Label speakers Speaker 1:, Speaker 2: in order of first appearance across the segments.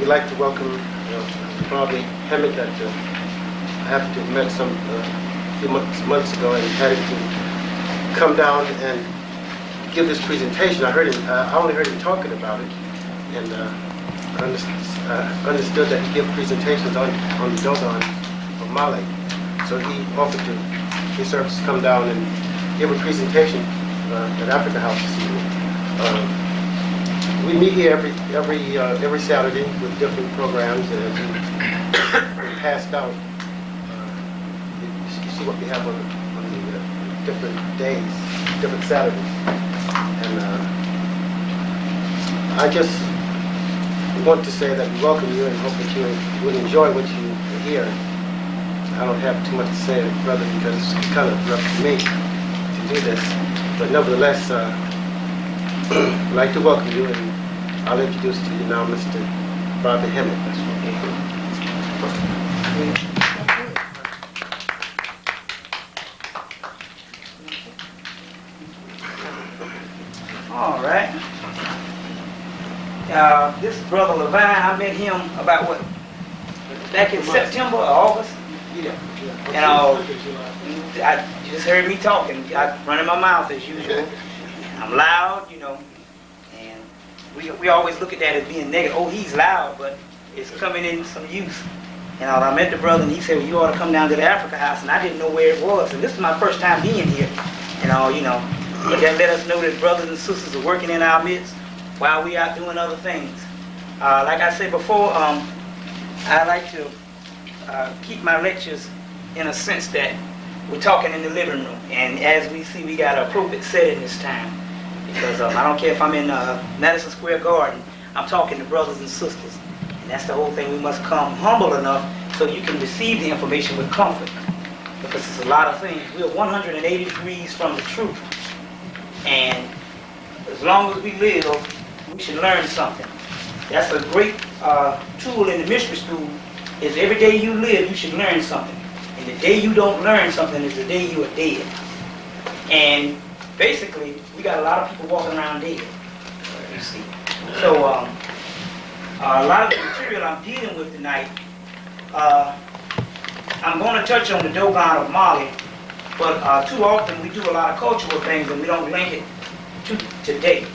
Speaker 1: like to welcome Bobby Hemmittt that I have to met some few months ago and had him to come down and give this presentation. I heard him. I only heard him talking about it, and understood that he gave presentations on the Dogon of Mali. So he offered to his service to come down and give a presentation at Africa House this evening. We meet here every Saturday with different programs, and as we passed out, you see what we have on the different days, different Saturdays. And I just want to say that we welcome you and hope that you will enjoy what you hear. I don't have too much to say, brother, because it's kind of rough for me to do this. But nevertheless, I'd like to welcome you, and I'll introduce to you now Mr. Bobby Hemmitt.
Speaker 2: All right. This brother Levine, I met him about what? Back in September or August?
Speaker 1: Yeah.
Speaker 2: And I just heard me talking. I running my mouth as usual. I'm loud, you know. And we always look at that as being negative. Oh, he's loud, but it's coming in some use. And I met the brother, and he said, well, you ought to come down to the Africa House. And I didn't know where it was. And this is my first time being here. And you know, but that let us know that brothers and sisters are working in our midst while we out doing other things. Like I said before, I like to keep my lectures in a sense that we're talking in the living room. And as we see, we got an appropriate setting this time. Because I don't care if I'm in Madison Square Garden, I'm talking to brothers and sisters. And that's the whole thing. We must come humble enough so you can receive the information with comfort. Because it's a lot of things. We're 180 degrees from the truth. And as long as we live, we should learn something. That's a great tool in the mystery school, is every day you live, you should learn something. And the day you don't learn something is the day you are dead. And basically, we got a lot of people walking around dead, you see. So, a lot of the material I'm dealing with tonight, I'm going to touch on the Dogon of Mali, but too often we do a lot of cultural things and we don't link it to today.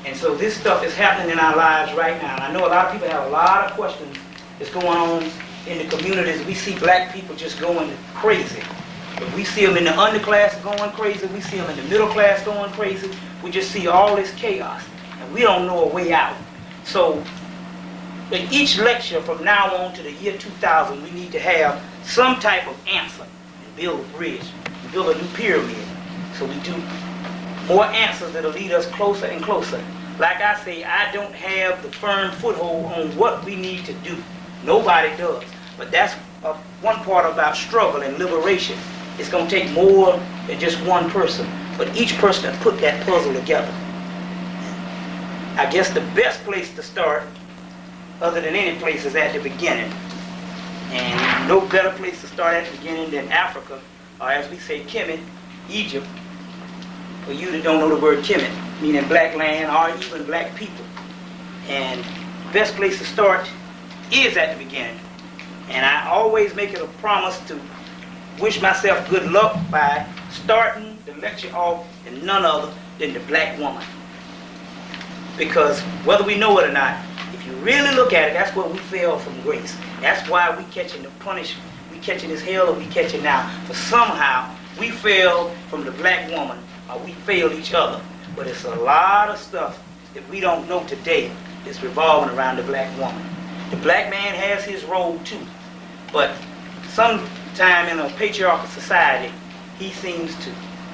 Speaker 2: And so this stuff is happening in our lives right now. And I know a lot of people have a lot of questions that's going on in the communities. We see black people just going crazy. But we see them in the underclass going crazy. We see them in the middle class going crazy. We just see all this chaos. And we don't know a way out. So in each lecture from now on to the year 2000, we need to have some type of answer and build a bridge, and build a new pyramid. So we do more answers that'll lead us closer and closer. Like I say, I don't have the firm foothold on what we need to do. Nobody does. But that's one part about struggle and liberation. It's going to take more than just one person. But each person has put that puzzle together. I guess the best place to start, other than any place, is at the beginning. And no better place to start at the beginning than Africa, or as we say, Kemet, Egypt. For you that don't know the word Kemet, meaning black land or even black people. And the best place to start is at the beginning. And I always make it a promise to wish myself good luck by starting the lecture off in none other than the black woman. Because whether we know it or not, if you really look at it, that's where we fell from grace. That's why we catching the punishment. We catching this hell, or we catching now. For somehow we fell from the black woman, or we failed each other. But it's a lot of stuff that we don't know today that's revolving around the black woman. The black man has his role too, but sometime in a patriarchal society, he seems to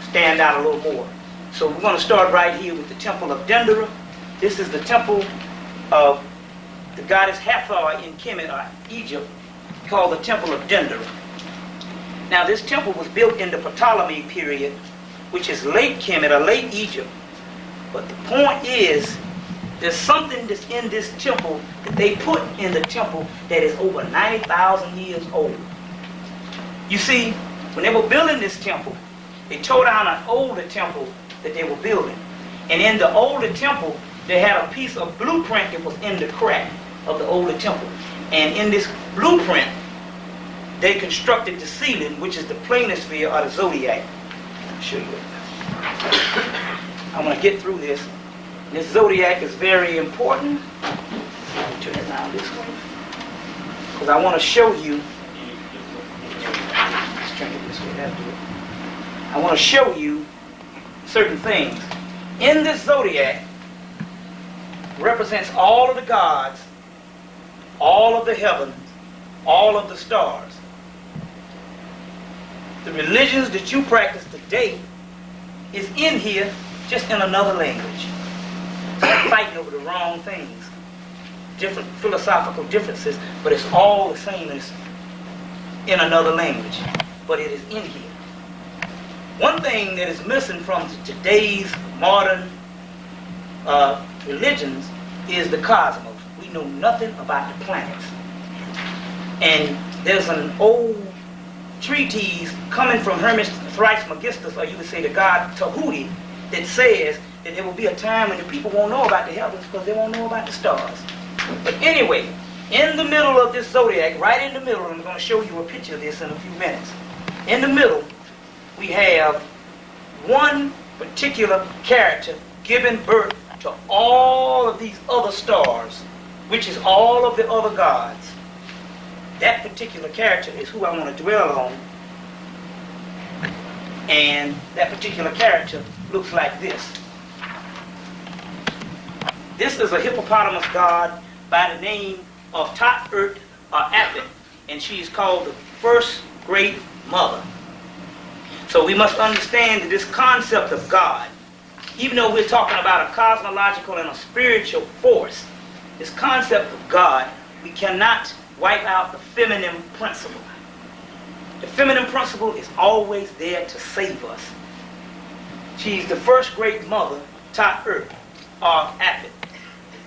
Speaker 2: stand out a little more. So we're going to start right here with the Temple of Dendera. This is the temple of the goddess Hathor in Kemet, or Egypt, called the Temple of Dendera. Now this temple was built in the Ptolemy period, which is late Kemet or late Egypt. But the point is, there's something that's in this temple that they put in the temple that is over 90,000 years old. You see, when they were building this temple, they tore down an older temple that they were building. And in the older temple, they had a piece of blueprint that was in the crack. of the older temple. And in this blueprint, they constructed the ceiling, which is the planisphere or the zodiac. I'll show you it. I'm going to get through this. This zodiac is very important. Let me turn it around this way. Because I want to show you. Let's turn it this way. That'll do it. I want to show you certain things. In this zodiac represents all of the gods, all of the heavens, all of the stars. The religions that you practice today is in here, just in another language. They're fighting over the wrong things. Different philosophical differences, but it's all the same as in another language. But it is in here. One thing that is missing from today's modern religions is the cosmos. We know nothing about the planets. And there's an old treatise coming from Hermes Thrice-Megistus, or you would say the god Tahuti, that says that there will be a time when the people won't know about the heavens because they won't know about the stars. But anyway, in the middle of this zodiac, right in the middle, I'm going to show you a picture of this in a few minutes. In the middle, we have one particular character giving birth to all of these other stars, which is all of the other gods. That particular character is who I want to dwell on. And that particular character looks like this. This is a hippopotamus god by the name of Tat-Urt or Apit, and she is called the first great mother. So we must understand that this concept of God, even though we're talking about a cosmological and a spiritual force, this concept of God, we cannot wipe out the feminine principle. The feminine principle is always there to save us. She's the first great mother, Tat-Urt or Apit.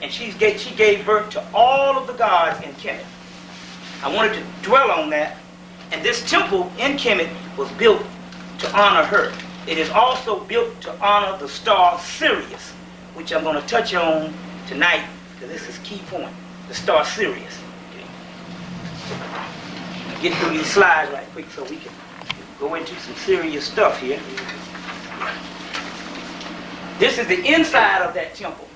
Speaker 2: And she gave birth to all of the gods in Kemet. I wanted to dwell on that. And this temple in Kemet was built to honor her. It is also built to honor the star Sirius, which I'm going to touch on tonight, because this is a key point, the star Sirius. Okay. I'll get through these slides right quick so we can go into some serious stuff here. This is the inside of that temple.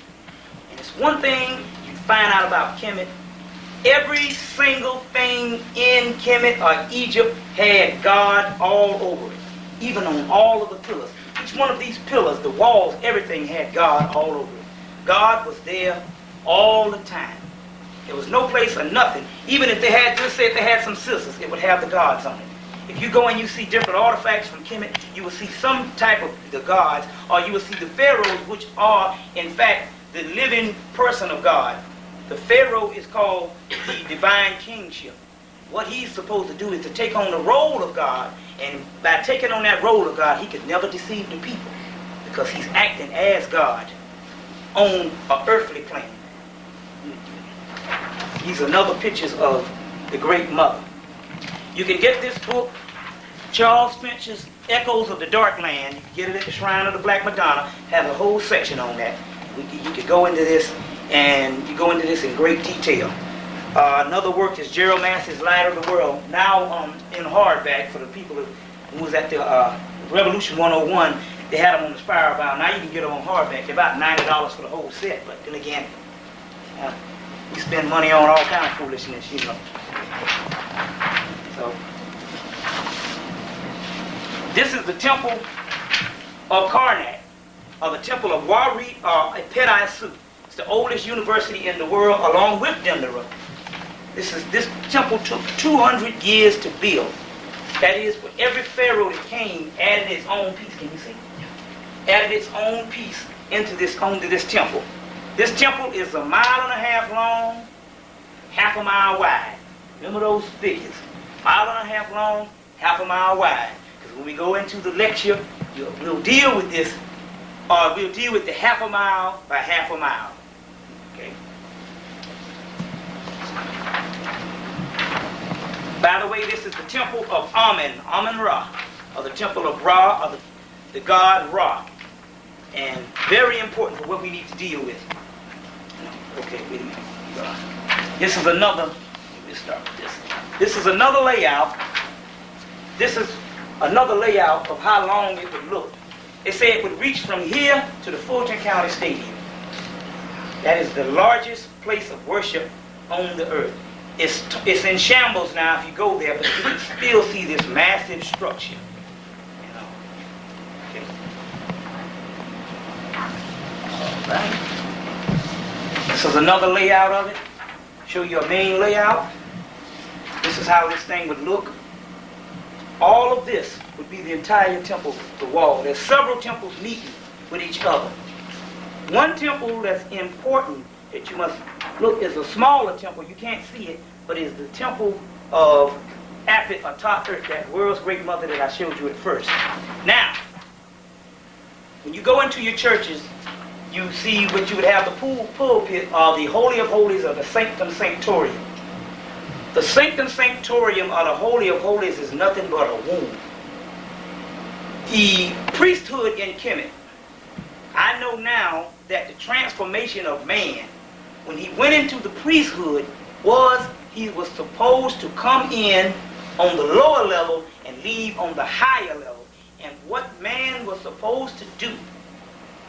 Speaker 2: And it's one thing you find out about Kemet. Every single thing in Kemet or Egypt had God all over it, even on all of the pillars. Each one of these pillars, the walls, everything had God all over it. God was there all the time. There was no place or nothing. Even if they had, just say if they had some scissors, it would have the gods on it. If you go and you see different artifacts from Kemet, you will see some type of the gods, or you will see the pharaohs, which are, in fact, the living person of God. The pharaoh is called the divine kingship. What he's supposed to do is to take on the role of God, and by taking on that role of God, he could never deceive the people, because he's acting as God on an earthly plane. These are another pictures of the Great Mother. You can get this book, Charles Finch's Echoes of the Dark Land. You can get it at the Shrine of the Black Madonna. Have a whole section on that. You could go into this, and you go into this in great detail. Another work is Gerald Massey's Light of the World, now in hardback for the people who was at the Revolution 101. They had them on the spiral bound. Now you can get them on hardback. They're about $90 for the whole set, but then again, we spend money on all kind of foolishness, you know. So, this is the temple of Karnak, or the temple of Wari or Petaisu. It's the oldest university in the world, along with Dendera. This temple took 200 years to build. That is, for every pharaoh that came, added its own piece. Can you see? Added its own piece into this temple. This temple is 1.5 miles long, 1/2 mile wide. Remember those figures? 1.5 miles long, 1/2 mile wide. Because when we go into the lecture, we'll deal with this, or we'll deal with the 1/2 mile by 1/2 mile. Okay. By the way, this is the temple of Amun-Ra, or the temple of Ra, or the god Ra. And very important for what we need to deal with. Okay, wait a minute. This is another, let me start with this. This is another layout. This is another layout of how long it would look. They say it would reach from here to the Fulton County Stadium. That is the largest place of worship on the earth. It's in shambles now if you go there, but you can still see this massive structure. You know. Okay. All right. This is another layout of it. Show you a main layout. This is how this thing would look. All of this would be the entire temple, the wall. There's several temples meeting with each other. One temple that's important that you must look is a smaller temple. You can't see it, but it's the temple of Apit atop earth, that world's great mother that I showed you at first. Now, when you go into your churches, you see what you would have the pulpit or the Holy of Holies or the Sanctum Sanctorium. The Sanctum Sanctorium or the Holy of Holies is nothing but a womb. The priesthood in Kemet, I know now that the transformation of man, when he went into the priesthood, was he was supposed to come in on the lower level and leave on the higher level. And what man was supposed to do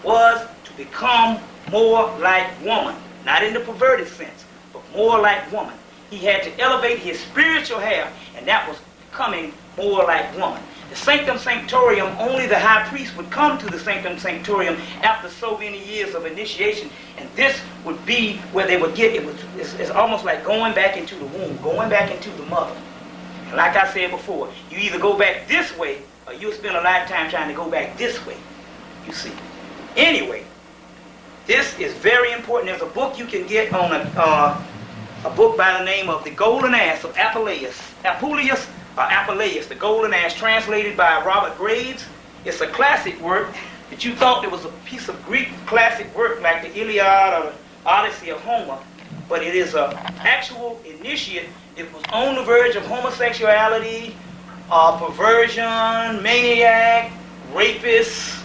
Speaker 2: was to become more like woman. Not in the perverted sense, but more like woman. He had to elevate his spiritual hair, and that was becoming more like woman. The Sanctum Sanctorium, only the high priest would come to the Sanctum Sanctorium after so many years of initiation, and this would be where they would get, it's almost like going back into the womb, going back into the mother. And like I said before, you either go back this way, or you'll spend a lifetime trying to go back this way, you see. Anyway, this is very important. There's a book you can get on a book by the name of The Golden Ass of Apuleius, the Golden Ass, translated by Robert Graves. It's a classic work that you thought it was a piece of Greek classic work like the Iliad or the Odyssey of Homer, but it is an actual initiate. It was on the verge of homosexuality, perversion, maniac, rapist,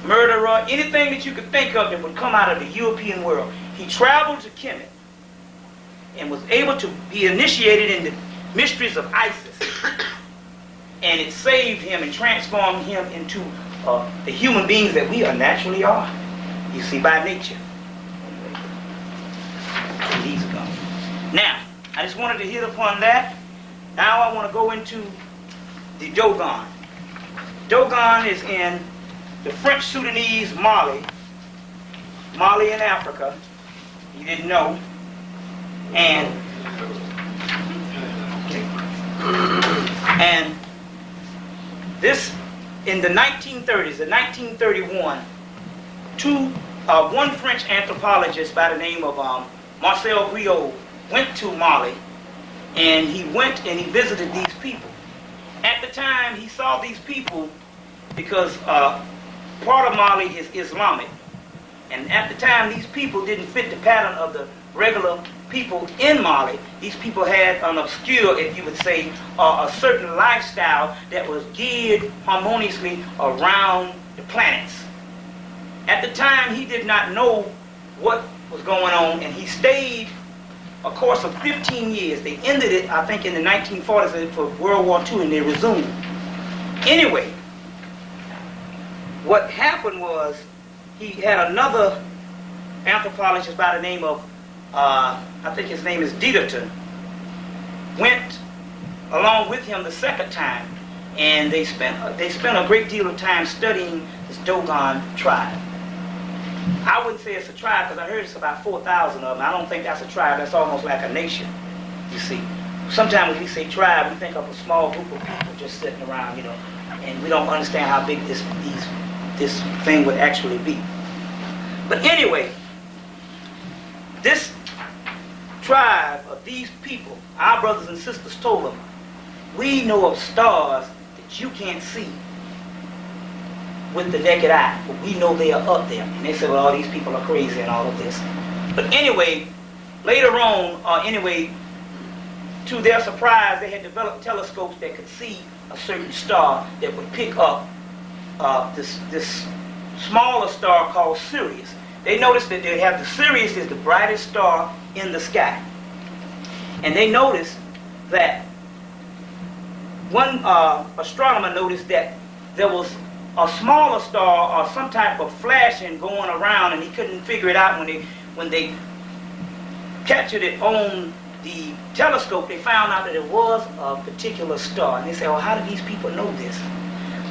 Speaker 2: murderer, anything that you could think of that would come out of the European world. He traveled to Kemet and was able to be initiated in the mysteries of Isis, and it saved him and transformed him into the human beings that we naturally are, you see, by nature. These are gone. Now, I just wanted to hit upon that. Now I want to go into the Dogon. Dogon is in the French Sudanese Mali in Africa. You didn't know. And this, in the 1930s, in 1931, one French anthropologist by the name of Marcel Griot went to Mali, and he went and he visited these people. At the time, he saw these people because part of Mali is Islamic, and at the time, these people didn't fit the pattern of the regular people in Mali. These people had an obscure, if you would say, a certain lifestyle that was geared harmoniously around the planets. At the time, he did not know what was going on, and he stayed a course of 15 years. They ended it, I think, in the 1940s for World War II, and they resumed. Anyway, what happened was he had another anthropologist by the name of I think his name is Diderton, went along with him the second time, and they spent a great deal of time studying this Dogon tribe. I wouldn't say it's a tribe because I heard it's about 4,000 of them. I don't think that's a tribe. That's almost like a nation, you see. Sometimes when we say tribe, we think of a small group of people just sitting around, you know, and we don't understand how big this thing would actually be. But anyway, this tribe of these people, our brothers and sisters told them, we know of stars that you can't see with the naked eye, but we know they are up there. And they said, well, all these people are crazy and all of this. But anyway, later on, to their surprise, they had developed telescopes that could see a certain star that would pick up this smaller star called Sirius. They noticed that they have the Sirius is the brightest star in the sky. And they noticed that one astronomer noticed that there was a smaller star or some type of flashing going around, and he couldn't figure it out. When they captured it on the telescope, they found out that it was a particular star. And they said, well, how do these people know this?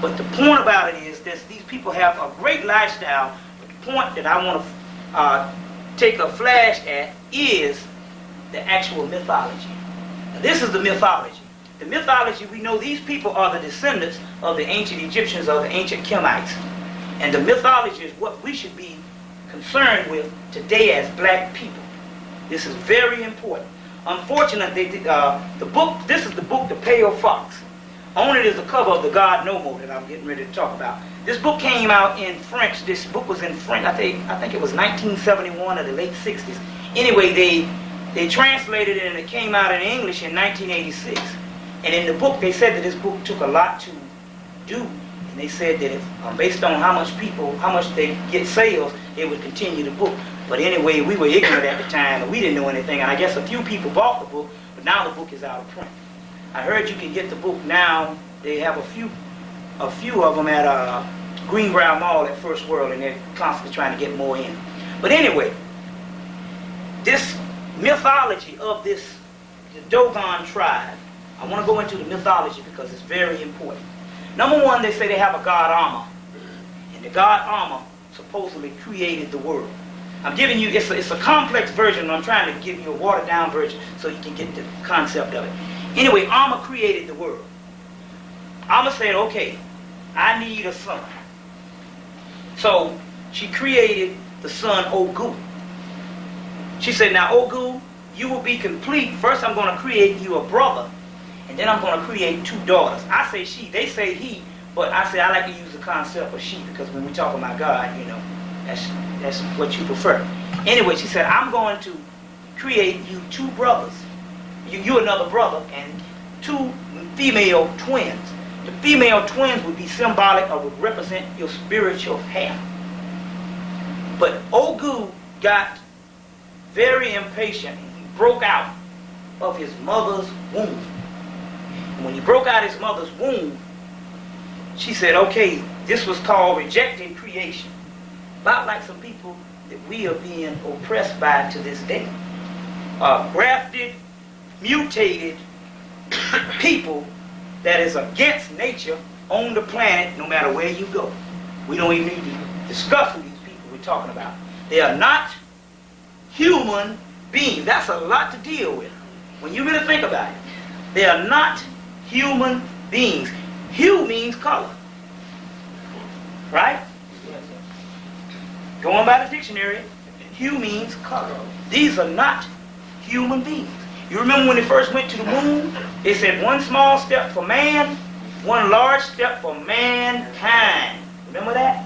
Speaker 2: But the point about it is that these people have a great lifestyle. But the point that I want to take a flash at is the actual mythology. Now, this is the mythology. The mythology, we know these people are the descendants of the ancient Egyptians or the ancient Hemmites. And the mythology is what we should be concerned with today as black people. This is very important. Unfortunately, the book, this is the book, The Pale Fox. On it is the cover of the God No More that I'm getting ready to talk about. This book came out in French. This book was in French, I think it was 1971 or the late 60s. Anyway, they translated it and it came out in English in 1986. And in the book, they said that this book took a lot to do. And they said that if, based on how much they get sales, they would continue the book. But anyway, we were ignorant at the time, and we didn't know anything. And I guess a few people bought the book, but now the book is out of print. I heard you can get the book now. They have a few of them at Greenbrier Mall at First World, and they're constantly trying to get more in. But anyway, this mythology of the Dogon tribe, I want to go into the mythology because it's very important. Number one, they say they have a god Amma, and the god Amma supposedly created the world. I'm giving you, it's a complex version, but I'm trying to give you a watered down version so you can get the concept of it. Anyway, Amma created the world. Amma said, okay, I need a son. So she created the son Ogu. She said, now Ogu, you will be complete. First I'm going to create you a brother, and then I'm going to create 2 daughters. I say she, they say he, but I say I like to use the concept of she because when we talk about God, you know, that's what you prefer. Anyway, she said, I'm going to create you 2 brothers. You another brother, and 2 female twins. The female twins would be symbolic or would represent your spiritual half. But Ogu got very impatient and he broke out of his mother's womb. And when he broke out his mother's womb, she said, okay, this was called rejecting creation. About like some people that we are being oppressed by to this day. Grafted, mutated people that is against nature on the planet no matter where you go. We don't even need to discuss who these people we're talking about. They are not human beings. That's a lot to deal with when you really think about it. They are not human beings. Hue means color. Right? Going by the dictionary, hue means color. These are not human beings. You remember when they first went to the moon? They said 1 small step for man, 1 large step for mankind. Remember that?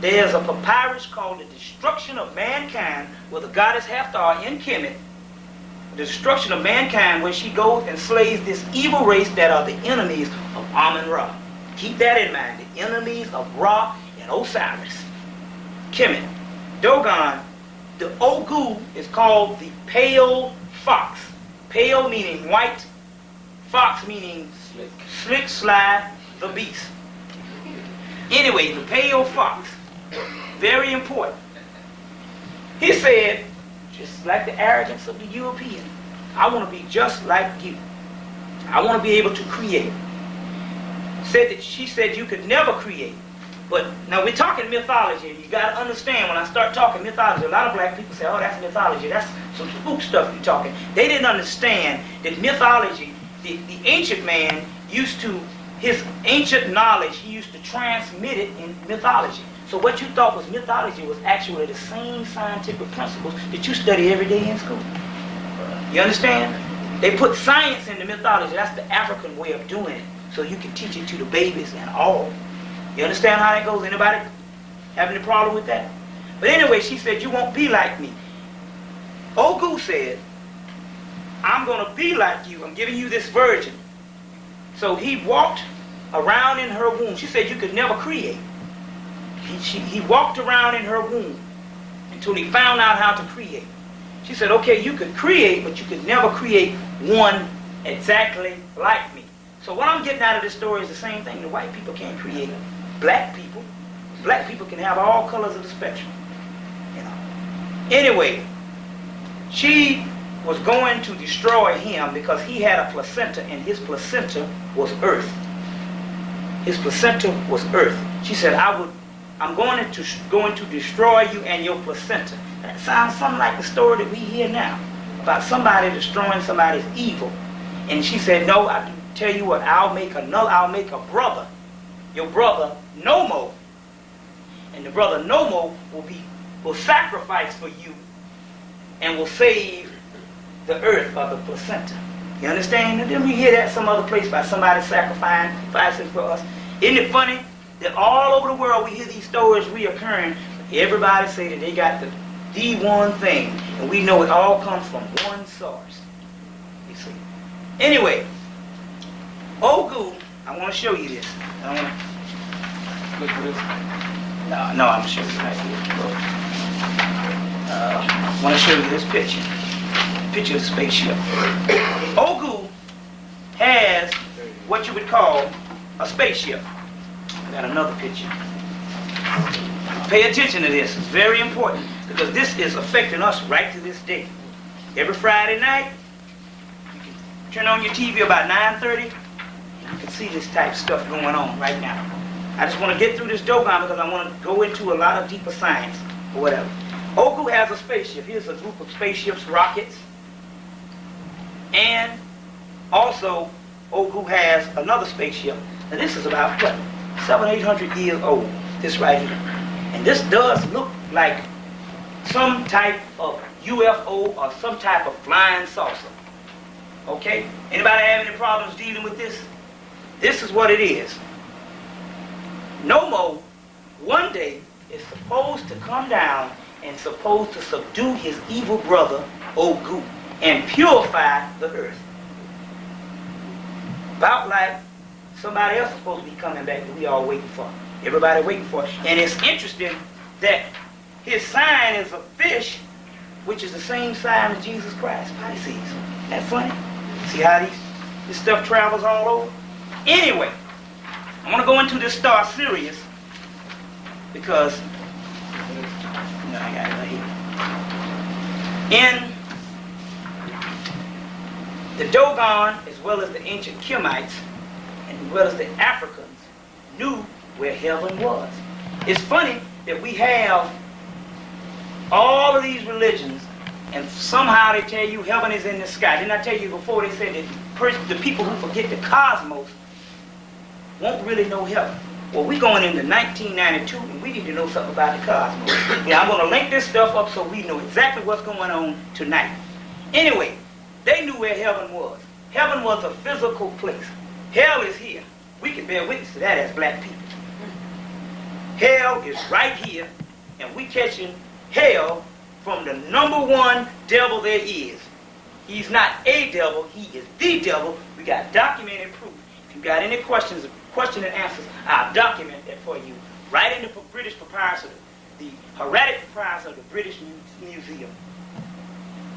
Speaker 2: There's a papyrus called The Destruction of Mankind, where the goddess Hathor in Hemmitt, the destruction of mankind, where she goes and slays this evil race that are the enemies of Amun-Ra. Keep that in mind, the enemies of Ra and Osiris. Hemmitt, Dogon, the Ogu is called the Pale Fox. Pale meaning white, fox meaning slick, sly, the beast. Anyway, the Pale Fox, very important. He said, just like the arrogance of the European, I want to be just like you. I want to be able to create. She said you could never create. But now we're talking mythology, and you got to understand when I start talking mythology, a lot of black people say, oh, that's mythology, that's some spook stuff you're talking. They didn't understand that mythology, the ancient man used to, his ancient knowledge, he used to transmit it in mythology. So what you thought was mythology was actually the same scientific principles that you study every day in school. You understand? They put science into mythology. That's the African way of doing it, so you can teach it to the babies and all. You understand how that goes? Anybody having a problem with that? But anyway, she said, you won't be like me. Ogu said, I'm going to be like you. I'm giving you this virgin. So he walked around in her womb. She said you could never create. He walked around in her womb until he found out how to create. She said, okay, you could create, but you could never create one exactly like me. So what I'm getting out of this story is the same thing. The white people can't create black people. Black people can have all colors of the spectrum. You know. Anyway, she was going to destroy him because he had a placenta, and his placenta was earth. His placenta was earth. She said, I'm going to destroy you and your placenta. That sounds something like the story that we hear now about somebody destroying somebody's evil. And she said, no, I tell you what, I'll make a brother, your brother Nomo. And the brother Nomo will sacrifice for you and will save the earth of the placenta. You understand? And then we hear that some other place by somebody sacrificing for us. Isn't it funny that all over the world we hear these stories reoccurring? Everybody say that they got the one thing, and we know it all comes from one source. You see. Anyway, Ogu, I want to show you this. I want to look for this. No, I'm going to show you right here. I want to show you this picture. Picture of the spaceship. Ogu has what you would call a spaceship. I got another picture. Pay attention to this. It's very important because this is affecting us right to this day. Every Friday night, you can turn on your TV about 9:30. You can see this type of stuff going on right now. I just want to get through this dogma because I want to go into a lot of deeper science or whatever. Ogu has a spaceship. Here's a group of spaceships, rockets. And also, Ogu has another spaceship. And this is about, what, 700-800 years old, this right here. And this does look like some type of UFO or some type of flying saucer. Okay? Anybody have any problems dealing with this? This is what it is. Nomo, one day, is supposed to come down and supposed to subdue his evil brother, Ogu, and purify the earth. About like somebody else is supposed to be coming back that we all waiting for. Everybody waiting for it. And it's interesting that his sign is a fish, which is the same sign as Jesus Christ, Pisces. Isn't that funny? See how this stuff travels all over? Anyway, I want to go into this star Sirius because I got it right here. In the Dogon, as well as the ancient Kemites, and as well as the Africans, knew where heaven was. It's funny that we have all of these religions, and somehow they tell you heaven is in the sky. Didn't I tell you before they said that the people who forget the cosmos won't really know heaven? Well, we're going into 1992, and we need to know something about the cosmos. Yeah, I'm going to link this stuff up so we know exactly what's going on tonight. Anyway, they knew where heaven was. Heaven was a physical place. Hell is here. We can bear witness to that as black people. Hell is right here, and we catching hell from the #1 devil there is. He's not a devil, he is the devil. We got documented proof. If you got any questions, question and answers, I'll document that for you. Right in the British Papyrus, the Hieratic Papyrus of the British Museum.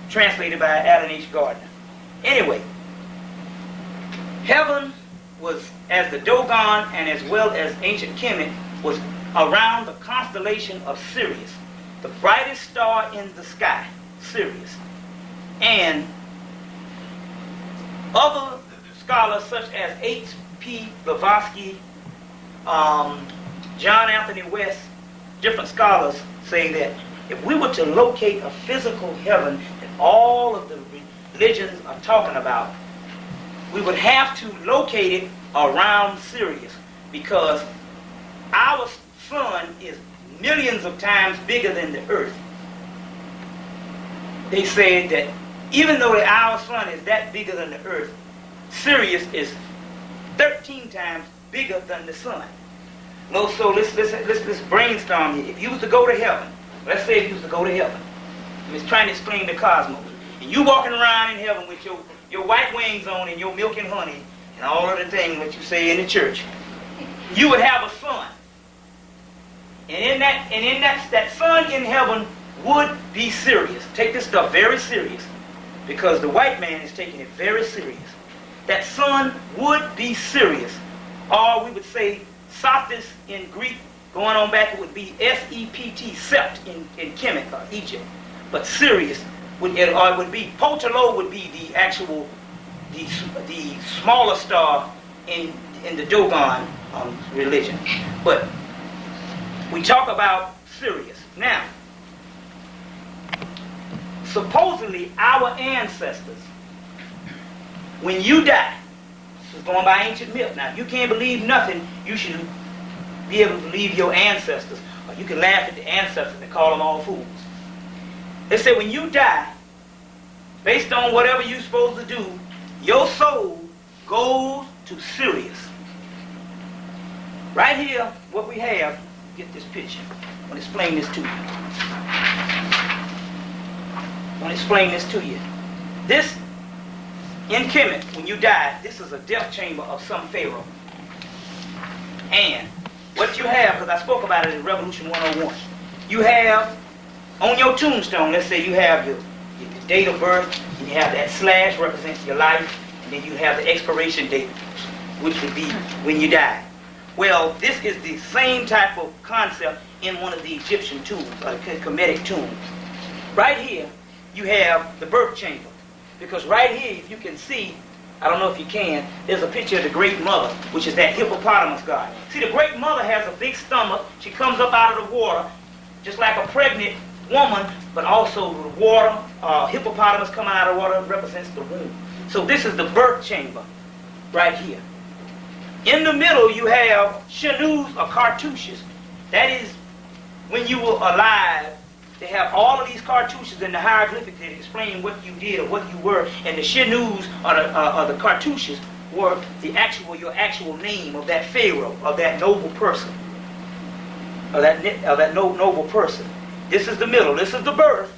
Speaker 2: Translated by Alan H. Gardner. Anyway, heaven was, as the Dogon and as well as ancient Kemet, was around the constellation of Sirius, the brightest star in the sky, Sirius. And other scholars such as H.P. Blavatsky, John Anthony West, different scholars say that if we were to locate a physical heaven that all of the religions are talking about, we would have to locate it around Sirius, because our sun is millions of times bigger than the earth. They said that even though our sun is that bigger than the earth, Sirius is 13 times bigger than the sun. No, so let's brainstorm here. If you was to go to heaven, let's say if you was to go to heaven, I'm just trying to explain the cosmos, and you walking around in heaven with your white wings on and your milk and honey and all of the things that you say in the church, you would have a sun. And in that sun in heaven would be serious. Take this stuff very serious, because the white man is taking it very serious. That sun would be serious, or we would say Sophis in Greek, going on back it would be S-E-P-T, sept in Kemet or Egypt. But Sirius would, or it would be, Potolo would be the actual, the smaller star in the Dogon religion. But we talk about Sirius. Now, supposedly our ancestors, when you die, this is going by ancient myth. Now, if you can't believe nothing, you should be able to believe your ancestors. Or you can laugh at the ancestors and call them all fools. They say when you die, based on whatever you're supposed to do, your soul goes to Sirius. Right here, what we have, get this picture. I want to explain this to you. This, in Kemet, when you die, this is a death chamber of some pharaoh. And what you have, because I spoke about it in Revolution 101, you have on your tombstone, let's say you have your date of birth, and you have that slash represents your life, and then you have the expiration date, which would be when you die. Well, this is the same type of concept in one of the Egyptian tombs, or the Kemetic tombs. Right here, you have the birth chamber. Because right here, if you can see, I don't know if you can, there's a picture of the Great Mother, which is that hippopotamus god. See, the Great Mother has a big stomach. She comes up out of the water, just like a pregnant woman, but also the water, hippopotamus coming out of the water represents the womb. So this is the birth chamber, right here. In the middle, you have chanus or cartouches. That is, when you were alive, they have all of these cartouches in the hieroglyphics that explain what you did or what you were, and the chanus or the cartouches were your actual name of that pharaoh, of that noble person, of that noble person. This is the middle. This is the birth.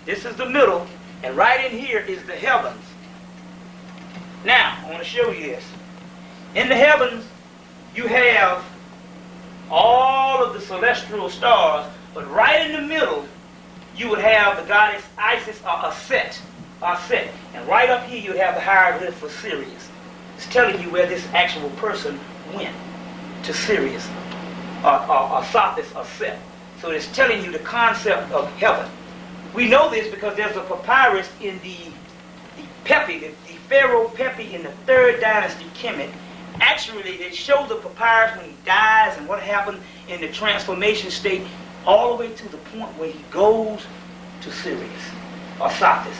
Speaker 2: This is the middle, and right in here is the heavens. Now, I want to show you this. In the heavens, you have all of the celestial stars, but right in the middle, you would have the goddess Isis or Set. And right up here, you would have the hieroglyph for Sirius. It's telling you where this actual person went, to Sirius, or Sophis or Set. So it's telling you the concept of heaven. We know this because there's a papyrus in the Pepi, the Pharaoh Pepi in the 3rd dynasty Kemet. Actually, they show the papyrus when he dies and what happened in the transformation state, all the way to the point where he goes to Sirius or Sophis.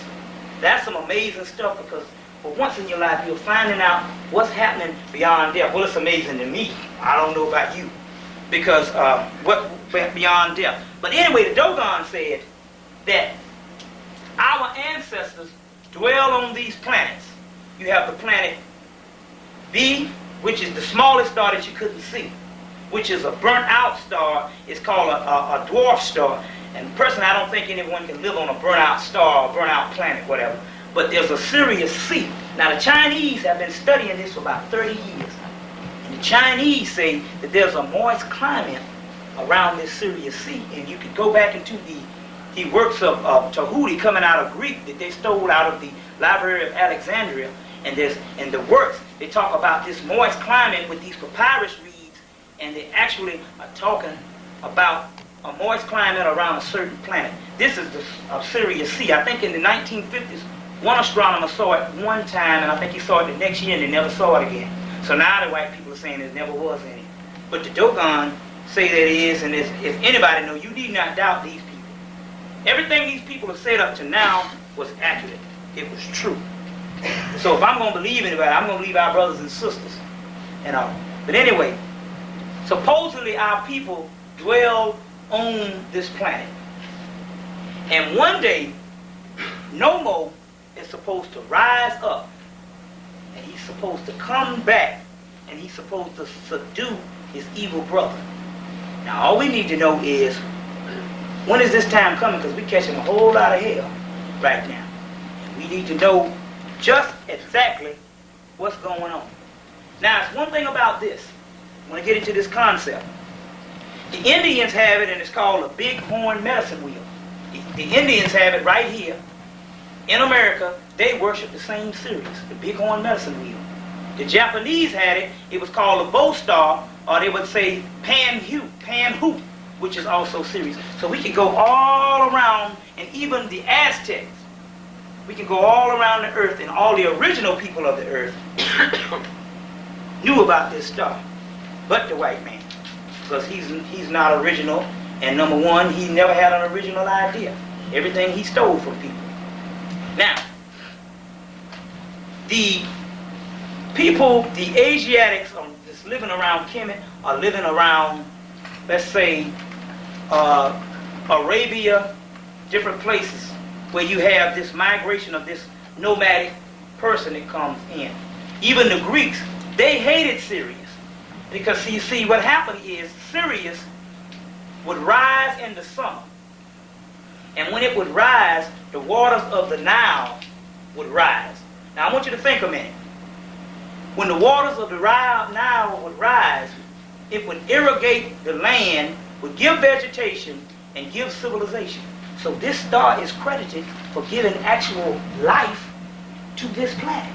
Speaker 2: That's some amazing stuff, because for once in your life you're finding out what's happening beyond death. Well, it's amazing to me. I don't know about you, because what beyond death. But anyway, the Dogon said that our ancestors dwell on these planets. You have the planet B, which is the smallest star that you couldn't see, which is a burnt-out star. It's called a dwarf star. And personally, I don't think anyone can live on a burnt-out star or burnt-out planet, whatever. But there's a Sirius C. Now, the Chinese have been studying this for about 30 years. And the Chinese say that there's a moist climate around this Sirius C. And you could go back into the works of Tahuti coming out of Greek that they stole out of the Library of Alexandria. And in the works, they talk about this moist climate with these papyrus reeds, and they actually are talking about a moist climate around a certain planet. This is the Sirius C. I think in the 1950s, one astronomer saw it one time, and I think he saw it the next year, and they never saw it again. So now the white people are saying there never was any. But the Dogon say that it is, and if anybody knows, you need not doubt these people. Everything these people have said up to now was accurate. It was true. So if I'm going to believe anybody, I'm going to believe our brothers and sisters and all. But anyway, supposedly our people dwell on this planet. And one day, Nomo is supposed to rise up, and he's supposed to come back, and he's supposed to subdue his evil brother. Now, all we need to know is, when is this time coming? Because we're catching a whole lot of hell right now. And we need to know just exactly what's going on. Now, it's one thing about this. I want to get into this concept. The Indians have it, and it's called a bighorn medicine wheel. The Indians have it right here. In America, they worship the same Sirius, the bighorn medicine wheel. The Japanese had it. It was called a bow star, or they would say Pan-Hu, which is also Sirius. So we can go all around, and even the Aztecs, we can go all around the earth, and all the original people of the earth knew about this star, but the white man, because he's not original, and number one, he never had an original idea. Everything he stole from people. Now, the people, the Asiatics that's living around Kemet, are living around, let's say, Arabia, different places where you have this migration of this nomadic person that comes in. Even the Greeks, they hated Sirius. Because you see, what happened is Sirius would rise in the summer. And when it would rise, the waters of the Nile would rise. Now I want you to think a minute. When the waters of the Nile would rise, it would irrigate the land, would give vegetation, and give civilization. So this star is credited for giving actual life to this planet.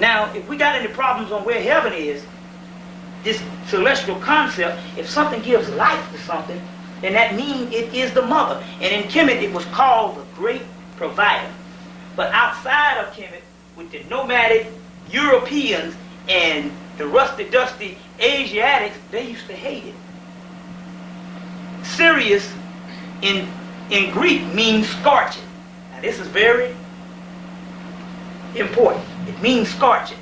Speaker 2: Now, if we got any problems on where heaven is, this celestial concept, if something gives life to something, then that means it is the mother. And in Kemet, it was called the great provider. But outside of Kemet, with the nomadic Europeans and the rusty, dusty Asiatics, they used to hate it. Sirius in Greek means scorching. Now this is very important. It means scorching.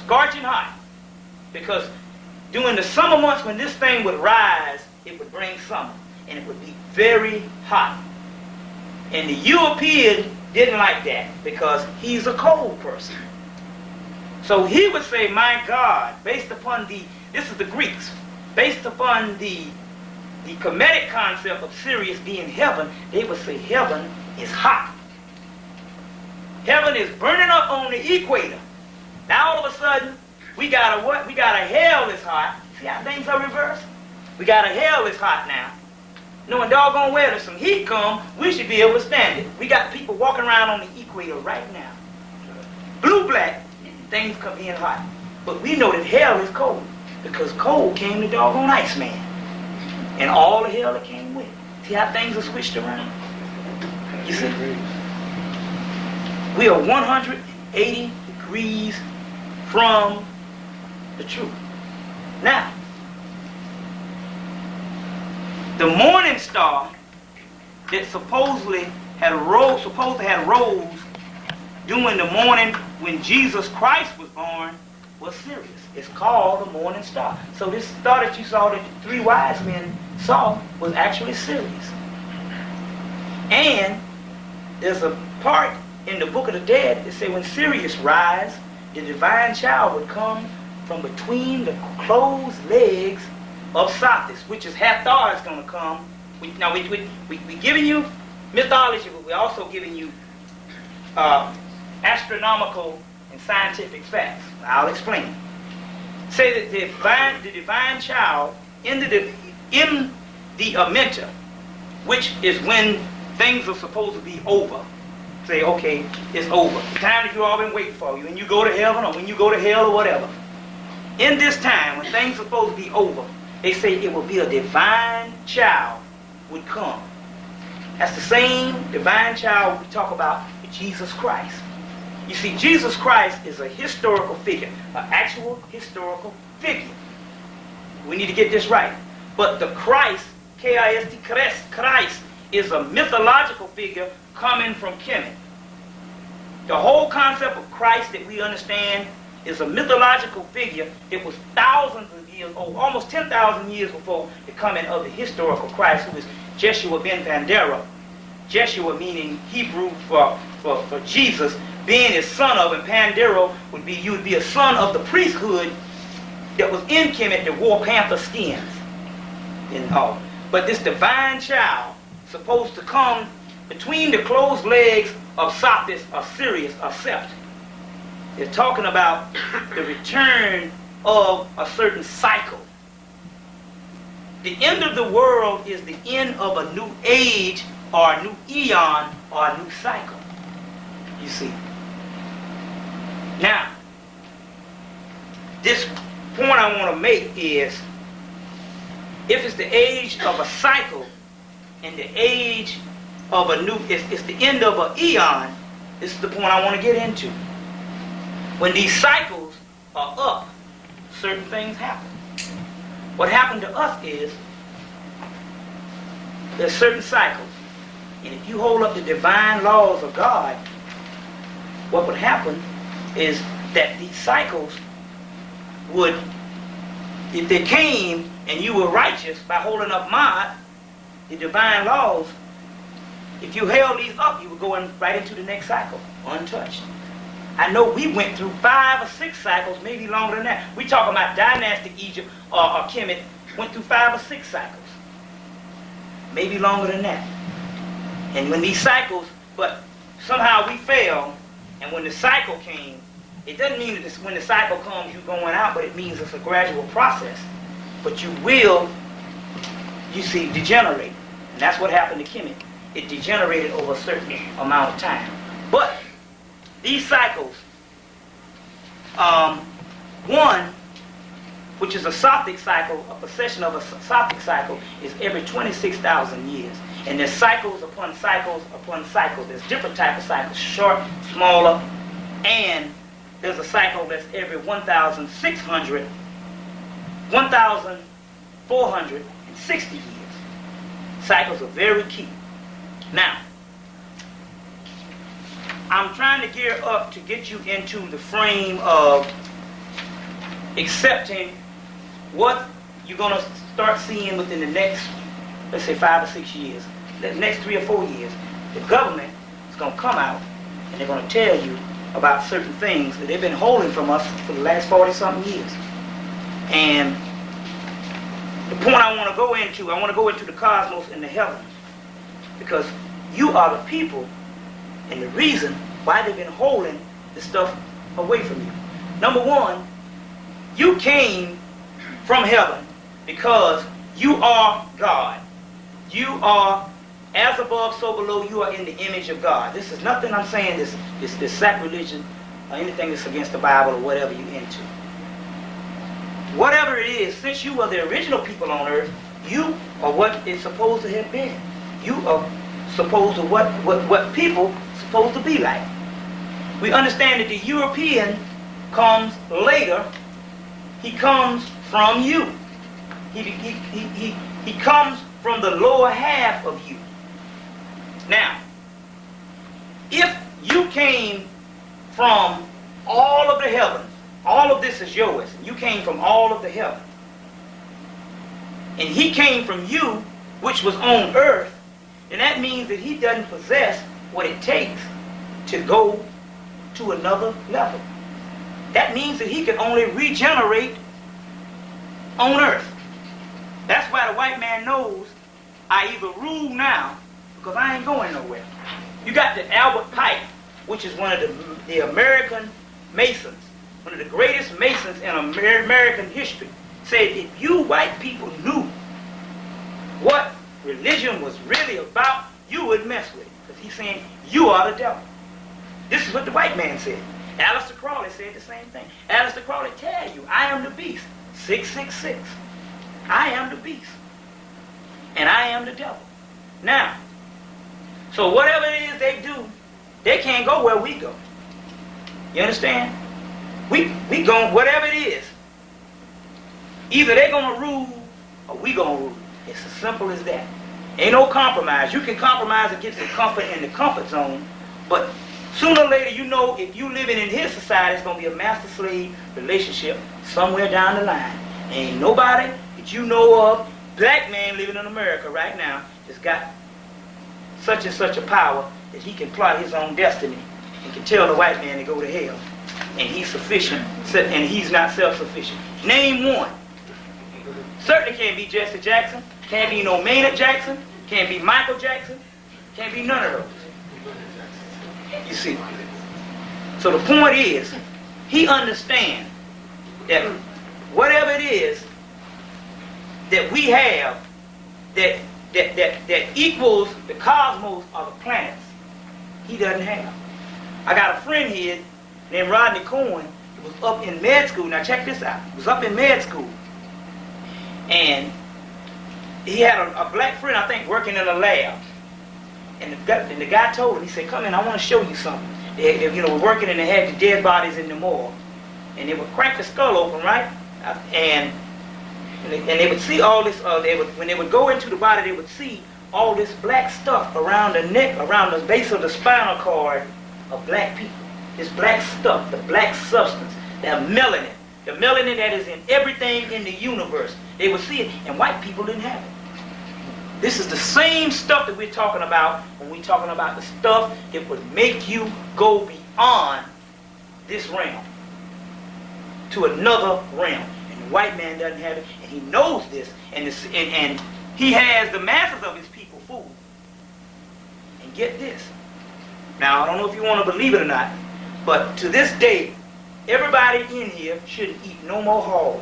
Speaker 2: Scorching hot. Because during the summer months when this thing would rise, it would bring summer. And it would be very hot. And the European didn't like that because he's a cold person. So he would say, my God, based upon this is the Greeks, based upon the Kemetic concept of Sirius being heaven, they would say heaven is hot. Heaven is burning up on the equator. Now all of a sudden, we got a what? We got a hell that's hot. See how things are reversed? We got a hell that's hot now. Knowing doggone well, if some heat come, we should be able to stand it. We got people walking around on the equator right now. Blue, black, things come in hot. But we know that hell is cold. Because cold came the doggone Iceman. And all the hell that came with it. See how things are switched around? You see? We are 180 degrees from the truth. Now, the morning star that supposedly had rose during the morning when Jesus Christ was born was Sirius. It's called the morning star. So this star that you saw, that the three wise men saw, was actually Sirius. And there's a part in the Book of the Dead that say when Sirius rise, the divine child would come from between the closed legs of Sothis, which is Hathor is going to come. Now we giving you mythology, but we're also giving you astronomical and scientific facts. I'll explain. Say that the divine child in the Amenta, which is when things are supposed to be over. Say, okay, it's over. The time that you all been waiting for, when you go to heaven or when you go to hell or whatever. In this time, when things are supposed to be over, they say it will be a divine child would come. That's the same divine child we talk about with Jesus Christ. You see, Jesus Christ is a historical figure, an actual historical figure. We need to get this right. But the Christ, K-I-S-T, Christ, is a mythological figure coming from Kemet. The whole concept of Christ that we understand is a mythological figure that was thousands of years old, almost 10,000 years before the coming of the historical Christ, who is Jeshua ben Pandera. Jeshua meaning Hebrew for Jesus, being his son of, and Pandera would be, you would be a son of the priesthood that was in Kemet that wore panther skins and all. But this divine child supposed to come between the closed legs of Sothis or Sirius or Sept. They're talking about the return of a certain cycle. The end of the world is the end of a new age or a new eon or a new cycle. You see. Now, this point I want to make is, if it's the age of a cycle and the age of a new, it's the end of an eon, this is the point I want to get into. When these cycles are up, certain things happen. What happened to us is, there's certain cycles, and if you hold up the divine laws of God, what would happen is that these cycles would, if they came and you were righteous by holding up the divine laws, if you held these up, you would go right into the next cycle, untouched. I know we went through 5 or 6 cycles, maybe longer than that. We talk about dynastic Egypt or Hemmitt went through 5 or 6 cycles. Maybe longer than that. And when these cycles, but somehow we fell, and when the cycle came, it doesn't mean that when the cycle comes, you're going out, but it means it's a gradual process. But you will, you see, degenerate. And that's what happened to Hemmitt. It degenerated over a certain amount of time. But these cycles, one, which is a Sophic cycle, a procession of a Sophic cycle, is every 26,000 years. And there's cycles upon cycles upon cycles. There's different types of cycles, short, smaller, and there's a cycle that's every 1,460 years. Cycles are very key. Now, I'm trying to gear up to get you into the frame of accepting what you're going to start seeing within the next, let's say 5 or 6 years, the next 3 or 4 years. The government is going to come out and they're going to tell you about certain things that they've been holding from us for the last 40-something years. And the point I want to go into the cosmos and the heavens, because you are the people and the reason why they've been holding this stuff away from you. Number one, you came from heaven because you are God. You are as above, so below. You are in the image of God. This is nothing I'm saying, this sacrilegion or anything that's against the Bible or whatever you're into. Whatever it is, since you are the original people on earth, you are what it's supposed to have been. You are supposed to what people supposed to be like. We understand that the European comes later. He comes from you. He comes from the lower half of you. Now, if you came from all of the heavens, all of this is yours, and you came from all of the heavens, and he came from you, which was on earth, then that means that he doesn't possess what it takes to go to another level. That means that he can only regenerate on earth. That's why the white man knows I either rule now, because I ain't going nowhere. You got the Albert Pike, which is one of the American Masons, one of the greatest Masons in American history, said if you white people knew what religion was really about, you wouldn't mess with it. Because he's saying, you are the devil. This is what the white man said. Aleister Crowley said the same thing. Aleister Crowley tell you, I am the beast. 666. I am the beast. And I am the devil. Now, so whatever it is they do, they can't go where we go. You understand? We go, whatever it is, either they're going to rule or we going to rule. It's as simple as that. Ain't no compromise. You can compromise and get some comfort in the comfort zone, but sooner or later, you know, if you living in his society, it's going to be a master-slave relationship somewhere down the line. Ain't nobody that you know of, black man living in America right now, has got such and such a power that he can plot his own destiny and can tell the white man to go to hell. And he's sufficient, and he's not self-sufficient. Name one. Certainly can't be Jesse Jackson, can't be no Maynard Jackson, can't be Michael Jackson, can't be none of those. You see. So the point is, he understands that whatever it is, that we have that equals the cosmos of the planets, he doesn't have. I got a friend here named Rodney Cohen, who was up in med school. Now check this out. He was up in med school. And he had a black friend, I think, working in a lab. And the guy told him, he said, come in, I want to show you something. They were working and they had the dead bodies in the morgue. And they would crack the skull open, right? And they would see all this, when they would go into the body, they would see all this black stuff around the neck, around the base of the spinal cord of black people. This black stuff, the black substance, that melanin. The melanin that is in everything in the universe. They would see it, and white people didn't have it. This is the same stuff that we're talking about when we're talking about the stuff that would make you go beyond this realm to another realm. And the white man doesn't have it, and he knows this, and he has the masses of his people fooled. And get this. Now, I don't know if you want to believe it or not, but to this day, everybody in here shouldn't eat no more hog.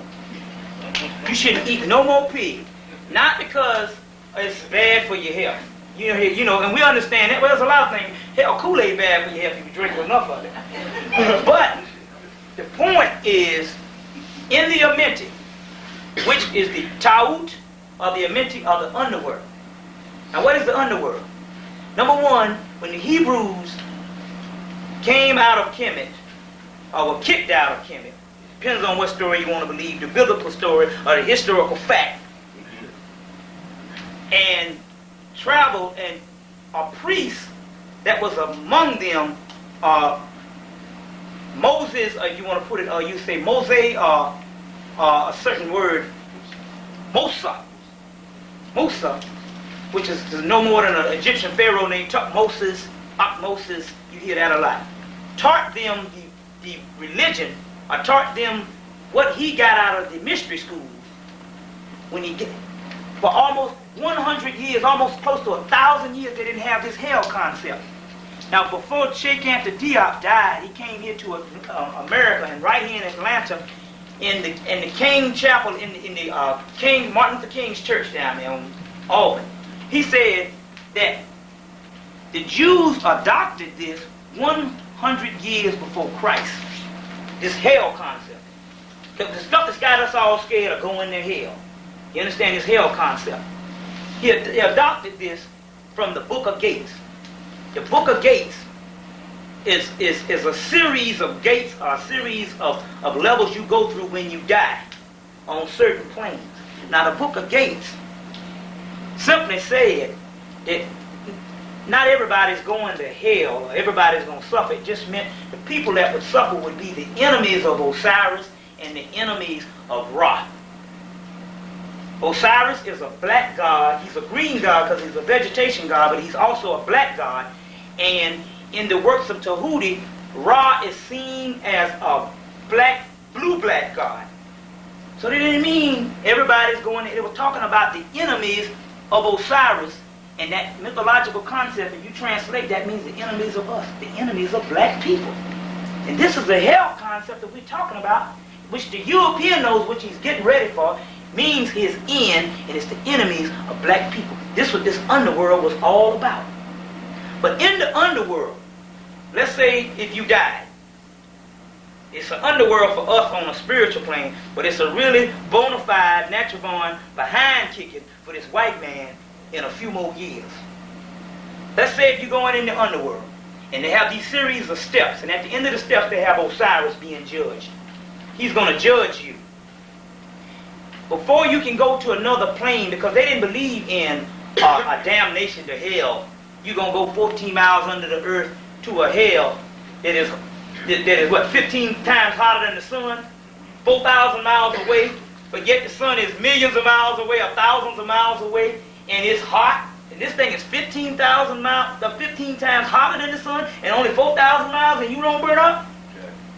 Speaker 2: You shouldn't eat no more pig. Not because it's bad for your health. And we understand that. Well, there's a lot of things. Hell, Kool-Aid bad for your health if you drink enough of it. But the point is, in the Hemmitt, which is the Ta'ut of the Hemmitt of the underworld. Now, what is the underworld? Number one, when the Hebrews came out of Kemet, or were kicked out of Kemet, depends on what story you want to believe, the biblical story or the historical fact, and traveled, and a priest that was among them, Moses, or you want to put it, or you say Mose, or a certain word, Mosa, which is no more than an Egyptian pharaoh named Moses, you hear that a lot, taught them the religion, or taught them what he got out of the mystery schools when he for almost 100 years, almost close to 1,000 years, they didn't have this hell concept. Now, before Sheikh Anta Diop died, he came here to America, and right here in Atlanta, in the King Chapel, in the King Martin Luther King's church down there on Auburn. He said that the Jews adopted this 100 years before Christ. This hell concept. The stuff that's got us all scared of going to hell. You understand this hell concept? He adopted this from the Book of Gates. The Book of Gates is a series of gates, or a series of levels you go through when you die on certain planes. Now, the Book of Gates simply said that not everybody's going to hell, or everybody's going to suffer. It just meant the people that would suffer would be the enemies of Osiris and the enemies of Ra. Osiris is a black god. He's a green god because he's a vegetation god, but he's also a black god. And in the works of Tahuti, Ra is seen as a blue-black god. So they didn't mean everybody's going, they were talking about the enemies of Osiris. And that mythological concept, if you translate, that means the enemies of us, the enemies of black people. And this is the hell concept that we're talking about, which the European knows, which he's getting ready for, means his end, and it's the enemies of black people. This is what this underworld was all about. But in the underworld, let's say if you died, it's an underworld for us on a spiritual plane, but it's a really bona fide, natural born, behind kicking for this white man in a few more years. Let's say if you're going in the underworld, and they have these series of steps, and at the end of the steps they have Osiris being judged. He's going to judge you. Before you can go to another plane, because they didn't believe in a damnation to hell, you're going to go 14 miles under the earth to a hell that is what, 15 times hotter than the sun, 4,000 miles away, but yet the sun is millions of miles away, or thousands of miles away, and it's hot. And this thing is 15 times hotter than the sun, and only 4,000 miles, and you don't burn up?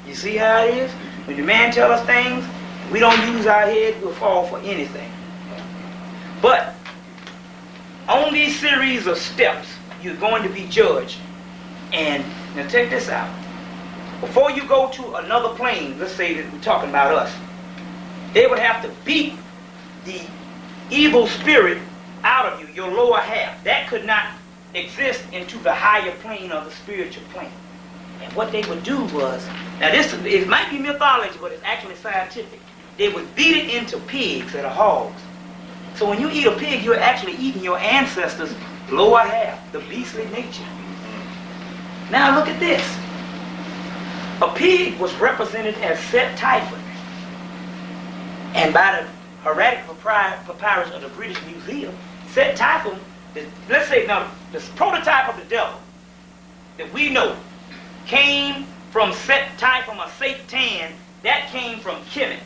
Speaker 2: You see how it is? When the man tells us things, we don't use our head, we'll fall for anything. But on these series of steps, you're going to be judged. And now check this out. Before you go to another plane, let's say that we're talking about us, they would have to beat the evil spirit out of you, your lower half. That could not exist into the higher plane of the spiritual plane. And what they would do was, now this, it might be mythology, but it's actually scientific. They would beat it into pigs that are hogs. So when you eat a pig, you're actually eating your ancestors' lower half, the beastly nature. Now look at this. A pig was represented as Set Typhon. And by the Hieratic Papyrus of the British Museum, Set Typhon, let's say now, this prototype of the devil that we know came from Set Typhon or Satan, that came from Hemmitt.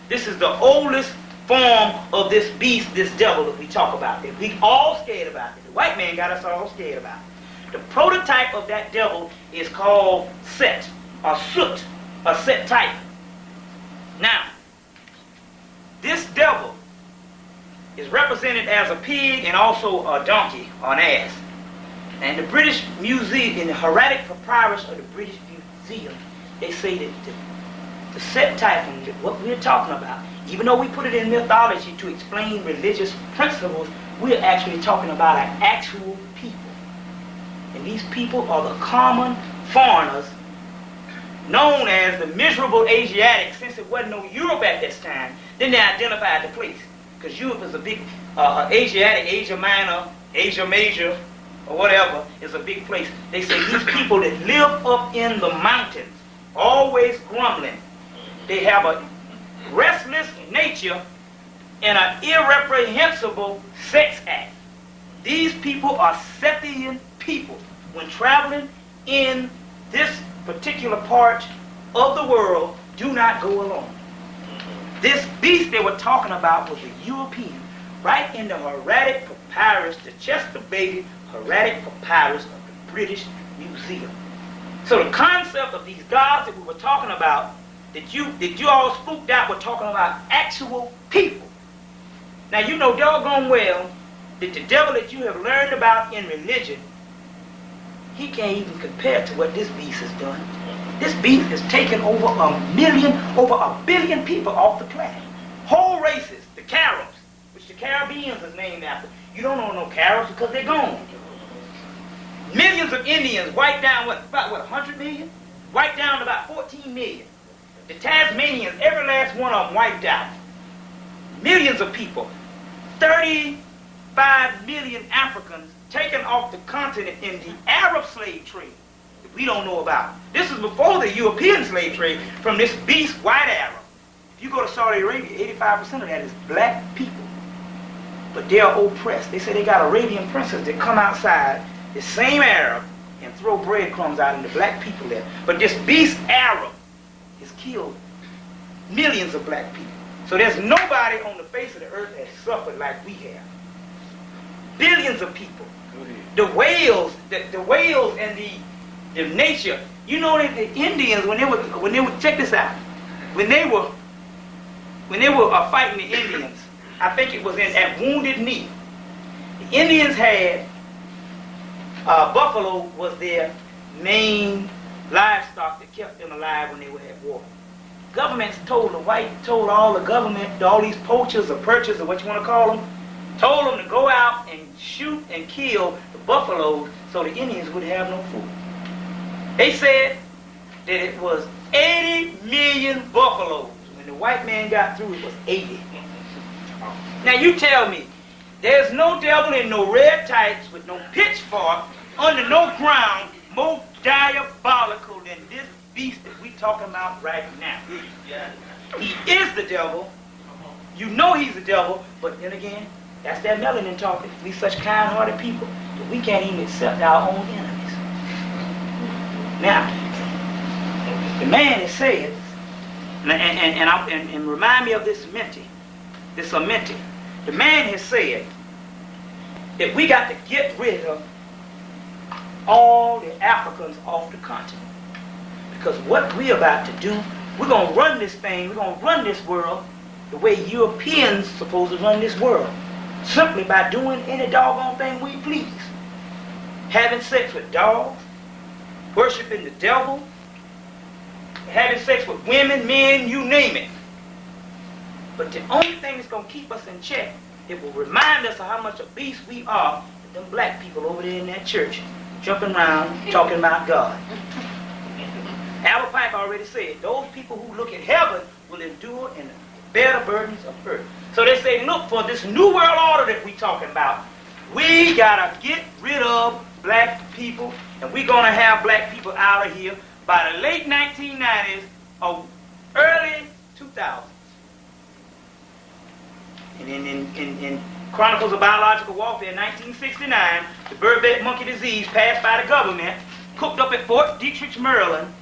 Speaker 2: This is the oldest form of this beast, this devil that we talk about, that we all scared about. The white man got us all scared about. The prototype of that devil is called Set, or Soot, or Set Typhon. Now, this devil is represented as a pig and also a donkey or an ass. And the British Museum, in the Hieratic Papyrus of the British Museum, they say that the Set Typhon, what we're talking about, even though we put it in mythology to explain religious principles, we're actually talking about an actual people. And these people are the common foreigners known as the miserable Asiatics. Since it wasn't no Europe at this time, then they identified the place. Because Europe is a big, Asiatic, Asia Minor, Asia Major, or whatever, is a big place. They say these people that live up in the mountains, always grumbling, they have a restless nature and an irreprehensible sex act. These people are Sethian people. When traveling in this particular part of the world, do not go alone. This beast they were talking about was a European, right in the Hieratic Papyrus, the Chester-Beatty Hieratic Papyrus of the British Museum. So the concept of these gods that we were talking about, that you all spooked out, were talking about actual people. Now you know doggone well that the devil that you have learned about in religion, he can't even compare to what this beast has done. This beast has taken over a billion people off the planet. Whole races, the Caribs, which the Caribbeans is named after. You don't know no Caribs because they're gone. Millions of Indians wiped down, about 100 million? Wiped down to about 14 million. The Tasmanians, every last one of them wiped out. Millions of people. 35 million Africans taken off the continent in the Arab slave trade that we don't know about. This is before the European slave trade from this beast, white Arab. If you go to Saudi Arabia, 85% of that is black people. But they are oppressed. They say they got Arabian princes that come outside, the same Arab, and throw breadcrumbs out into black people there. But this beast Arab has killed millions of black people. So there's nobody on the face of the earth that suffered like we have. Billions of people. The whales, the whales and the nature. You know that the Indians, when they were check this out, when they were fighting the Indians, I think it was at Wounded Knee. The Indians had buffalo was their main livestock that kept them alive when they were at war. Governments told all the government, all these poachers or perchers or what you want to call them, told them to go out and shoot and kill the buffaloes so the Indians would have no food. They said that it was 80 million buffaloes. When the white man got through, it was 80. Now you tell me, there's no devil in no red tights with no pitchfork under no ground more diabolical than this beast that we talking about right now. He is the devil. You know he's the devil, but then again, that's that melanin talking. We such kind-hearted people that we can't even accept our own enemies. Now, the man is saying, and remind me of this Minty, this Minty. The man has said that we got to get rid of all the Africans off the continent. Because what we're about to do, we're going to run this thing, we're going to run this world the way Europeans supposed to run this world. Simply by doing any doggone thing we please. Having sex with dogs, worshiping the devil, having sex with women, men, you name it. But the only thing that's going to keep us in check It will remind us of how much a beast we are. Them black people over there in that church, jumping around, talking about God. Albert Pike already said, those people who look at heaven will endure and bear the burdens of earth. So they say, look, for this new world order that we're talking about, we got to get rid of black people, and we're going to have black people out of here by the late 1990s or early 2000s. And in Chronicles of Biological Warfare in 1969, the bird-bed monkey disease passed by the government, cooked up at Fort Detrick, Maryland.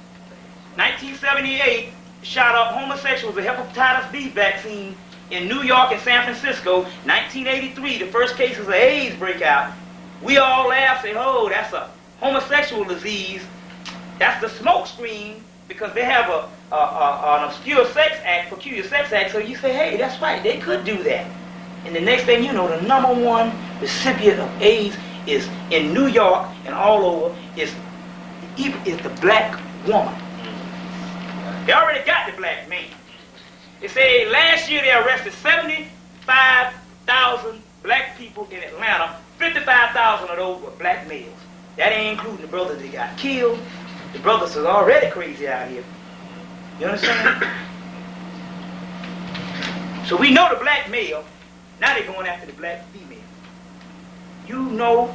Speaker 2: 1978, shot up homosexuals with hepatitis B vaccine in New York and San Francisco. 1983, the first cases of AIDS break out. We all laugh, say, oh, that's a homosexual disease. That's the smoke screen, because they have an obscure sex act, peculiar sex act, so you say, hey, that's right, they could do that. And the next thing you know, the #1 recipient of AIDS is in New York and all over is the black woman. They already got the black man. They say last year they arrested 75,000 black people in Atlanta. 55,000 of those were black males. That ain't including the brothers that got killed. The brothers are already crazy out here. You understand? So we know the black male. Now they're going after the black female. You know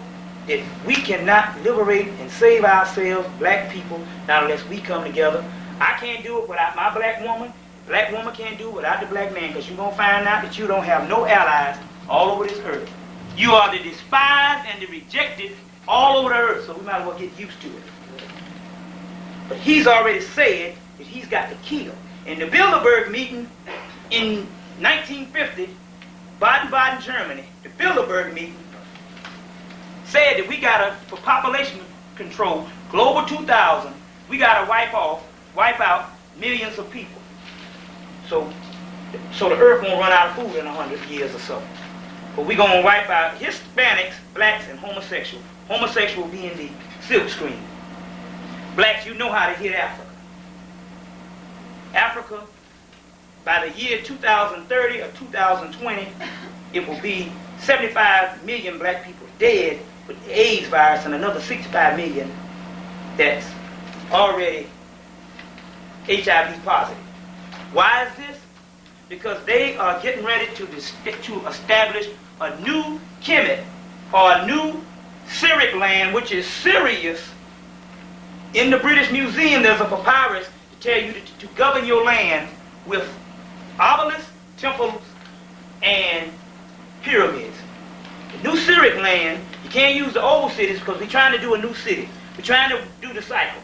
Speaker 2: that we cannot liberate and save ourselves, black people, not unless we come together. I can't do it without my black woman. The black woman can't do it without the black man, because you're going to find out that you don't have no allies all over this earth. You are the despised and the rejected all over the earth, so we might as well get used to it. But he's already said that he's got to kill. In the Bilderberg meeting in 1950, Baden-Baden, Germany, the Bilderberg meeting said that we got to, for population control, Global 2000, we got to wipe out millions of people. So the earth won't run out of food in 100 years or so. But we're going to wipe out Hispanics, blacks, and homosexuals. Homosexual being the silk screen. Blacks, you know how to hit Africa. Africa, by the year 2030 or 2020, it will be 75 million black people dead with the AIDS virus and another 65 million that's already HIV positive. Why is this? Because they are getting ready to establish a new Hemmitt, or a new Syric land, which is Sirius. In the British Museum, there's a papyrus to tell you to govern your land with obelisks, temples, and pyramids. The new Syric land, you can't use the old cities because we're trying to do a new city. We're trying to do the cycle.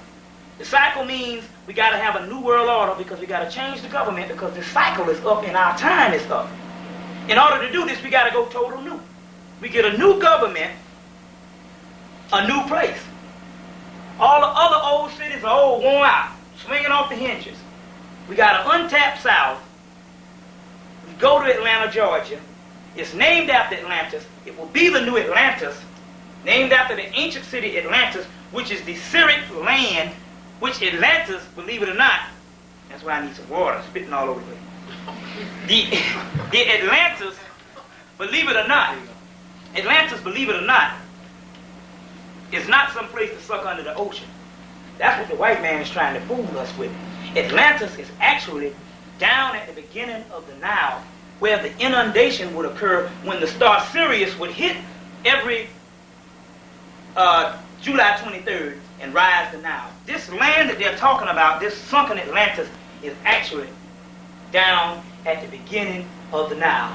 Speaker 2: The cycle means we got to have a new world order, because we got to change the government, because the cycle is up and our time is up. In order to do this, we got to go total new. We get a new government, a new place. All the other old cities are all worn out, swinging off the hinges. We got an untapped South. We go to Atlanta, Georgia. It's named after Atlantis. It will be the new Atlantis, named after the ancient city Atlantis, which is the Syric land, which Atlantis, believe it or not, that's why I need some water, I'm spitting all over the place. The Atlantis, believe it or not, is not some place to suck under the ocean. That's what the white man is trying to fool us with. Atlantis is actually down at the beginning of the Nile, where the inundation would occur when the star Sirius would hit every July 23rd and rise the Nile. This land that they're talking about, this sunken Atlantis, is actually down at the beginning of the Nile.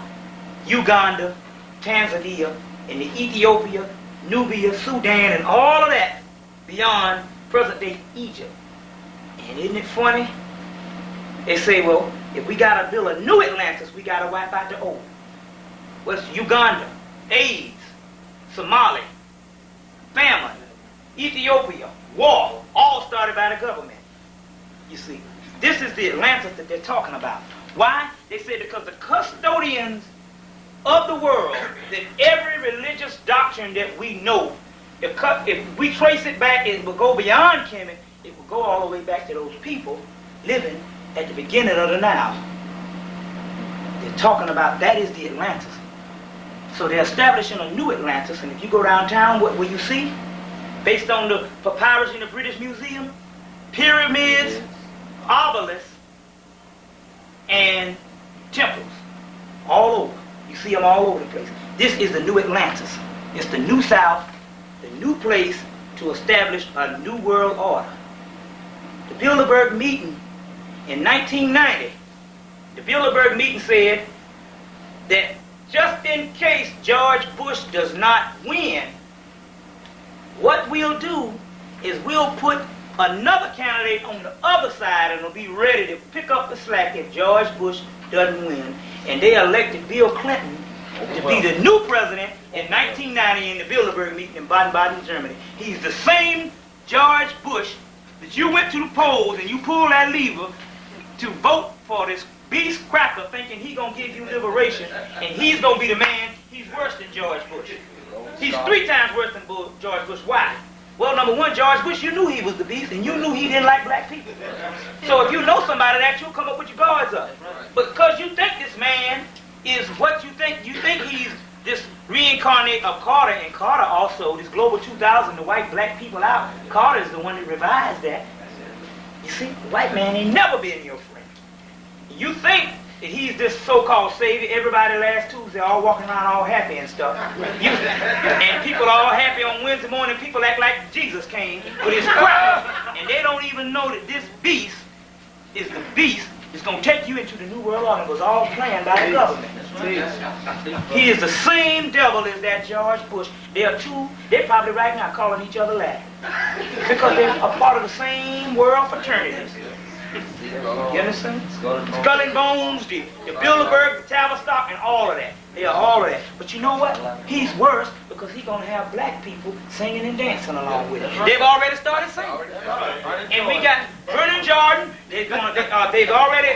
Speaker 2: Uganda, Tanzania, and the Ethiopia, Nubia, Sudan, and all of that beyond present-day Egypt. And isn't it funny? They say, well, if we got to build a new Atlantis, we got to wipe out the old. What's Uganda, AIDS, Somalia, famine, Ethiopia, war, all started by the government. You see, this is the Atlantis that they're talking about. Why? They say because the custodians of the world, that every religious doctrine that we know, if we trace it back, it will go beyond Kemet, it will go all the way back to those people living at the beginning of the Nile. They're talking about that is the Atlantis. So they're establishing a new Atlantis, and if you go downtown, what will you see? Based on the papyrus in the British Museum, pyramids, obelisks, and temples all over. You see them all over the place. This is the new Atlantis. It's the new South, the new place to establish a new world order. The Bilderberg meeting in 1990, the Bilderberg meeting said that just in case George Bush does not win, what we'll do is we'll put another candidate on the other side and will be ready to pick up the slack if George Bush doesn't win. And they elected Bill Clinton to be the new president in 1990 in the Bilderberg meeting in Baden-Baden, Germany. He's the same George Bush that you went to the polls and you pulled that lever to vote for this beast cracker thinking he's going to give you liberation and he's going to be the man. He's worse than George Bush. He's 3 times worse than George Bush. Why? Well, number one, George Bush, you knew he was the beast and you knew he didn't like black people. So if you know somebody that, you'll come up with your guards up. But because you think this man is what you think he's this reincarnate of Carter, and Carter also, this Global 2000, to wipe black people out, Carter is the one that revised that. You see, the white man ain't never been your friend. You think that he's this so-called savior, everybody last Tuesday all walking around all happy and stuff. And people are all happy on Wednesday morning, people act like Jesus came with his crap. And they don't even know that this beast is the beast that's going to take you into the New World Order. It was all planned by the government. He is the same devil as that George Bush. They're probably right now calling each other laughing. Because they're a part of the same world fraternities. You understand? Skull and Bones, the Bilderberg, the Tavistock, and all of that. They are all of that. But you know what? He's worse because he's going to have black people singing and dancing along with him. They've already started singing. And we got Vernon Jordan. They've already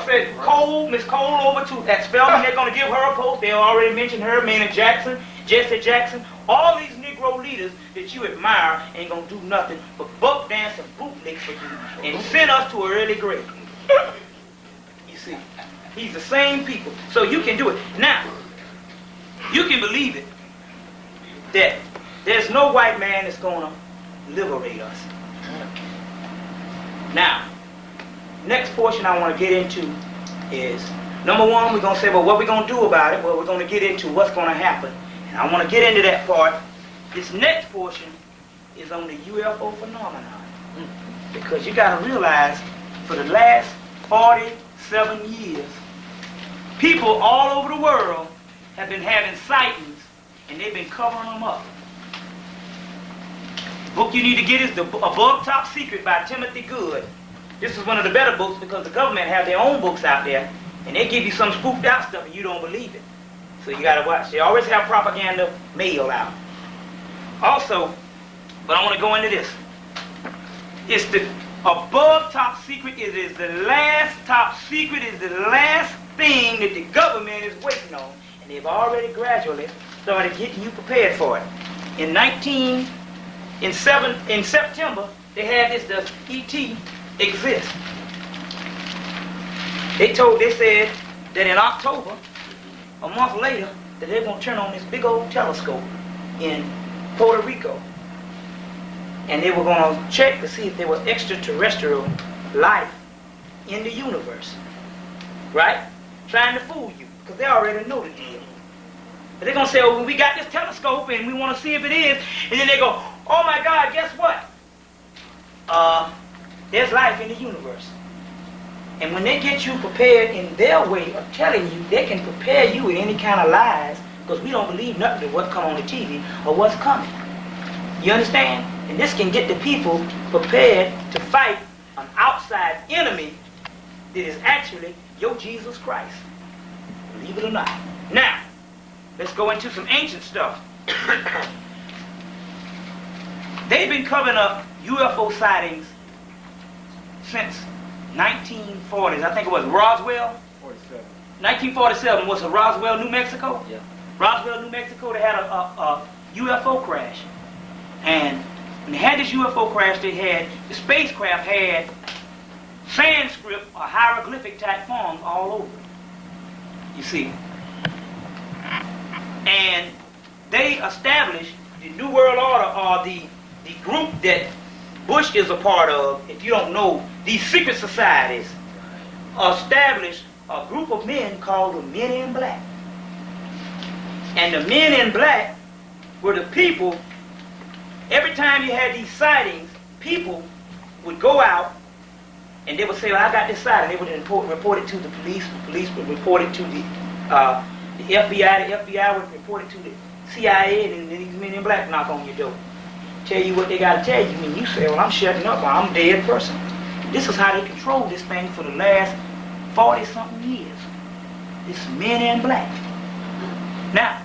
Speaker 2: said Miss Cole over to at Spelman. They're going to give her a post. They already mentioned her, Maynard Jackson, Jesse Jackson. All these Negro leaders that you admire ain't going to do nothing but buck dance and bootlick for you and send us to an early grave. You see, he's the same people. So you can do it. Now, you can believe it that there's no white man that's going to liberate us. Now, next portion I want to get into is, number one, we're going to say, well, what we're going to do about it? Well, we're going to get into what's going to happen. And I want to get into that part. This next portion is on the UFO phenomenon. Because you got to realize, for the last 47 years, people all over the world have been having sightings, and they've been covering them up. The book you need to get is Above Top Secret by Timothy Good. This is one of the better books because the government have their own books out there, and they give you some spooked out stuff and you don't believe it. So you got to watch. They always have propaganda mail out. Also, but I want to go into this. It's the Above Top Secret. It is the last top secret. It is the last thing that the government is waiting on. And they've already gradually started getting you prepared for it. In September, they had this, does ET exist? They said that in October, a month later, that they're going to turn on this big old telescope in Puerto Rico. And they were going to check to see if there was extraterrestrial life in the universe. Right? Trying to fool you, because they already know the deal. But they're going to say, oh, we got this telescope and we want to see if it is. And then they go, oh my God, guess what? There's life in the universe. And when they get you prepared in their way of telling you, they can prepare you with any kind of lies, because we don't believe nothing of what come on the TV or what's coming. You understand? And this can get the people prepared to fight an outside enemy that is actually your Jesus Christ. Believe it or not. Now, let's go into some ancient stuff. They've been covering up UFO sightings since 1940s. I think it was Roswell. 1947 was in Roswell, New Mexico. Yeah. Roswell, New Mexico, they had a UFO crash. And when they had this UFO crash, the spacecraft had Sanskrit or hieroglyphic type forms all over it. You see. they established the New World Order, or the group that Bush is a part of. If you don't know, these secret societies established a group of men called the Men in Black. And the Men in Black were the people. Every time you had these sightings, people would go out and they would say, well, I got this sighting. They would report it to the police. The police would report it to the FBI. The FBI would report it to the CIA, and then these Men in Black knock on your door. Tell you what they got to tell you. And you say, well, I'm shutting up, or I'm a dead person. This is how they control this thing for the last 40-something years. This Men in Black. Now,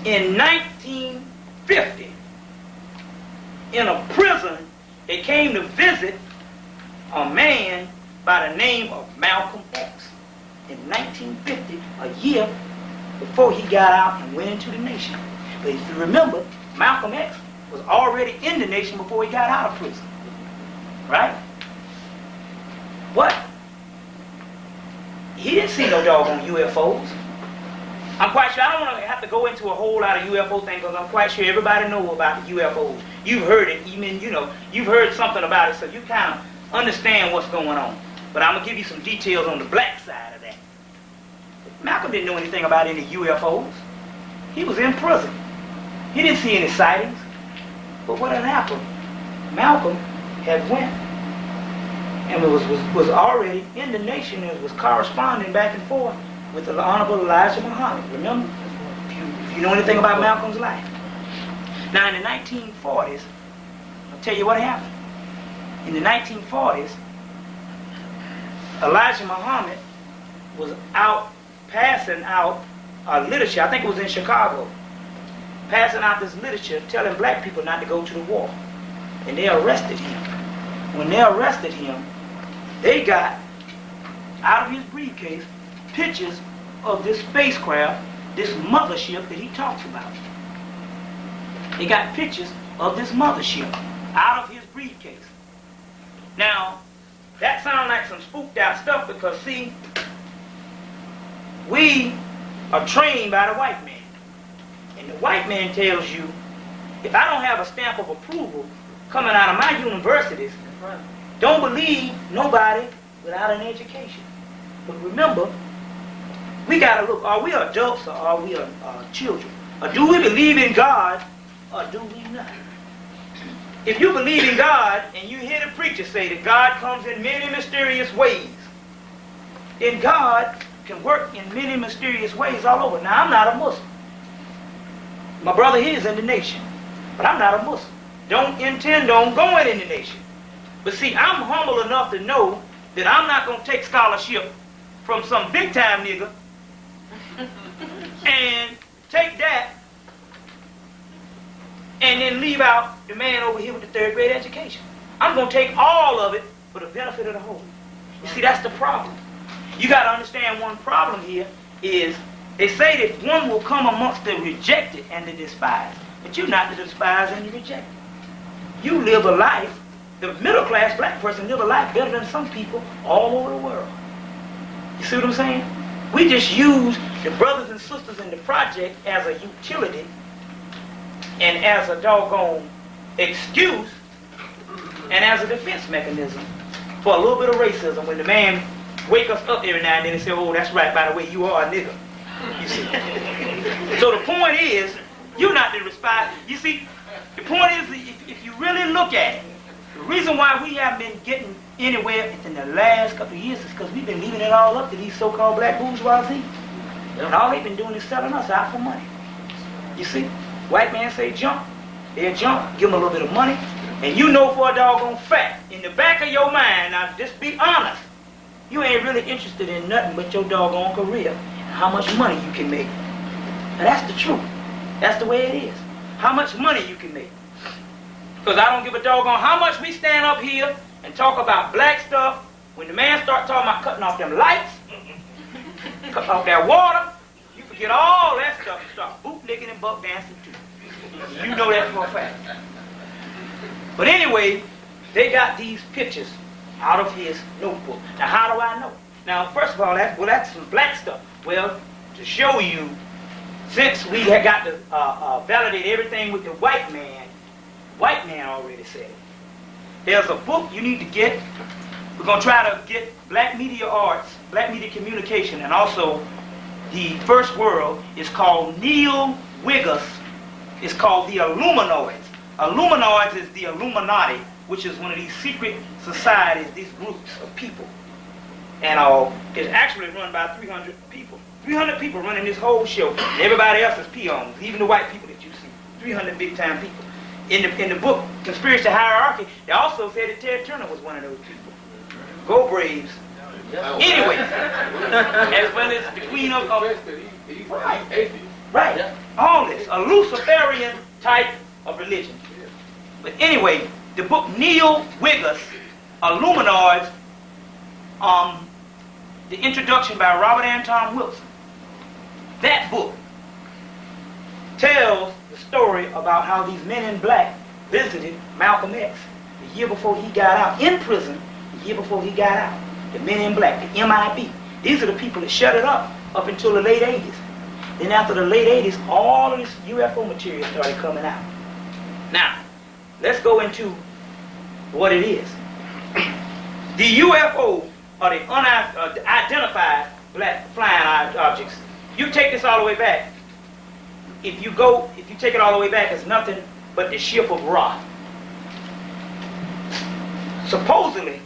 Speaker 2: in 1950, in a prison, they came to visit a man by the name of Malcolm X. In 1950, a year before he got out and went into the nation. But if you remember, Malcolm X was already in the nation before he got out of prison. Right? What? He didn't see no doggone UFOs. I'm quite sure, I don't want to have to go into a whole lot of UFO thing, because I'm quite sure everybody knows about the UFOs. You've heard it, even, you know, you've heard something about it, so you kind of understand what's going on. But I'm going to give you some details on the black side of that. Malcolm didn't know anything about any UFOs. He was in prison. He didn't see any sightings. But what had happened? Malcolm had went and was already in the nation and was corresponding back and forth with the Honorable Elijah Muhammad. Remember? If you know anything about Malcolm's life. Now in the 1940s, I'll tell you what happened. In the 1940s, Elijah Muhammad was out passing out literature. I think it was in Chicago. Passing out this literature telling black people not to go to the war. And they arrested him. When they arrested him, they got out of his briefcase pictures of this spacecraft, this mothership that he talks about. They got pictures of this mothership out of his briefcase. Now, that sounds like some spooked out stuff, because see, we are trained by the white man. And the white man tells you, if I don't have a stamp of approval coming out of my universities, don't believe nobody without an education. But remember, we got to look, are we adults or are we children? Or do we believe in God or do we not? If you believe in God and you hear the preacher say that God comes in many mysterious ways, then God can work in many mysterious ways all over. Now, I'm not a Muslim. My brother here is in the nation, but I'm not a Muslim. Don't intend on going in the nation. But see, I'm humble enough to know that I'm not going to take scholarship from some big-time nigga and take that and then leave out the man over here with the third grade education. I'm going to take all of it for the benefit of the whole. You see, that's the problem. You got to understand one problem here is they say that one will come amongst the rejected and the despised. But you're not the despised and the rejected. You live a life, the middle-class black person live a life better than some people all over the world. You see what I'm saying? We just use the brothers and sisters in the project as a utility and as a doggone excuse and as a defense mechanism for a little bit of racism. When the man wake us up every now and then and say, oh, that's right, by the way, you are a nigga. You see? So the point is, you're not the despised. You see, the point is, if you really look at it, the reason why we haven't been getting anywhere in the last couple of years is because we've been leaving it all up to these so-called black bourgeoisie. And all they've been doing is selling us out for money. You see? White man say jump, they'll jump, give them a little bit of money, and you know for a doggone fact, in the back of your mind, now just be honest, you ain't really interested in nothing but your doggone career and how much money you can make. Now that's the truth. That's the way it is. How much money you can make. Because I don't give a doggone how much we stand up here and talk about black stuff. When the man start talking about cutting off them lights, cutting off that water, you forget all that stuff and start bootlicking and buck dancing too. You know that for a fact. But anyway, they got these pictures out of his notebook. Now how do I know? Now first of all, that's some black stuff. Well, to show you since we had got to validate everything with the white man already said it. There's a book you need to get. We're going to try to get Black Media Arts, Black Media Communication, and also the First World. It's called Neil Wiggers. It's called the Illuminoids. Illuminoids is the Illuminati, which is one of these secret societies, these groups of people. And it's actually run by 300 people. 300 people running this whole show. And everybody else is peons, even the white people that you see. 300 big-time people. In the book, Conspiracy Hierarchy, they also said that Ted Turner was one of those people. Go Braves. Anyway, as well as the queen of... Right. All this. A Luciferian type of religion. But anyway, the book Neil Wiggers, Illuminoids, the introduction by Robert Anton Wilson. That book tells the story about how these men in black visited Malcolm X the year before he got out, in prison the year before he got out. The men in black, the MIB. These are the people that shut it up until the late 80s. Then after the late 80s, all of this UFO material started coming out. Now, let's go into what it is. The UFO are the unidentified black flying objects. You take this all the way back. If you take it all the way back, it's nothing but the ship of Ra. Supposedly,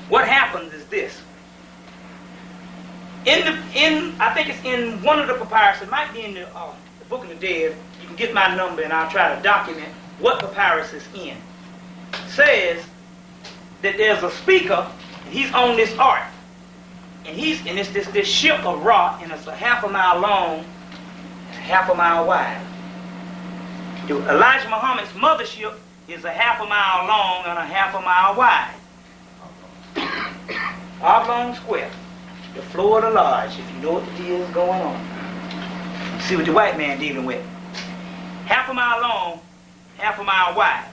Speaker 2: what happens is this. I think it's in one of the papyrus. It might be in the Book of the Dead. You can get my number, and I'll try to document what papyrus is in. It says that there's a speaker. And he's on this ark, and it's this ship of Ra, and it's a half a mile long, half a mile wide. Elijah Muhammad's mothership is a half a mile long and a half a mile wide. Oblong square. The floor of the lodge, if you know what the deal is going on. You see what the white man dealing with. Half a mile long, half a mile wide.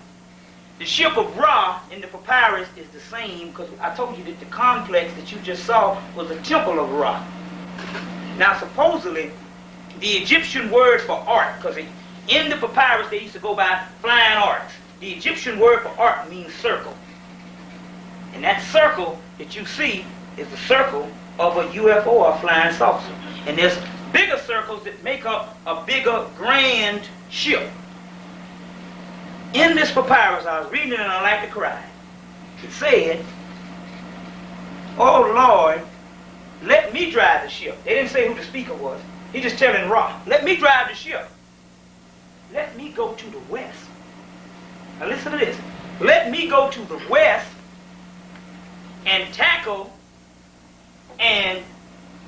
Speaker 2: The ship of Ra in the papyrus is the same, because I told you that the complex that you just saw was a temple of Ra. Now supposedly, the Egyptian word for ark, because in the papyrus they used to go by flying arks. The Egyptian word for ark means circle. And that circle that you see is the circle of a UFO or a flying saucer. And there's bigger circles that make up a bigger grand ship. In this papyrus, I was reading it and I like to cry. It said, "Oh Lord, let me drive the ship." They didn't say who the speaker was. He just telling Ra, "Let me drive the ship. Let me go to the west." Now listen to this. Let me go to the west and tackle and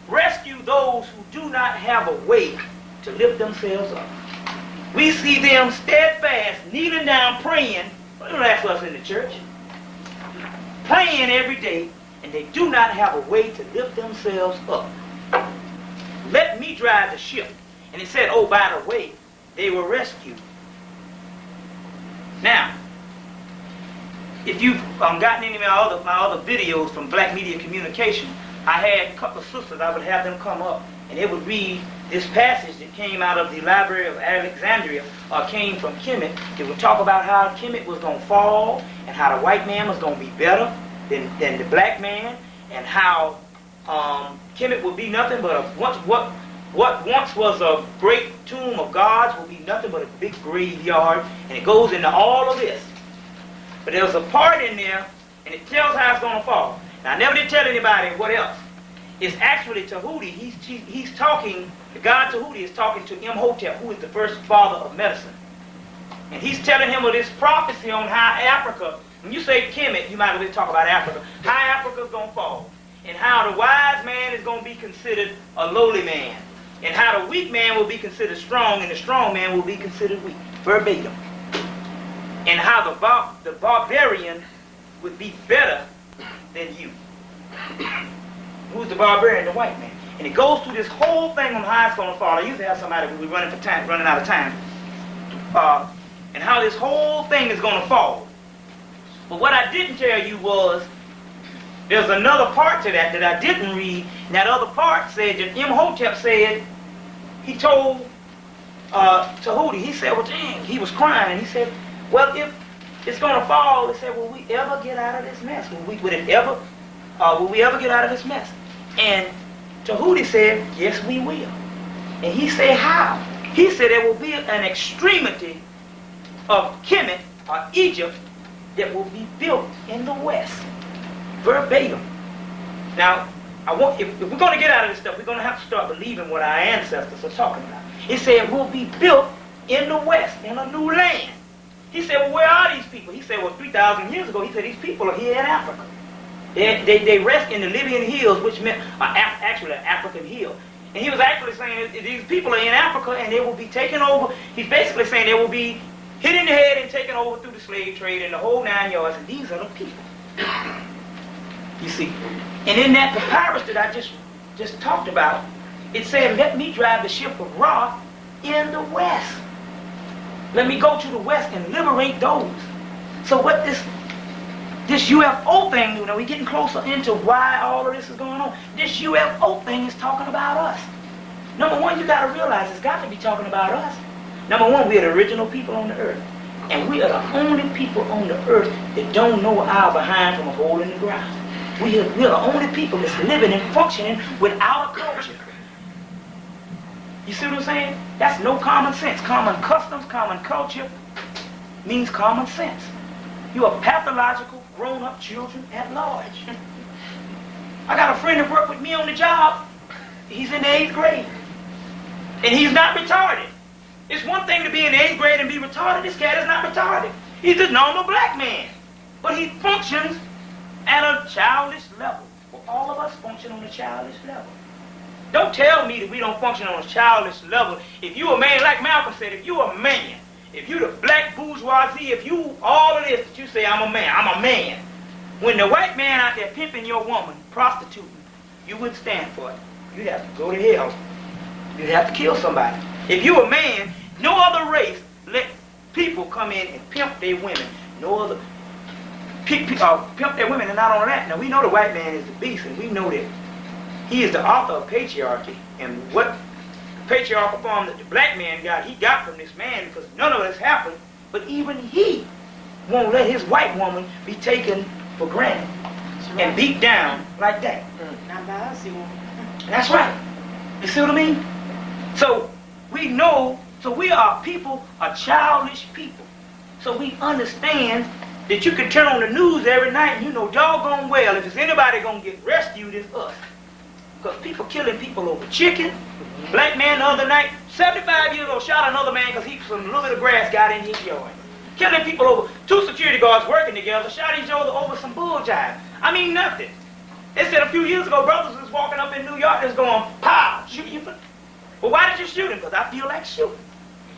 Speaker 2: rescue those who do not have a way to lift themselves up. We see them steadfast, kneeling down, praying. Well, that's us in the church. Praying every day, and they do not have a way to lift themselves up. Let me drive the ship. And it said, oh, by the way, they were rescued. Now, if you've gotten any of my other videos from Black Media Communication, I had a couple of sisters, I would have them come up, and they would read this passage that came out of the Library of Alexandria, came from Hemmitt. It would talk about how Hemmitt was going to fall, and how the white man was going to be better than the black man, and how Hemmitt would be nothing but what once was a great tomb of gods will be nothing but a big graveyard, and it goes into all of this. But there's a part in there, and it tells how it's going to fall. Now, I never did tell anybody what else. It's actually Tahuti. He's talking, the god Tahuti is talking to Imhotep, who is the first father of medicine. And he's telling him of this prophecy on how Africa, when you say Kemet, you might as well talk about Africa, how Africa's going to fall. And how the wise man is going to be considered a lowly man. And how the weak man will be considered strong, and the strong man will be considered weak. Verbatim. And how the barbarian would be better than you. Who's the barbarian? The white man. And it goes through this whole thing on how it's going to fall. I used to have somebody when we're running out of time. And how this whole thing is going to fall. But what I didn't tell you was, there's another part to that I didn't read. And that other part said that Imhotep said he told Tahuti, he said, well, dang, he was crying, and he said, well, if it's going to fall, he said, will we ever get out of this mess? Will we ever get out of this mess? And Tahuti said, yes, we will. And he said, how? He said there will be an extremity of Hemmitt, or Egypt, that will be built in the West. Verbatim. Now, if we're going to get out of this stuff, we're going to have to start believing what our ancestors are talking about. He said it will be built in the West, in a new land. He said, well, where are these people? He said, well, 3,000 years ago, he said, these people are here in Africa. They rest in the Libyan hills, which meant actually an African hill. And he was actually saying these people are in Africa and they will be taken over. He's basically saying they will be hit in the head and taken over through the slave trade and the whole 9 yards. And these are the people. You see. And in that papyrus that I just talked about, it said, let me drive the ship of Ra in the West. Let me go to the West and liberate those. So what this UFO thing, you know, we're getting closer into why all of this is going on. This UFO thing is talking about us. Number one, you got to realize it's got to be talking about us. Number one, we are the original people on the earth. And we are the only people on the earth that don't know our behind from a hole in the ground. We are the only people that's living and functioning without a culture. You see what I'm saying? That's no common sense. Common customs, common culture means common sense. You are pathological, grown-up children at large. I got a friend that worked with me on the job. He's in the 8th grade. And he's not retarded. It's one thing to be in the 8th grade and be retarded. This cat is not retarded. He's a normal black man. But he functions at a childish level. Well, all of us function on a childish level. Don't tell me that we don't function on a childish level. If you a man, like Malcolm said, if you a man, if you the black bourgeoisie, if you all of this that you say, I'm a man. When the white man out there pimping your woman, prostituting, you wouldn't stand for it. You'd have to go to hell. You'd have to kill somebody. If you a man, no other race let people come in and pimp their women. No other pimp their women, and not only that. Now we know the white man is the beast, and we know that he is the author of patriarchy, and what patriarchal form that the black man got, he got from this man, because none of this happened. But even he won't let his white woman be taken for granted and beat down like that.
Speaker 3: Not by us, he won't.
Speaker 2: That's right. You see what I mean? So we know, so we are people, are childish people. So we understand that you can turn on the news every night and you know doggone well if there's anybody gonna get rescued, it's us. Because people killing people over chicken. Black man the other night, 75 years old, shot another man because some little bit of grass got in his yard. Killing people over, 2 security guards working together, shot each other over some bull jive. I mean nothing. They said a few years ago, brothers was walking up in New York that's going, pow, shoot you. Well, why did you shoot him? Because I feel like shooting.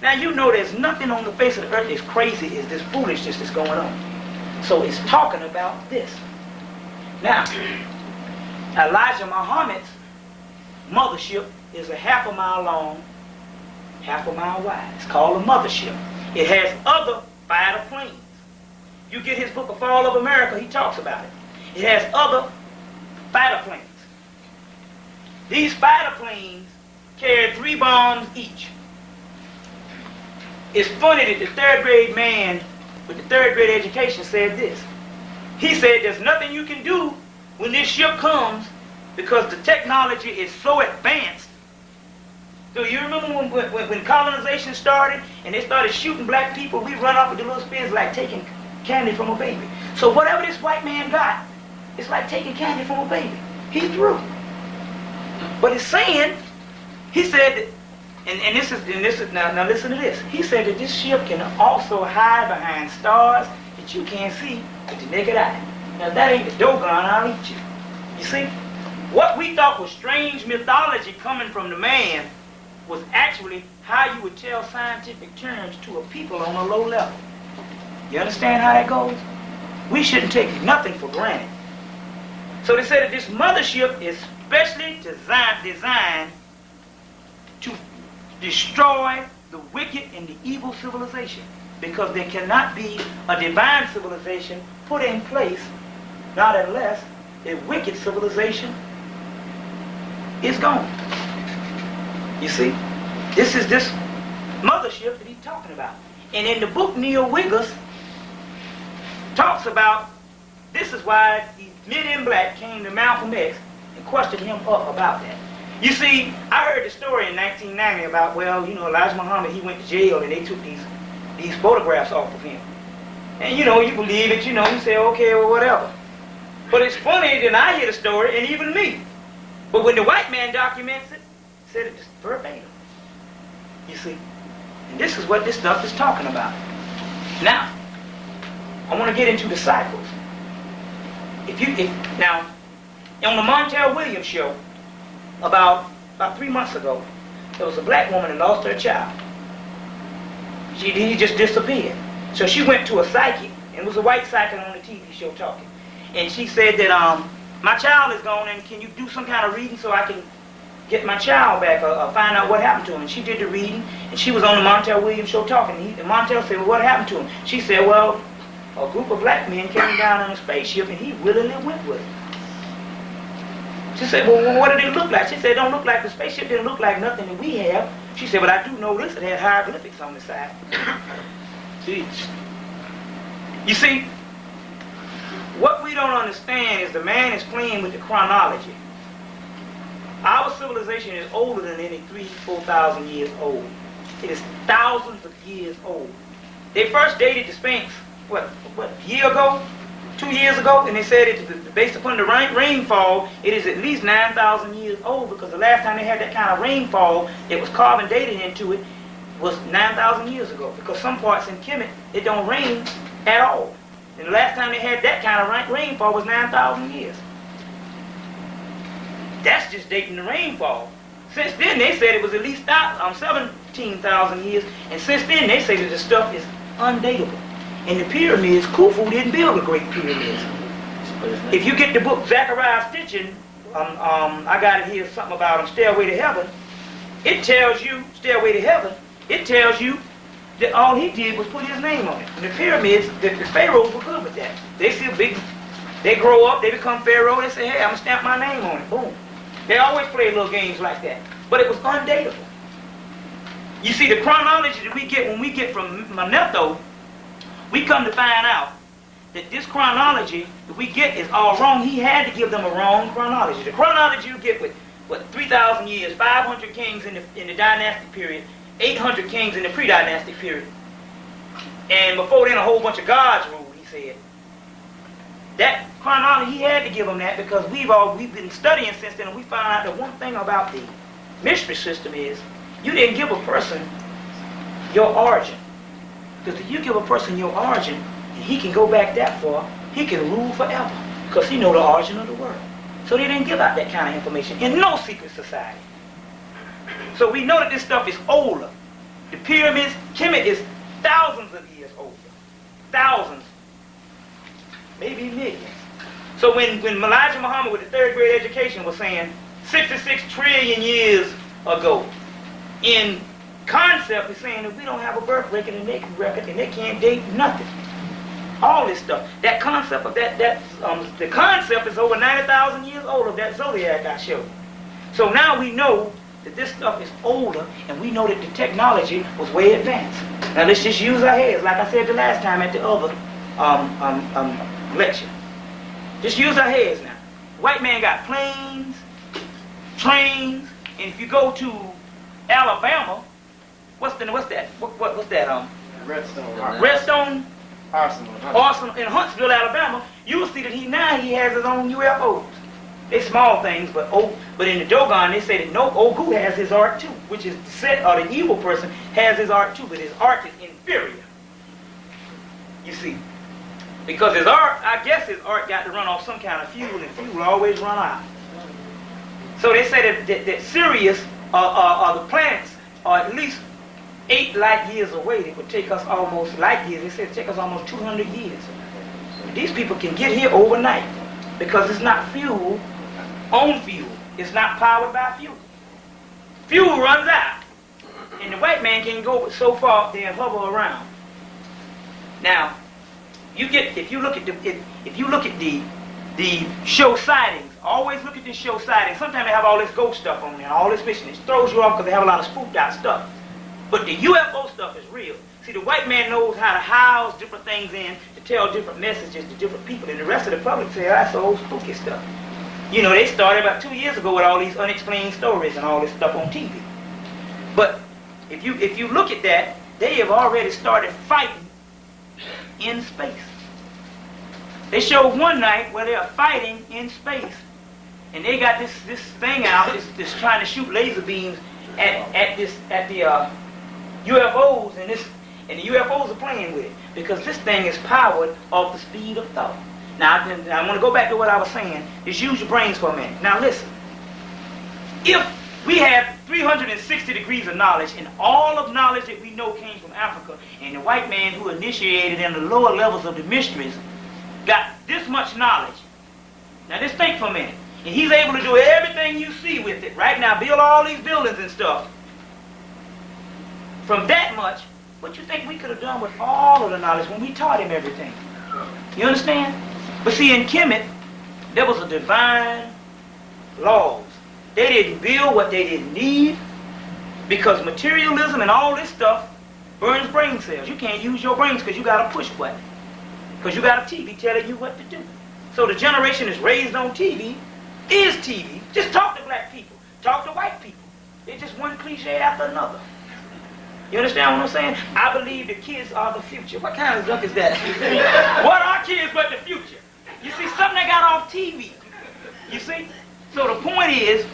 Speaker 2: Now you know there's nothing on the face of the earth as crazy as this foolishness that's going on. So it's talking about this. Now, Elijah Muhammad's mothership is a half a mile long, half a mile wide. It's called a mothership. It has other fighter planes. You get his book, A Fall of America, he talks about it. It has other fighter planes. These fighter planes carry 3 bombs each. It's funny that the 3rd grade man with the 3rd grade education said this. He said there's nothing you can do when this ship comes because the technology is so advanced. So you remember when colonization started and they started shooting black people, we run off with the little spears like taking candy from a baby. So whatever this white man got, it's like taking candy from a baby. He's through. But it's saying, he said that, and this is now listen to this. He said that this ship can also hide behind stars that you can't see with the naked eye. Now if that ain't the Dogon, I'll eat you. You see? What we thought was strange mythology coming from the man was actually how you would tell scientific terms to a people on a low level. You understand how that goes? We shouldn't take nothing for granted. So they said that this mothership is specially designed to destroy the wicked and the evil civilization, because there cannot be a divine civilization put in place, not unless a wicked civilization is gone. You see? This is this mothership that he's talking about. And in the book, Neil Wiggers talks about this is why these men in black came to Malcolm X and questioned him up about that. You see, I heard the story in 1990 about, well, you know, Elijah Muhammad, he went to jail and they took these photographs off of him. And you know, you believe it, you know, you say, okay, well, whatever. But it's funny that I hear the story, and even me. But when the white man documents it, said it just verbatim. You see? And this is what this stuff is talking about. Now, I want to get into the cycles. Now, on the Montel Williams show, about 3 months ago, there was a black woman that lost her child. He just disappeared. So she went to a psychic, and it was a white psychic on the TV show talking. And she said that, my child is gone, and can you do some kind of reading so I can get my child back or find out what happened to him? And she did the reading, and she was on the Montel Williams show talking. And Montel said, well, what happened to him? She said, well, a group of black men came down on a spaceship, and he willingly went with it. She said, well, what did it look like? She said, it don't look like the spaceship, didn't look like nothing that we have. She said, but I do know this, it had hieroglyphics on the side. You see, what we don't understand is the man is playing with the chronology. Our civilization is older than any 3,000 to 4,000 years old. It is thousands of years old. They first dated the Sphinx, what, a year ago? 2 years ago? And they said it, based upon the rainfall, it is at least 9,000 years old, because the last time they had that kind of rainfall that was carbon dated into it was 9,000 years ago. Because some parts in Hemmitt, it don't rain at all. And the last time they had that kind of rainfall was 9,000 years. That's just dating the rainfall. Since then, they said it was at least 17,000 years. And since then, they say that the stuff is undateable. And the pyramids, Khufu didn't build the great pyramids. If you get the book Zechariah Stitchin, I got it here, something about Stairway to Heaven. It tells you, Stairway to Heaven, it tells you that all he did was put his name on it. And the pyramids, the pharaohs were good with that. They see a big, they grow up, they become pharaoh, they say, hey, I'm going to stamp my name on it. Boom. They always play little games like that. But it was undateable. You see, the chronology that we get when we get from Manetho, we come to find out that this chronology that we get is all wrong. He had to give them a wrong chronology. The chronology you get with, 3,000 years, 500 kings in the dynastic period, 800 kings in the pre-dynastic period. And before then, a whole bunch of gods ruled, he said. That chronology, he had to give them that, because we've been studying since then, and we found out that one thing about the mystery system is you didn't give a person your origin. Because if you give a person your origin, and he can go back that far, he can rule forever, because he knows the origin of the world. So they didn't give out that kind of information in no secret society. So we know that this stuff is older. The pyramids, Hemmitt is thousands of years older. Thousands. Maybe millions. So when Elijah Muhammad with the third grade education was saying 66 trillion years ago, in concept is saying that we don't have a birth record and they can record and they can't date nothing. All this stuff. That concept of the concept is over 90,000 years old of that zodiac I showed. So now we know that this stuff is older, and we know that the technology was way advanced. Now let's just use our heads, like I said the last time at the other lecture. Just use our heads now. White man got planes, trains, and if you go to Alabama, what's that? Redstone Arsenal in Huntsville, Alabama. You'll see that he has his own UFOs. They're small things, but in the Dogon they say that no, Ogu has his art too, which is the set or the evil person has his art too, but his art is inferior. You see, because his art, I guess his art got to run off some kind of fuel, and fuel always run out. So they say that Sirius or the planets are at least 8 light years away. It would take us almost light years. They said it take us almost 200 years. These people can get here overnight because it's not fuel on fuel. It's not powered by fuel. Fuel runs out, and the white man can go so far there and hover around. Now, if you look at the the show sightings. Always look at the show sightings. Sometimes they have all this ghost stuff on there, all this mission. It throws you off because they have a lot of spooked out stuff. But the UFO stuff is real. See, the white man knows how to house different things in to tell different messages to different people, and the rest of the public say, oh, that's old spooky stuff. You know, they started about 2 years ago with all these unexplained stories and all this stuff on TV. But if you look at that, they have already started fighting in space. They showed one night where they are fighting in space, and they got this thing out, this trying to shoot laser beams at the UFOs, and the UFOs are playing with it because this thing is powered off the speed of thought. Now I want to go back to what I was saying. Just use your brains for a minute. Now listen. If we have 360 degrees of knowledge, and all of knowledge that we know came from Africa, and the white man who initiated in the lower levels of the mysteries got this much knowledge. Now just think for a minute. And he's able to do everything you see with it right now, build all these buildings and stuff. From that much, what you think we could have done with all of the knowledge when we taught him everything? You understand? But see, in Hemmitt, there was a divine laws. They didn't build what they didn't need because materialism and all this stuff burns brain cells. You can't use your brains because you got a push button. Because you got a TV telling you what to do. So the generation that's raised on TV is TV. Just talk to black people. Talk to white people. It's just one cliche after another. You understand what I'm saying? I believe the kids are the future. What kind of junk is that? What are kids but the future? You see, something that got off TV. You see? So the point is,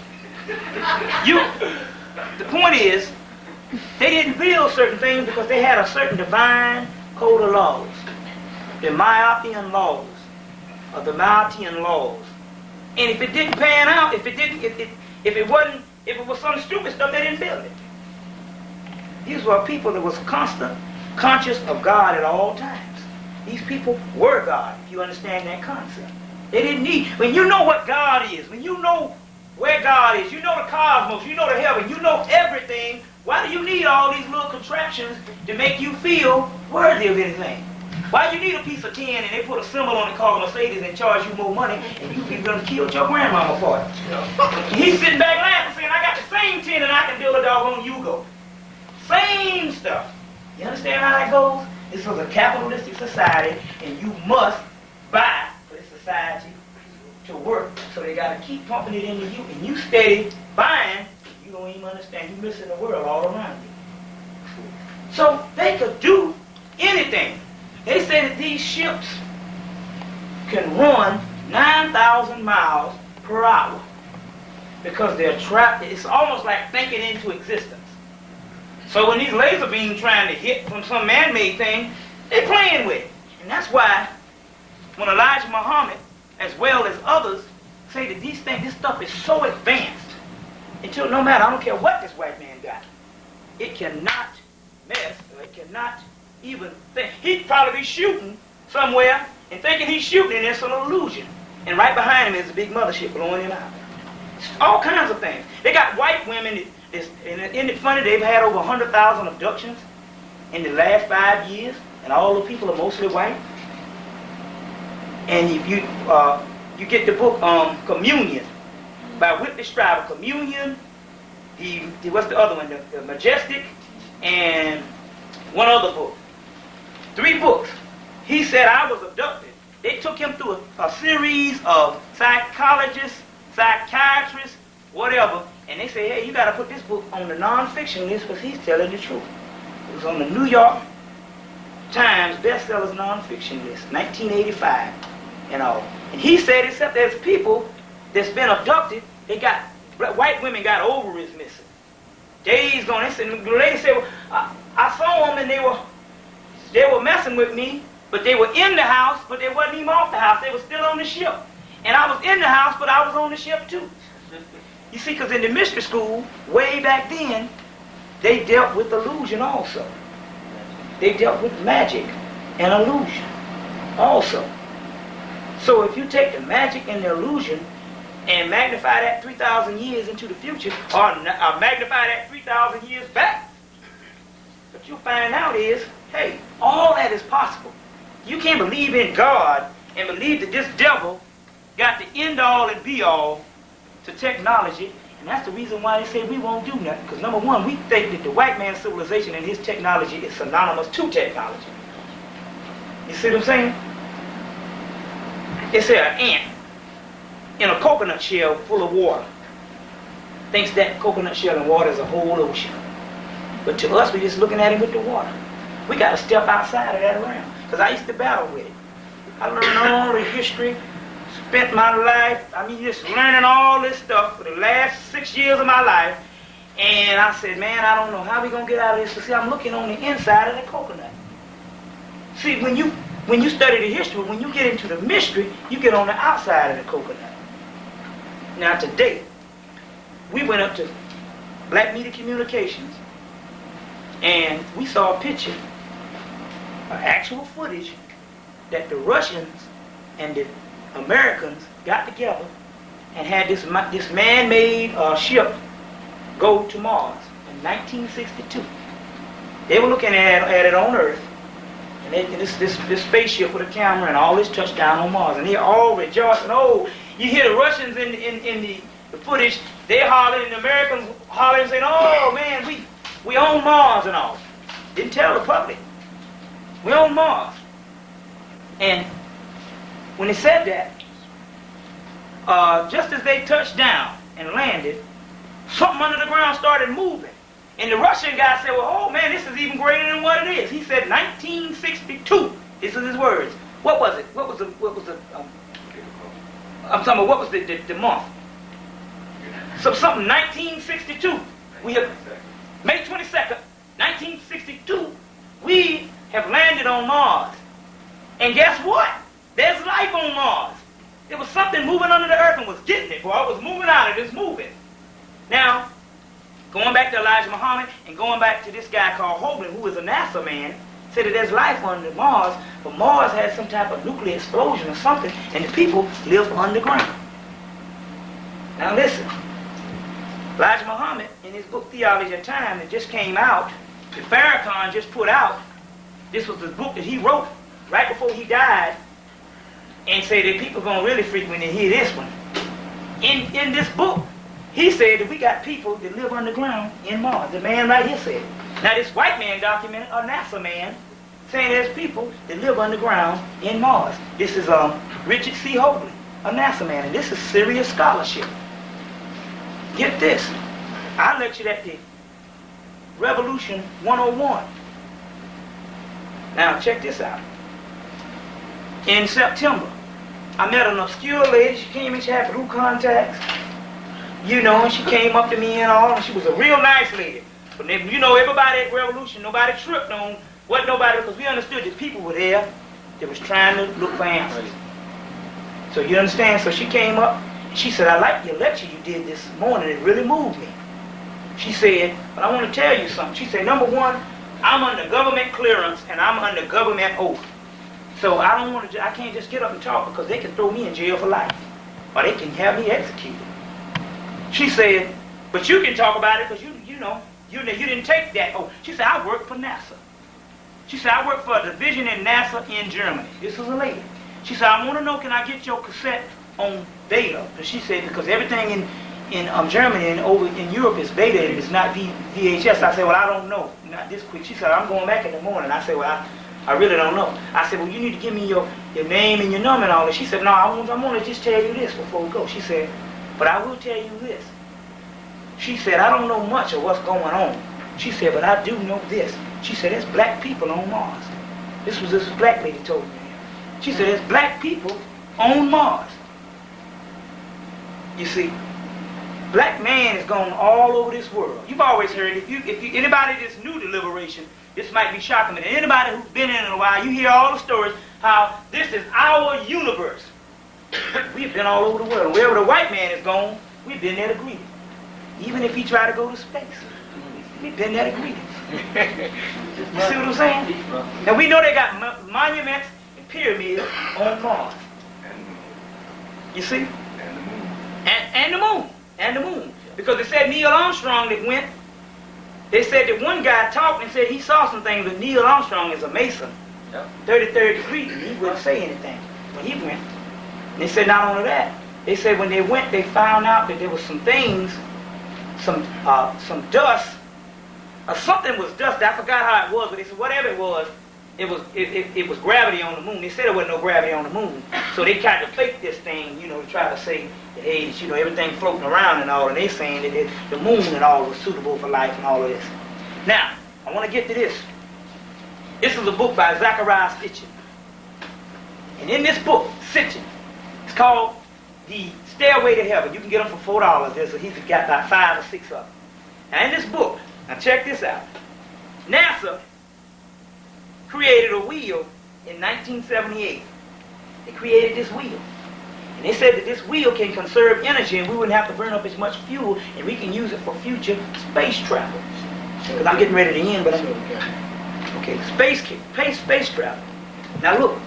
Speaker 2: they didn't build certain things because they had a certain divine code of laws. The Mayatean laws, or the Mayatean laws. And if it didn't pan out, if it was some stupid stuff, they didn't build it. These were people that was conscious of God at all times. These people were God, if you understand that concept. They didn't need, when you know what God is, when you know where God is, you know the cosmos, you know the heaven, you know everything, why do you need all these little contraptions to make you feel worthy of anything? Why you need a piece of tin and they put a symbol on it called Mercedes and charge you more money and you people done killed your grandmama for it? And he's sitting back laughing saying, I got the same tin and I can build a doggone Yugo. Same stuff. You understand how that goes? This was a capitalistic society and you must buy for this society to work. So they got to keep pumping it into you and you steady buying. You don't even understand. You're missing the world all around you. So they could do anything. They say that these ships can run 9,000 miles per hour because they're trapped. It's almost like thinking into existence. So when these laser beams trying to hit from some man-made thing, they're playing with it. And that's why when Elijah Muhammad, as well as others, say that these things, this stuff is so advanced until no matter, I don't care what this white man got, it cannot mess, or it cannot even think. He'd probably be shooting somewhere and thinking he's shooting, and it's an illusion. And right behind him is a big mothership blowing him out. All kinds of things. They got white women, isn't it funny, they've had over 100,000 abductions in the last 5 years, and all the people are mostly white. And if you get the book Communion by Whitley Strieber, Communion, what's the other one, the Majestic, and one other book. 3 books. He said, I was abducted. They took him through a series of psychologists, psychiatrists, whatever, and they say, hey, you got to put this book on the nonfiction list because he's telling the truth. It was on the New York Times bestsellers nonfiction list, 1985 and all. And he said, except there's people that's been abducted, white women got ovaries missing. Days gone. The lady said, well, I saw them and they were messing with me, but they were in the house, but they wasn't even off the house. They were still on the ship. And I was in the house, but I was on the ship too. You see, because in the mystery school, way back then, they dealt with illusion also. They dealt with magic and illusion also. So if you take the magic and the illusion and magnify that 3,000 years into the future, or magnify that 3,000 years back, what you'll find out is, hey, all that is possible. You can't believe in God and believe that this devil got the end all and be all to technology, and that's the reason why they say we won't do nothing. Because number one, we think that the white man's civilization and his technology is synonymous to technology. You see what I'm saying? They say an ant in a coconut shell full of water thinks that coconut shell and water is a whole ocean. But to us, we're just looking at it with the water. We got to step outside of that realm. Because I used to battle with it. I learned all the history, spent my life, just learning all this stuff for the last 6 years of my life. And I said, man, I don't know how we going to get out of this. So see, I'm looking on the inside of the coconut. See, when you study the history, when you get into the mystery, you get on the outside of the coconut. Now today, we went up to Black Media Communications, and we saw a picture, actual footage, that the Russians and the Americans got together and had this man-made ship go to Mars in 1962. They were looking at it on Earth, and this spaceship with a camera and all this touchdown on Mars, and they're all rejoicing. Oh, you hear the Russians in the footage, they're hollering, and the Americans hollering, saying, oh man, we own Mars and all. Didn't tell the public. We own Mars. And when they said that, just as they touched down and landed, something under the ground started moving. And the Russian guy said, well, oh man, this is even greater than what it is. He said 1962. This is his words. What was it? What was the I'm talking about what was the month? So something 1962. We have May 22nd, 1962. We have landed on Mars. And guess what? There's life on Mars. There was something moving under the earth and was getting it. Boy, it was moving out of it. It's moving. Now, going back to Elijah Muhammad and going back to this guy called Hoagland, who was a NASA man, said that there's life under Mars, but Mars has some type of nuclear explosion or something, and the people live underground. Now listen, Elijah Muhammad, in his book Theology of Time that just came out, that Farrakhan just put out, this was the book that he wrote right before he died, and said that people are going to really frequently hear this one. In this book, he said that we got people that live underground in Mars. The man right here said it. Now this white man documented a NASA man saying there's people that live underground in Mars. This is Richard C. Hoagland, a NASA man, and this is serious scholarship. Get this. I lectured at the Revolution 101. Now check this out. In September, I met an obscure lady. She came in, she had blue contacts, you know, and she came up to me and all, and she was a real nice lady. But then, you know, everybody at Revolution, nobody tripped on what nobody, because we understood that people were there that was trying to look for answers. So you understand? So she came up, and she said, I like your lecture you did this morning. It really moved me. She said, but I want to tell you something. She said, number one, I'm under government clearance, and I'm under government oath. So I don't want to, I can't just get up and talk because they can throw me in jail for life. Or they can have me executed. She said, but you can talk about it because you didn't take that. Oh, she said, I work for NASA. She said, I work for a division in NASA in Germany. This was a lady. She said, I want to know, can I get your cassette on beta? And she said, because everything in Germany and over in Europe is beta and it's not VHS. I said, well, I don't know. Not this quick. She said, I'm going back in the morning. I said, well, I really don't know. I said, well, you need to give me your name and your number and all that. She said, no, I want to just tell you this before we go. She said, but I will tell you this. She said, I don't know much of what's going on. She said, but I do know this. She said, there's black people on Mars. This black lady told me. She said, there's black people on Mars. You see, black man is going all over this world. You've always heard, if anybody that's new to liberation, this might be shocking, but anybody who's been in it a while, you hear all the stories how this is our universe. We've been all over the world. Wherever the white man is gone, we've been there to greet him. Even if he tried to go to space, we've been there to greet him. You see what I'm saying? Now we know they got monuments and pyramids on Mars. You see? And the moon. And the moon. Because they said Neil Armstrong that went, they said that one guy talked and said he saw some things, but Neil Armstrong is a Mason. 33rd degree, and he wouldn't say anything when he went. And they said not only that, they said when they went, they found out that there was some things, some dust, or something was dust. I forgot how it was, but they said whatever it was gravity on the moon. They said there wasn't no gravity on the moon. So they tried to fake this thing, you know, to try to say that, hey, you know, everything floating around and all, and they saying that the moon and all was suitable for life and all of this. Now, I want to get to this. This is a book by Zachariah Sitchin. And in this book, Sitchin, it's called The Stairway to Heaven. You can get them for $4. He's got about 5 or 6 of them. Now in this book, now check this out. NASA created a wheel in 1978. They created this wheel. And they said that this wheel can conserve energy and we wouldn't have to burn up as much fuel and we can use it for future space travel. Because I'm getting ready to end, but I'm... Okay, space travel. Now look.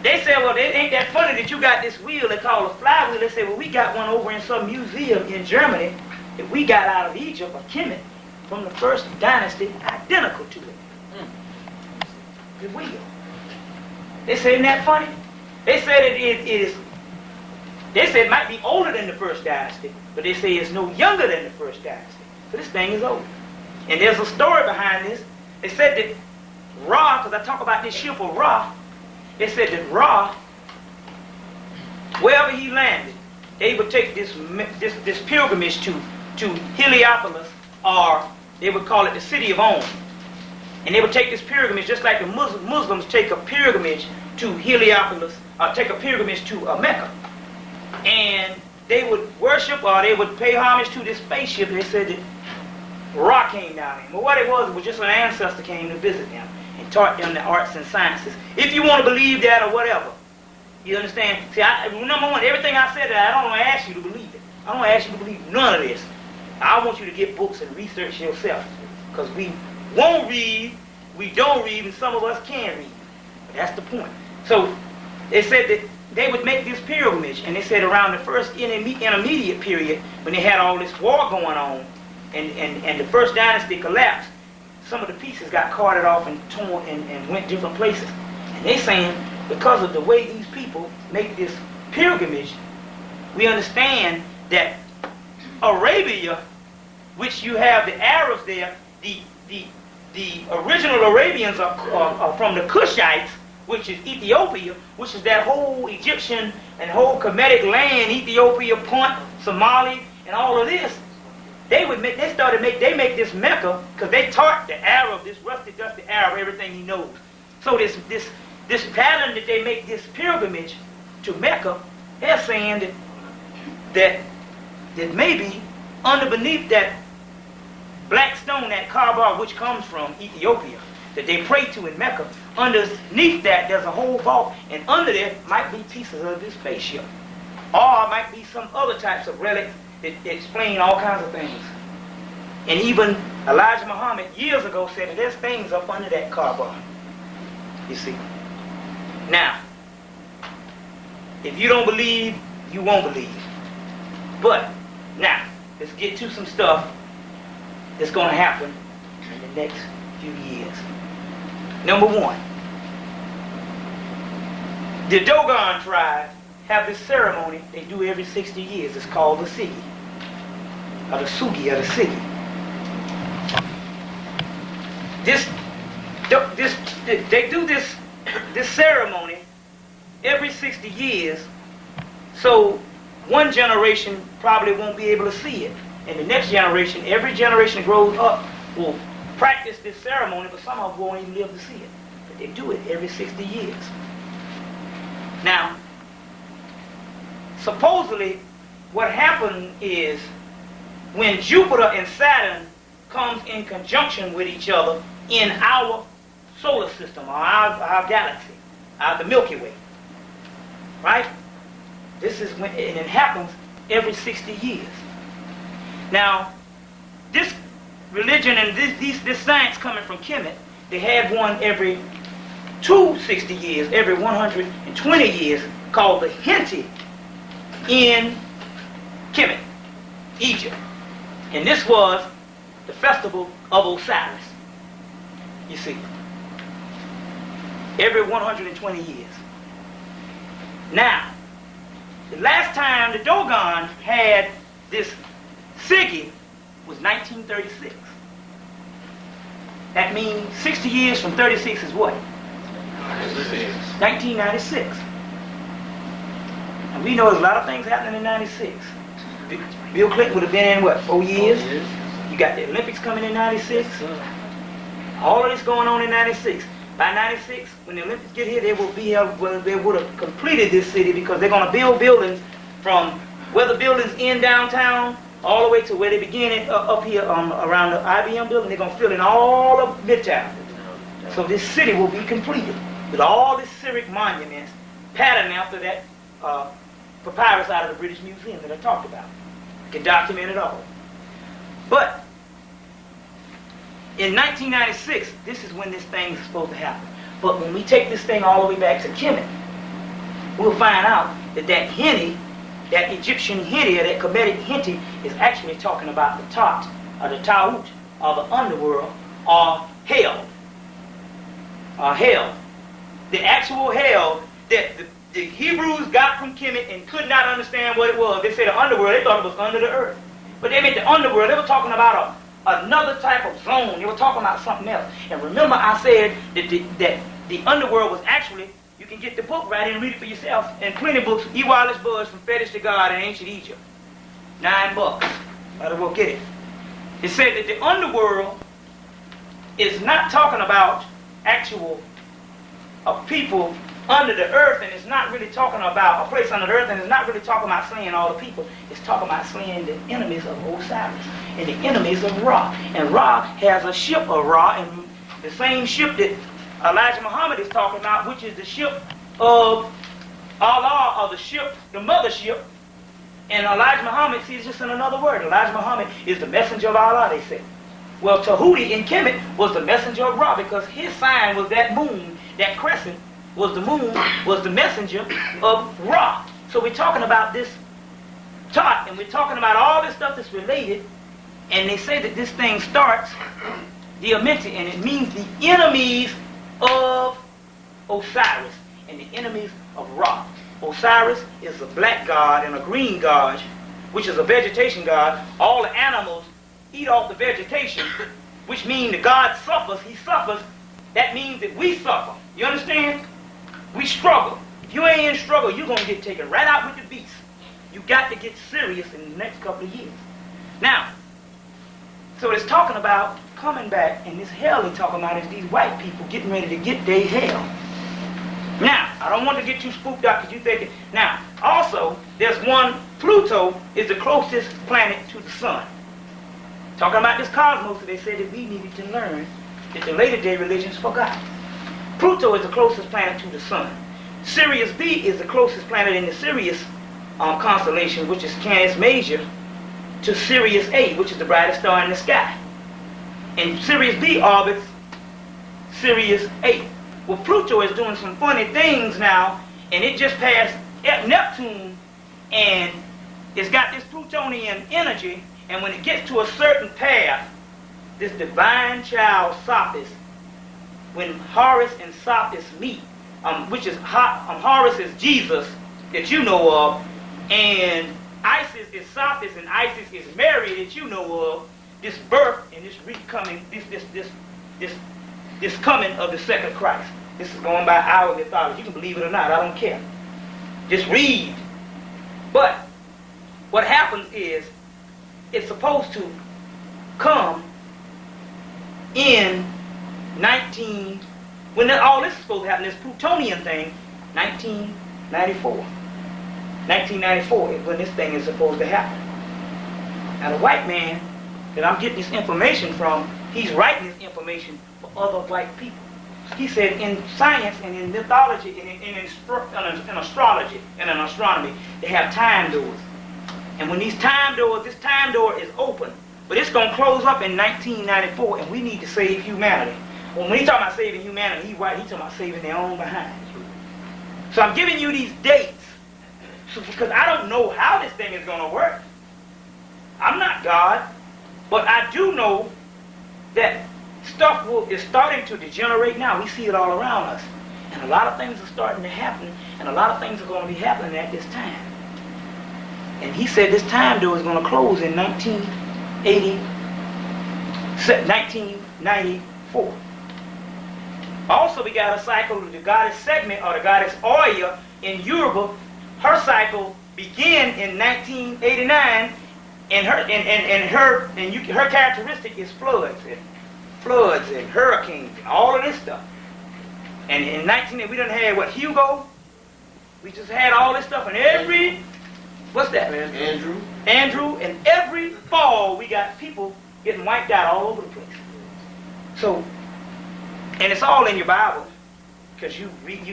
Speaker 2: They said, well, it ain't that funny that you got this wheel they call a flywheel. They said, well, we got one over in some museum in Germany that we got out of Egypt, a Hemmitt, from the first dynasty, identical to it. The wheel. They said, isn't that funny? They said they said it might be older than the first dynasty, but they say it's no younger than the first dynasty. So this thing is old. And there's a story behind this. They said that Ra, because I talk about this ship of Ra, they said that Ra, wherever he landed, they would take this pilgrimage to Heliopolis, or they would call it the city of Om. And they would take this pilgrimage just like the Muslims take a pilgrimage to Heliopolis, or take a pilgrimage to Mecca. And they would worship, or they would pay homage to this spaceship. They said that Ra came down there. Well, what it was just an ancestor came to visit them and taught them the arts and sciences. If you want to believe that or whatever. You understand? See, number one, everything I said, I don't want to ask you to believe it. I don't ask you to believe none of this. I want you to get books and research yourself. Because we won't read, we don't read, and some of us can read. But that's the point. So, they said that they would make this pilgrimage, and they said around the first intermediate period, when they had all this war going on, and the first dynasty collapsed, some of the pieces got carted off and torn and went different places. And they saying, because of the way these people make this pilgrimage, we understand that Arabia, which you have the Arabs there, the original Arabians are from the Cushites, which is Ethiopia, which is that whole Egyptian and whole Kemetic land, Ethiopia, Punt, Somali, and all of this. They make this Mecca because they taught the Arab, this rusty, dusty Arab, everything he knows. So this pattern that they make this pilgrimage to Mecca, they're saying that maybe beneath that black stone, that Kaaba, which comes from Ethiopia, that they pray to in Mecca, underneath that there's a whole vault, and under there might be pieces of this spaceship, or might be some other types of relics that explain all kinds of things. And even Elijah Muhammad years ago said that there's things up under that Kaaba. You see. Now, if you don't believe, you won't believe. But now, let's get to some stuff that's going to happen in the next few years. Number one, the Dogon tribe have this ceremony they do every 60 years. It's called the Sigi, or the Sugi, or the Sigi. They do this ceremony every 60 years, so one generation probably won't be able to see it. And the next generation, every generation that grows up will practice this ceremony, but some of them won't even live to see it. But they do it every 60 years. Now, supposedly, what happened is when Jupiter and Saturn comes in conjunction with each other in our solar system, or our galaxy, the Milky Way, right? This is when, and it happens every 60 years. Now, this religion and this science coming from Hemmitt, they had one every 260 years, every 120 years, called the Henti in Hemmitt, Egypt. And this was the festival of Osiris, you see, every 120 years. Now, the last time the Dogon had this Siggy was 1936. That means 60 years from 36 is what? 1996. And we know there's a lot of things happening in 96. Bill Clinton would have been in, what, 4 years? 4 years. You got the Olympics coming in 96. All of this going on in 96. By 96, when the Olympics get here, they will be they would have completed this city, because they're going to build buildings from where the buildings end downtown all the way to where they begin up here around the IBM building. They're going to fill in all of Midtown. So this city will be completed with all these Syriac monuments patterned after that papyrus out of the British Museum that I talked about. You can document it all. But in 1996, this is when this thing is supposed to happen. But when we take this thing all the way back to Kemet, we'll find out that that Heni, that Egyptian Heni, or that Kemetic Henti, is actually talking about the Tot, or the Taut, or the underworld, or hell. Hell. The actual hell that the Hebrews got from Kemet and could not understand what it was. They said the underworld, they thought it was under the earth. But they meant the underworld, they were talking about another type of zone. They were talking about something else. And remember I said that the underworld was actually, you can get the book right and read it for yourself, and plenty of books, E. Wallace Budge, From Fetish to God in Ancient Egypt. $9. Might as well get it. It said that the underworld is not talking about actual people under the earth, and it's not really talking about a place under the earth, and it's not really talking about slaying all the people. It's talking about slaying the enemies of Osiris and the enemies of Ra. And Ra has a ship of Ra, and the same ship that Elijah Muhammad is talking about, which is the ship of Allah, or the ship, the mothership. And Elijah Muhammad sees just in another word. Elijah Muhammad is the messenger of Allah, they say. Well, Tahuti in Kemet was the messenger of Ra, because his sign was that moon, that crescent was the moon, was the messenger of Ra. So we're talking about this Tot, and we're talking about all this stuff that's related, and they say that this thing starts the Amenti, and it means the enemies of Osiris and the enemies of Ra. Osiris is a black god and a green god, which is a vegetation god. All the animals eat off the vegetation, which means the god suffers, he suffers. That means that we suffer. You understand? We struggle. If you ain't in struggle, you're going to get taken right out with the beast. You got to get serious in the next couple of years. Now, so it's talking about coming back, and this hell he's talking about is these white people getting ready to get their hell. Now, I don't want to get too spooked out because you're thinking. Now, also, there's one, Pluto is the closest planet to the sun. Talking about this cosmos, they said that we needed to learn that the later day religions forgot. Pluto is the closest planet to the sun. Sirius B is the closest planet in the Sirius constellation, which is Canis Major, to Sirius A, which is the brightest star in the sky. And Sirius B orbits Sirius A. Well, Pluto is doing some funny things now, and it just passed Neptune, and it's got this Plutonian energy, and when it gets to a certain path, this divine child Sophis, when Horus and Sophis meet, which is Horus is Jesus that you know of, and Isis is Sophis, and Isis is Mary that you know of. This birth and this recoming, this coming of the second Christ. This is going by our mythology. You can believe it or not, I don't care. Just read. But what happens is it's supposed to come in when all this is supposed to happen, this Plutonian thing, 1994. 1994 is when this thing is supposed to happen. Now the white man that I'm getting this information from, he's writing this information for other white people. He said in science and in mythology and in astrology and in astronomy, they have time doors. And when these time doors, this time door is open, but it's going to close up in 1994, and we need to save humanity. When he talking about saving humanity, he's white, he's talking about saving their own behind. So I'm giving you these dates because I don't know how this thing is going to work. I'm not God, but I do know that stuff is starting to degenerate now. We see it all around us. And a lot of things are starting to happen, and a lot of things are going to be happening at this time. And he said this time door is going to close in 1994. Also, we got a cycle of the goddess Segment, or the goddess Oya in Yoruba. Her cycle began in 1989, and her characteristic is floods and hurricanes and all of this stuff. And in 19, we done had what, Hugo? We just had all this stuff, and every, what's that?
Speaker 1: Andrew,
Speaker 2: and every fall we got people getting wiped out all over the place. So, and it's all in your Bible, because you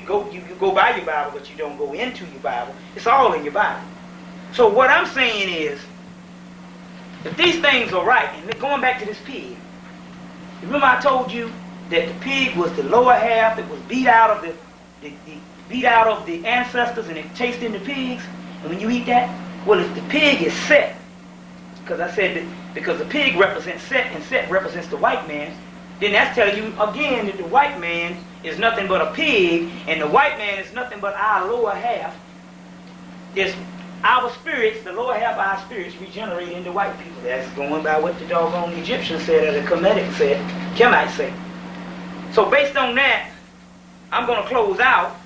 Speaker 2: go by your Bible, but you don't go into your Bible. It's all in your Bible. So what I'm saying is, if these things are right, and going back to this pig, remember I told you that the pig was the lower half that was beat out of the ancestors, and it chased in the pigs. And when you eat that, well, if the pig is Set, because I said that because the pig represents Set and Set represents the white man, then that's telling you again that the white man is nothing but a pig, and the white man is nothing but our lower half. It's our spirits, the lower half of our spirits regenerate into white people. That's going by what the doggone Egyptians said, or the Hemmitt said. So based on that, I'm going to close out,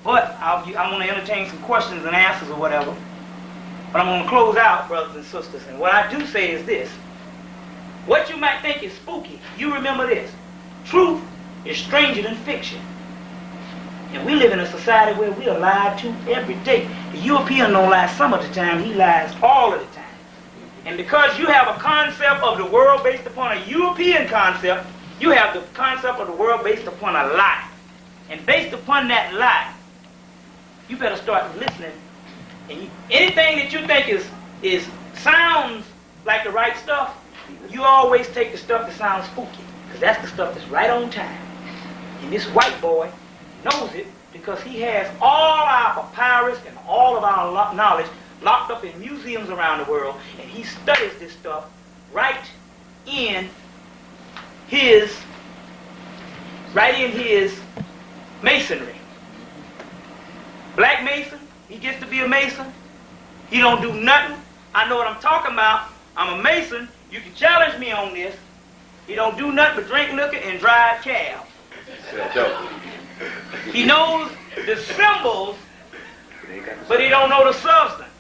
Speaker 2: but I'm going to entertain some questions and answers or whatever. But I'm going to close out, brothers and sisters. And what I do say is this. What you might think is spooky, you remember this. Truth is stranger than fiction. And we live in a society where we are lied to every day. The European don't lie some of the time, he lies all of the time. And because you have a concept of the world based upon a European concept, you have the concept of the world based upon a lie. And based upon that lie, you better start listening. And anything that you think is sounds like the right stuff, you always take the stuff that sounds spooky, because that's the stuff that's right on time. And this white boy knows it because he has all our papyrus and all of our knowledge locked up in museums around the world, and he studies this stuff right in his masonry. Black Mason, he gets to be a Mason. He don't do nothing. I know what I'm talking about. I'm a Mason. You can challenge me on this. He don't do nothing but drink liquor and drive cabs. He knows the symbols, but he don't know the substance.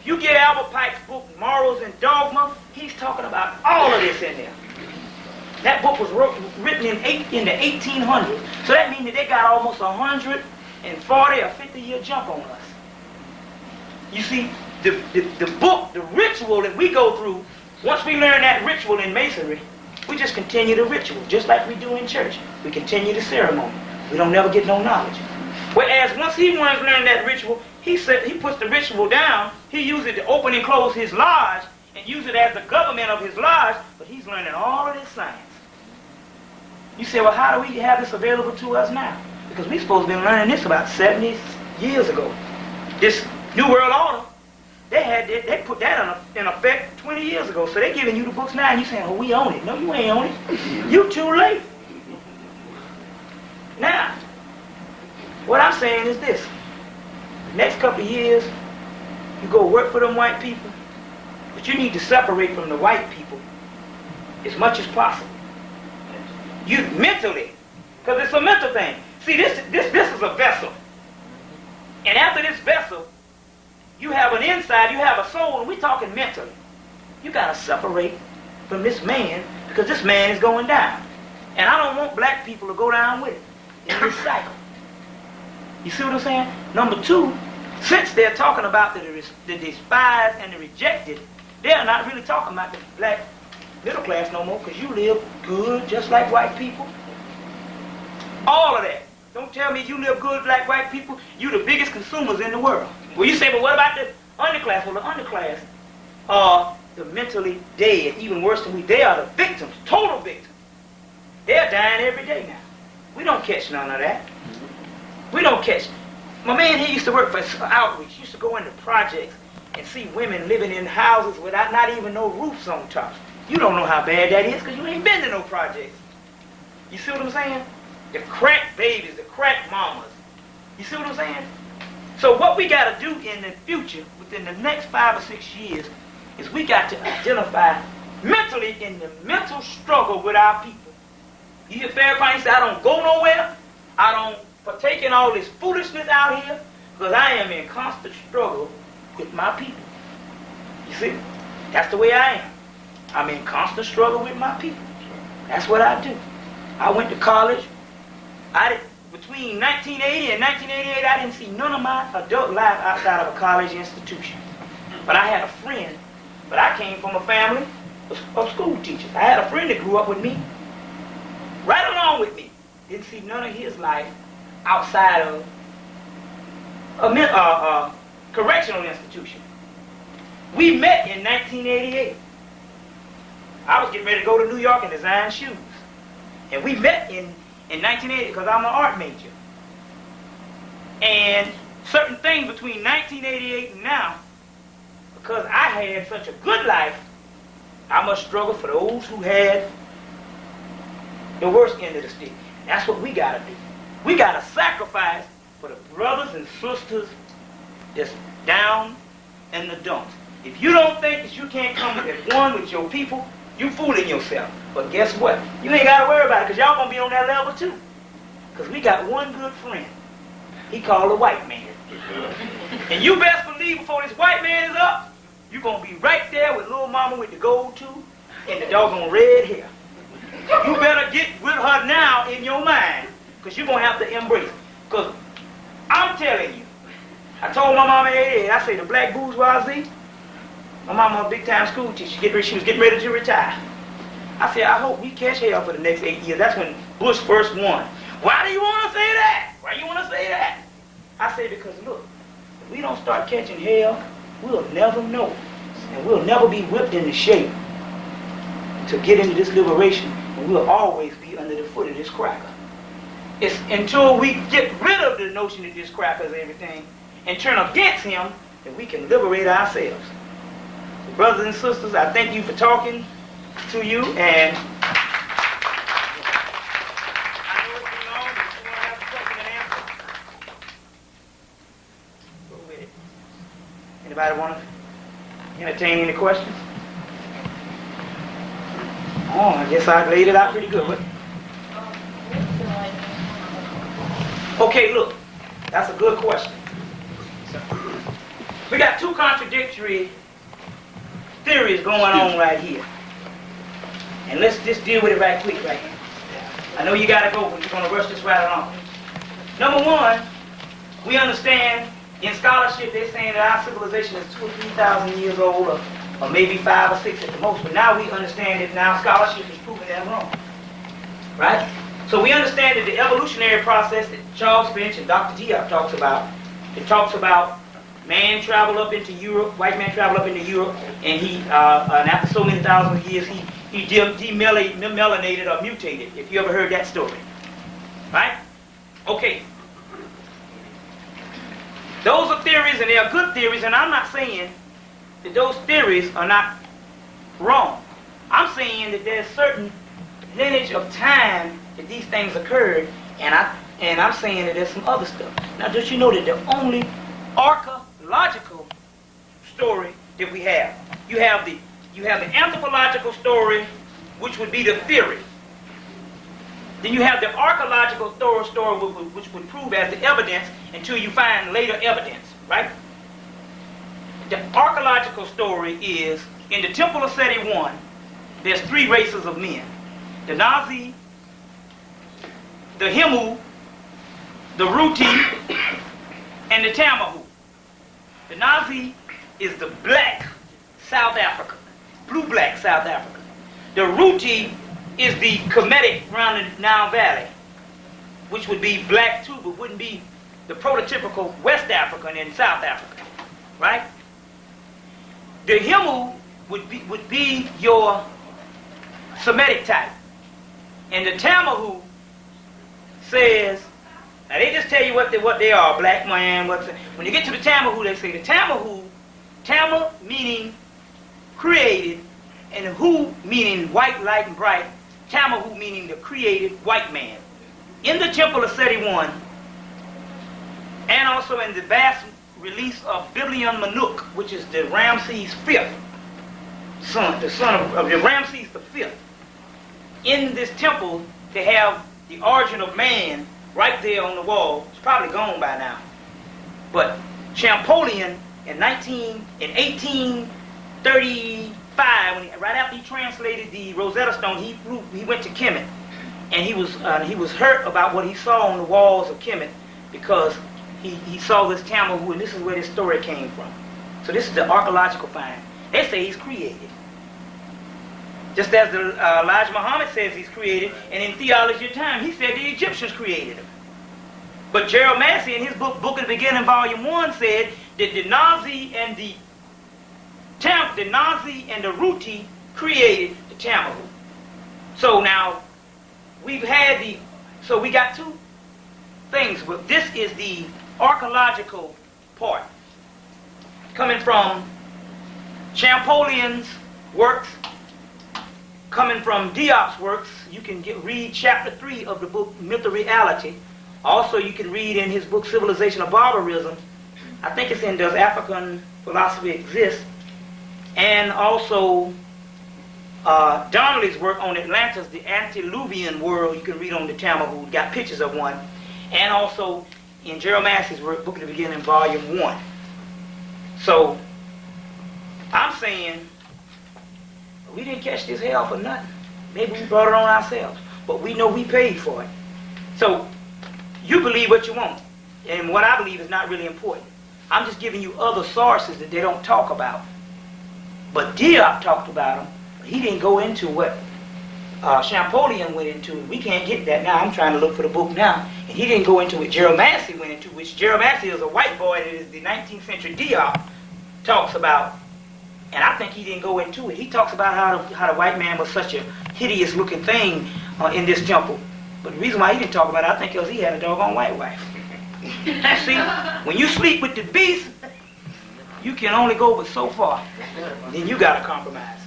Speaker 2: If you get Albert Pike's book, Morals and Dogma, he's talking about all of this in there. That book was written in the 1800s. So that means that they got almost 140 or 50 year jump on us. You see, the book, the ritual that we go through, once we learn that ritual in Masonry, we just continue the ritual, just like we do in church. We continue the ceremony. We don't never get no knowledge. Whereas once he wants to learn that ritual, he puts the ritual down, he uses it to open and close his lodge, and use it as the government of his lodge, but he's learning all of this science. You say, well, how do we have this available to us now? Because we're supposed to be learning this about 70 years ago. This New World Order, they put that in effect 20 years ago. So they're giving you the books now, and you're saying, oh, we own it. No, you ain't own it. You too late. Now, what I'm saying is this. The next couple of years, you go work for them white people, but you need to separate from the white people as much as possible. You mentally, because it's a mental thing. See, this is a vessel. And after this vessel, you have an inside, you have a soul, and we're talking mentally. You got to separate from this man, because this man is going down. And I don't want black people to go down with it in this cycle. You see what I'm saying? Number two, since they're talking about the despised and the rejected, they're not really talking about the black middle class no more, because you live good just like white people. All of that. Don't tell me you live good like white people. You the biggest consumers in the world. Well, you say, but what about the underclass? Well, the underclass are the mentally dead, even worse than we. They are the victims, total victims. They're dying every day now. We don't catch none of that. We don't catch. My man, he used to work for outreach. He used to go into projects and see women living in houses without not even no roofs on top. You don't know how bad that is because you ain't been to no projects. You see what I'm saying? the crack babies, the crack mamas. You see what I'm saying? So what we got to do in the future, within the next 5 or 6 years, is we got to identify mentally in the mental struggle with our people. You hear Farrakhan say, I don't go nowhere. I don't partake in all this foolishness out here because I am in constant struggle with my people. You see? That's the way I am. I'm in constant struggle with my people. That's what I do. I went to college. Between 1980 and 1988, I didn't see none of my adult life outside of a college institution. But I had a friend. But I came from a family of school teachers. I had a friend that grew up with me, right along with me. Didn't see none of his life outside of a correctional institution. We met in 1988. I was getting ready to go to New York and design shoes. And we met in 1980 because I'm an art major. And certain things between 1988 and now, because I had such a good life, I must struggle for those who had the worst end of the stick. That's what we got to do. We got to sacrifice for the brothers and sisters that's down in the dumps. If you don't think that you can't come at one with your people, you fooling yourself. But guess what? You ain't got to worry about it because y'all going to be on that level too. Because we got one good friend. He called the white man. And you best believe before this white man is up, you're going to be right there with little mama with the gold tooth and the doggone red hair. You better get with her now in your mind because you're going to have to embrace it. Because I'm telling you, I told my mama, hey, I say the black bourgeoisie, my mama a big-time school teacher. She was getting ready to retire. I said, I hope we catch hell for the next 8 years. That's when Bush first won. Why do you want to say that? Why do you want to say that? I say because, look, if we don't start catching hell, we'll never know. And we'll never be whipped into shape to get into this liberation. And we'll always be under the foot of this cracker. It's until we get rid of the notion that this cracker is everything and turn against him that we can liberate ourselves. So brothers and sisters, I thank you for talking to you, and I know it's been long, but if you want to have a question and answer, go with it. Anybody want to entertain any questions? Oh, I guess I laid it out pretty good. But okay, look, that's a good question. We got two contradictory theories going on right here. And let's just deal with it right quick right here. I know you got to go, but you're going to rush this right along. Number one, we understand in scholarship they're saying that our civilization is 2,000 or 3,000 years old, or maybe 5 or 6 at the most. But now we understand that now scholarship is proving that wrong. Right? So we understand that the evolutionary process that Charles Finch and Dr. Diop talks about, it talks about man traveled up into Europe, white man traveled up into Europe, and he, and after so many thousands of years, he demelanated or mutated, if you ever heard that story. Right? Okay. Those are theories, and they are good theories, and I'm not saying that those theories are not wrong. I'm saying that there's certain lineage of time that these things occurred, and I'm saying that there's some other stuff. Now, don't you know that the only archaeological story that we have, you have the anthropological story, which would be the theory. Then you have the archaeological story which would prove as the evidence until you find later evidence, right? The archaeological story is, in the Temple of Seti I, there's 3 races of men. The Nazi, the Hemmu, the Ruti, and the Tamahu. The Nazi is the black South Africa, blue-black South Africa. The Ruti is the Kemetic around the Nile Valley, which would be black too, but wouldn't be the prototypical West African in South Africa, right? The Hemmu would be your Semitic type. And the Tamahu says, now they just tell you what they are, black man, when you get to the Tamahu, they say the Tamahu, Tama meaning created, and Hu meaning white, light, and bright, Tamahu meaning the created white man. in the Temple of Seti I, and also in the vast release of Biblion Manuk, which is the Ramses V son, the son of the Ramses V, in this temple, they have the origin of man right there on the wall. It's probably gone by now. But Champollion in 1835, right after he translated the Rosetta Stone, he went to Kemet, and he was hurt about what he saw on the walls of Kemet, because he saw this Tamahu, and this is where this story came from. So this is the archaeological find. They say he's created, just as Elijah Muhammad says he's created, and in Theology of Time he said the Egyptians created him. But Gerald Massey in his book of the Beginning, Volume 1, said that the Nazi and the Ruti created the Tamahu. So now we got two things, but this is the archaeological part coming from Champollion's works, coming from Diop's works. You can read chapter 3 of the book Myth of Reality. Also, you can read in his book Civilization of Barbarism. I think it's in Does African Philosophy Exist? And also Donnelly's work on Atlantis, the antediluvian world. You can read on the Tamahu. Got pictures of one. And also in Gerald Massey's work, Book of the Beginning, Volume 1. So I'm saying we didn't catch this hell for nothing. Maybe we brought it on ourselves, but we know we paid for it. So you believe what you want, and what I believe is not really important. I'm just giving you other sources that they don't talk about. But Diop talked about them. He didn't go into what Champollion went into. We can't get that now. I'm trying to look for the book now. And he didn't go into what Gerald Massey went into, which Gerald Massey is a white boy that is the 19th century Diop talks about. And I think he didn't go into it. He talks about how the white man was such a hideous looking thing in this temple. But the reason why he didn't talk about it, I think, because he had a doggone white wife. See, when you sleep with the beast, you can only go but so far. Then you got to compromise.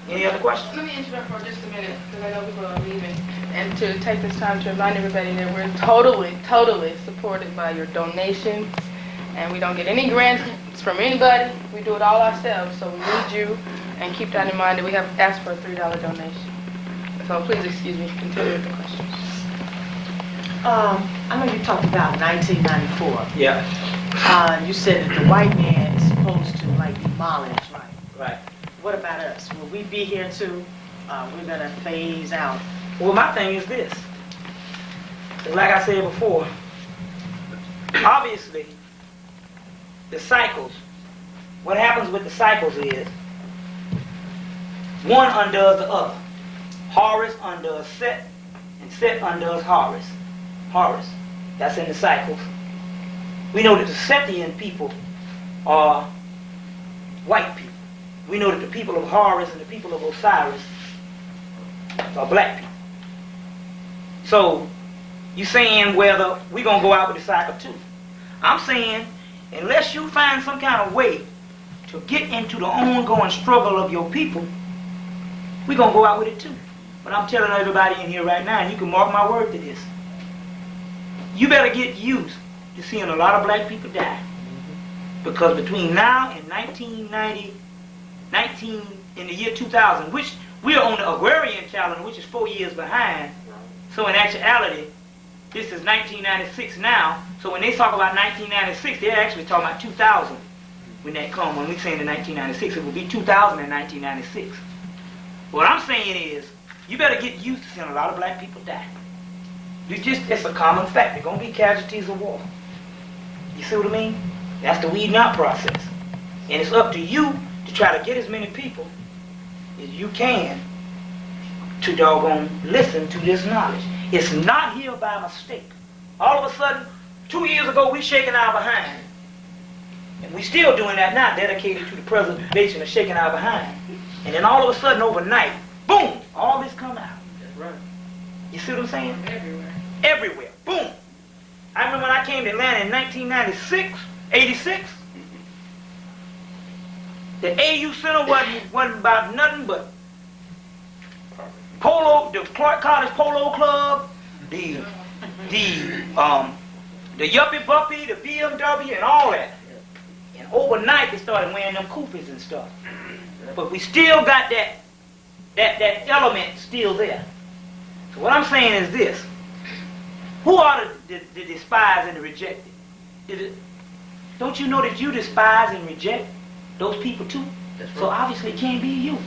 Speaker 2: Any other questions?
Speaker 3: Let me interrupt for just a minute, because I know people are leaving. And to take this time to remind everybody that we're totally supported by your donations. And we don't get any grants from anybody. We do it all ourselves. So we need you. And keep that in mind that we have asked for a $3 donation. So please excuse me, continue with the questions.
Speaker 4: I know you talked about 1994.
Speaker 2: Yeah.
Speaker 4: You said that the white man is supposed to demolish, right?
Speaker 2: Right.
Speaker 4: What about us? Will we be here too? We're gonna phase out.
Speaker 2: Well, my thing is this. Like I said before, obviously, the cycles, what happens with the cycles is, one undoes the other. Horus undoes Set, and Set undoes Horus. Horus. That's in the cycles. We know that the Sethian people are white people. We know that the people of Horus and the people of Osiris are black people. So, you saying whether we're going to go out with the cycle too. I'm saying, unless you find some kind of way to get into the ongoing struggle of your people, we're going to go out with it too. But I'm telling everybody in here right now, and you can mark my word to this, you better get used to seeing a lot of black people die. Because between now and in the year 2000, which we are on the agrarian calendar, which is 4 years behind. So in actuality, this is 1996 now. So when they talk about 1996, they're actually talking about 2000 when that comes. When we say in 1996, it will be 2000 in 1996. What I'm saying is, you better get used to seeing a lot of black people die. It's a common fact. There are going to be casualties of war. You see what I mean? That's the weeding out process. And it's up to you to try to get as many people as you can to doggone listen to this knowledge. It's not here by mistake. All of a sudden, 2 years ago, we shaking our behind. And we still doing that now, dedicated to the preservation of shaking our behind. And then all of a sudden, overnight, boom, all this come out.
Speaker 3: That's right.
Speaker 2: You see what I'm saying?
Speaker 3: Everywhere.
Speaker 2: Everywhere. Boom. I remember when I came to Atlanta in 1996, 86, the AU Center wasn't about nothing but polo, the Clark College Polo Club, the the Yuppie Buppy, the BMW, and all that. And overnight they started wearing them Coopers and stuff. But we still got that element still there. So what I'm saying is this. Who are the despised and the rejected? Don't you know that you despise and reject those people too? That's right. So obviously it can't be you.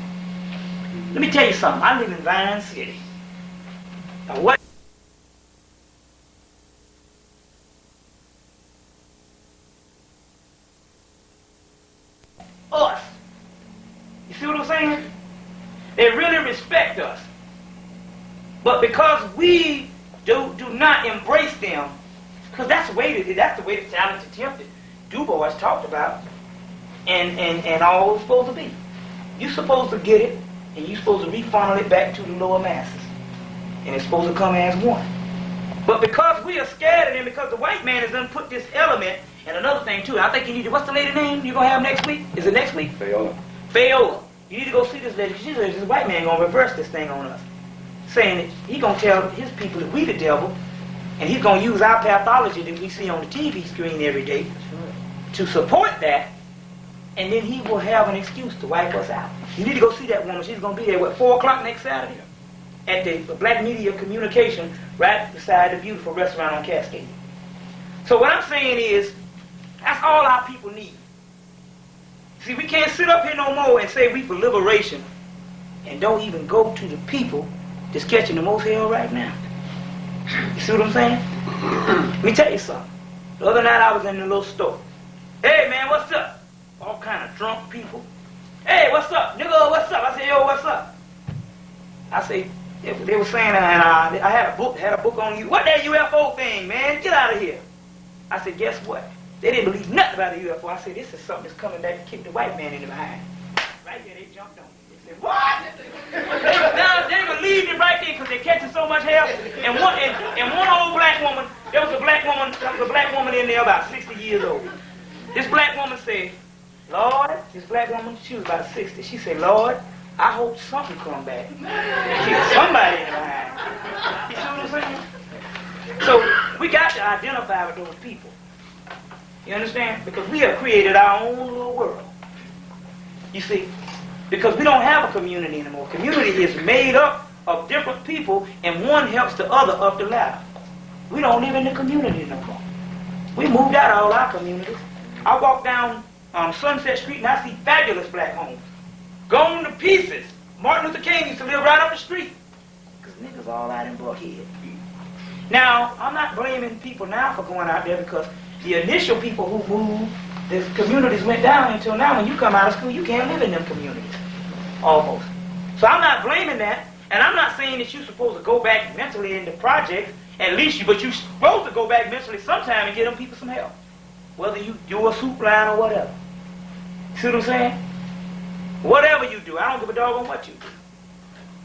Speaker 2: Let me tell you something. I live in Vine City. Now what? Us. You see what I'm saying? They really respect us. But because we do not embrace them, because that's the way the talented tempted Du Bois talked about, and all it's supposed to be. You're supposed to get it, and you're supposed to refunnel it back to the lower masses. And it's supposed to come as one. But because we are scared of them, because the white man has done put this element, and another thing too, I think you need to, what's the lady name you're going to have next week? Is it next week?
Speaker 5: Fayola.
Speaker 2: Fayola. You need to go see this lady. She says this white man going to reverse this thing on us. Saying that he's going to tell his people that we the devil, and he's going to use our pathology that we see on the TV screen every day to support that, and then he will have an excuse to wipe us out. You need to go see that woman. She's going to be there, what, 4 o'clock next Saturday? At the Black Media Communication, right beside the beautiful restaurant on Cascade. So what I'm saying is, that's all our people need. See, we can't sit up here no more and say we for liberation and don't even go to the people that's catching the most hell right now. You see what I'm saying? Let me tell you something. The other night I was in the little store. Hey man, what's up? All kind of drunk people. Hey, what's up? Nigga, what's up? I said, yo, what's up? I say, they were saying, and I had a book on you. What that UFO thing, man? Get out of here. I said, guess what? They didn't believe nothing about the UFO. I said, this is something that's coming back to kick the white man in the behind. Right there, they jumped on me. They said, what? They believed it right there because they're catching so much hell. And one old black woman, there was a black woman in there about 60 years old. This black woman said, Lord, this black woman, she was about 60. She said, Lord, I hope something come back. Kick somebody in the behind. You see what I'm saying? So we got to identify with those people. You understand? Because we have created our own little world. You see? Because we don't have a community anymore. Community is made up of different people, and one helps the other up the ladder. We don't live in the community no more. We moved out of all our communities. I walk down Sunset Street and I see fabulous black homes. Gone to pieces. Martin Luther King used to live right up the street. Because niggas all out in Buckhead. Now, I'm not blaming people now for going out there because the initial people who moved, the communities went down until now. When you come out of school, you can't live in them communities. Almost. So I'm not blaming that. And I'm not saying that you're supposed to go back mentally in the project, at least but you're supposed to go back mentally sometime and give them people some help. Whether you do a soup line or whatever. See what I'm saying? Whatever you do, I don't give a dog on what you do.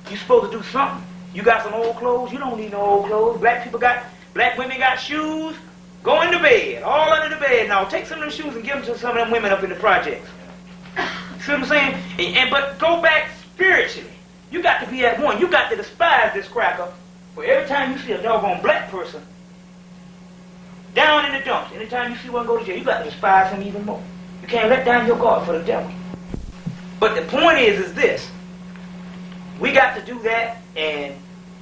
Speaker 2: You're supposed to do something. You got some old clothes, you don't need no old clothes. Black women got shoes, go in the bed, all under the bed now. Take some of them shoes and give them to some of them women up in the projects. See what I'm saying? But go back spiritually. You got to be at one. You got to despise this cracker. For every time you see a doggone black person down in the dumps, anytime you see one go to jail, you got to despise him even more. You can't let down your guard for the devil. But the point is this. We got to do that, and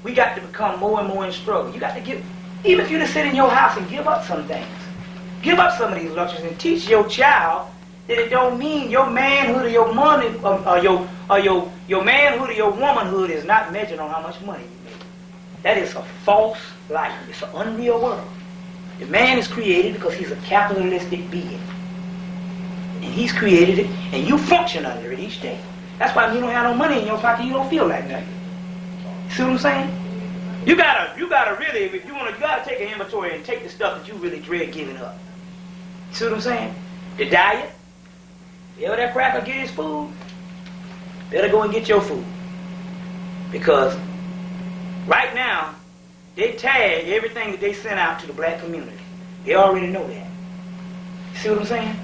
Speaker 2: we got to become more and more in struggle. You got to give, even if you just sit in your house and give up some things. Give up some of these luxuries and teach your child that it don't mean your manhood or your money your manhood or your womanhood is not measured on how much money you make. That is a false life. It's an unreal world. The man is created because he's a capitalistic being. And he's created it, and you function under it each day. That's why when you don't have no money in your pocket, you don't feel like nothing. See what I'm saying? You gotta really, if you wanna, you gotta take an inventory and take the stuff that you really dread giving up. See what I'm saying? The diet. Ever that cracker get his food, better go and get your food. Because right now, they tag everything that they send out to the black community. They already know that. See what I'm saying?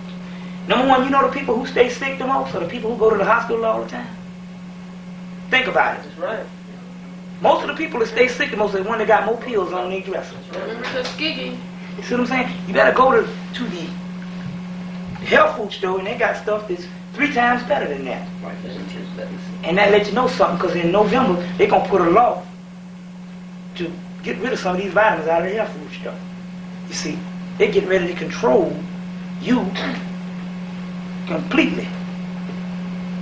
Speaker 2: Number one, you know the people who stay sick the most are the people who go to the hospital all the time. Think about it.
Speaker 1: That's right.
Speaker 2: Most of the people that stay sick the most are the one that got more pills on their dresser.
Speaker 3: Remember Tuskegee?
Speaker 2: You see what I'm saying? You better go to the health food store and they got stuff that's 3 times better than that. And that lets you know something, because in November they're going to put a law to get rid of some of these vitamins out of the health food store. You see, they're getting ready to control you completely.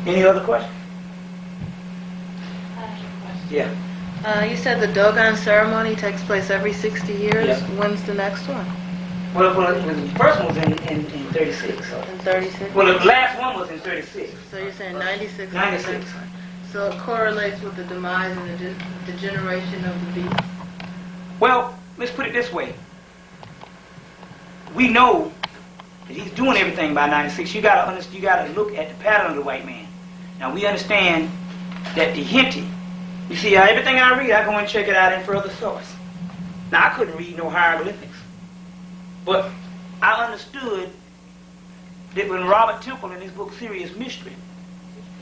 Speaker 2: Any other questions? Yeah.
Speaker 3: You said the Dogon ceremony takes place every 60 years.
Speaker 2: Yeah.
Speaker 3: When's the next one?
Speaker 2: Well, the first one was in 36. So.
Speaker 3: In 36?
Speaker 2: Well, the last one was in 36.
Speaker 3: So you're saying 96?
Speaker 2: 96.
Speaker 3: So it correlates with the demise and the degeneration of the beast?
Speaker 2: Well, let's put it this way. We know that he's doing everything by 96. You gotta look at the pattern of the white man. Now we understand that the Hemmitt, you see, everything I read, I go and check it out in further source. Now I couldn't read no hieroglyphics, but I understood that when Robert Temple in his book Serious Mystery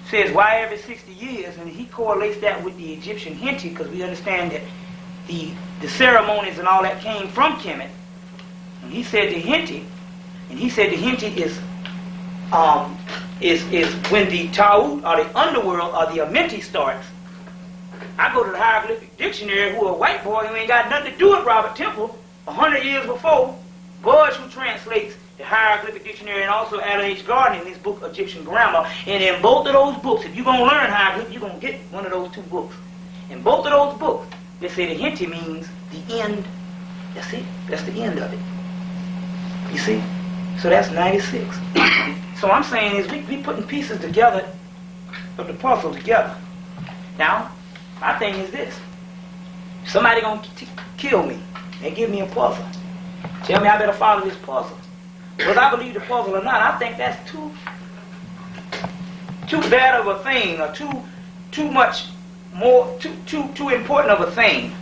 Speaker 2: says why every 60 years, and he correlates that with the Egyptian Hemmitt, because we understand that the ceremonies and all that came from Kemet. And he said the Hemmitt, and he said the Hemmitt is when the Ta'ud or the underworld or the Amenti starts. I go to the hieroglyphic dictionary, who a white boy who ain't got nothing to do with Robert Temple, 100 years before, Budge, who translates the hieroglyphic dictionary, and also Alan H. Gardner in his book Egyptian Grammar. And in both of those books, if you're going to learn hieroglyphics, you're going to get one of those 2 books. In both of those books, they say the Hemmitt means the end. That's it. That's the end of it. You see? So that's 96. So I'm saying is we putting pieces together of the puzzle together. Now, my thing is this. Somebody gonna kill me. They give me a puzzle. Tell me I better follow this puzzle. Whether I believe the puzzle or not, I think that's too bad of a thing, or too much more, too important of a thing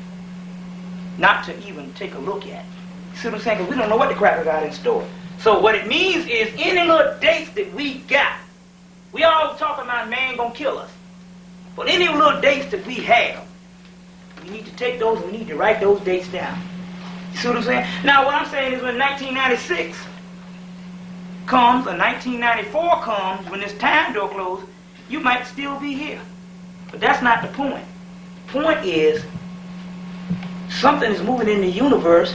Speaker 2: not to even take a look at. You see what I'm saying? Because we don't know what the cracker got in store. So what it means is any little dates that we got, we all talking about man gonna kill us. But any little dates that we have, we need to take those, we need to write those dates down. You see what I'm saying? Now what I'm saying is when 1996 comes, or 1994 comes, when this time door closes, you might still be here. But that's not the point. The point is, something is moving in the universe,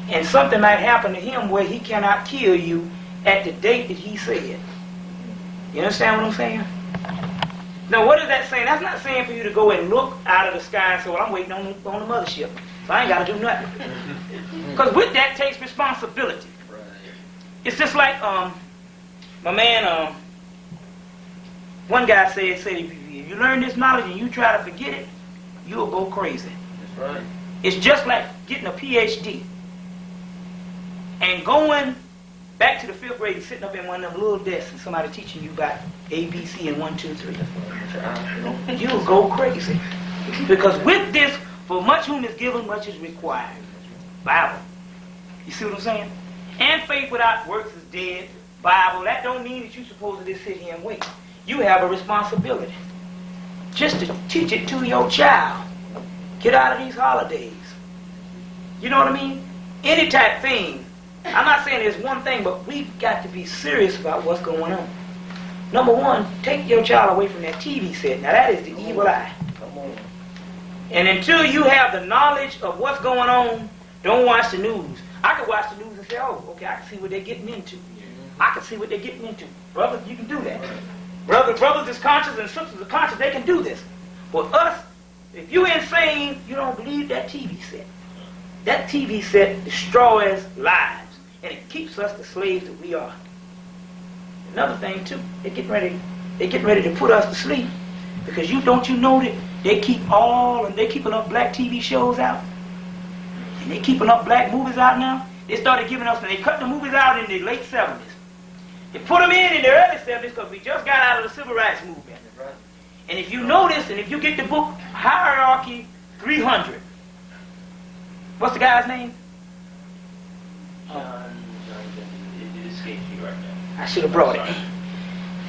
Speaker 2: and something might happen to him where he cannot kill you at the date that he said. You understand what I'm saying? Now, what is that saying? That's not saying for you to go and look out of the sky and say, well, I'm waiting on the mothership, so I ain't got to do nothing. Because with that takes responsibility. It's just like my man, one guy said if you learn this knowledge and you try to forget it, you'll go crazy. That's right. It's just like getting a PhD and going back to the 5th grade and sitting up in one of them little desks and somebody teaching you about A, B, C, and 1, 2, 3. You'll go crazy. Because with this, for much whom is given, much is required. Bible. You see what I'm saying? And faith without works is dead. Bible. That don't mean that you're supposed to just sit here and wait. You have a responsibility. Just to teach it to your child. Get out of these holidays. You know what I mean? Any type thing. I'm not saying there's one thing, but we've got to be serious about what's going on. Number one, take your child away from that TV set. Now that is the evil eye. And until you have the knowledge of what's going on, don't watch the news. I can watch the news and say, oh, okay, I can see what they're getting into. I can see what they're getting into. Brothers, you can do that. Brothers is conscious and sisters are conscious, they can do this. But us, if you're insane, you don't believe that TV set. That TV set destroys lives, and it keeps us the slaves that we are. Another thing too, they're getting ready to put us to sleep, because you know that they keep enough black TV shows out, and they keep enough black movies out now. They started giving us, and they cut the movies out in the late 70s. They put them in the early 70s because we just got out of the civil rights movement. And if you notice, and if you get the book Hierarchy 300, what's the guy's name?
Speaker 5: It escapes me right now.
Speaker 2: I should have brought it.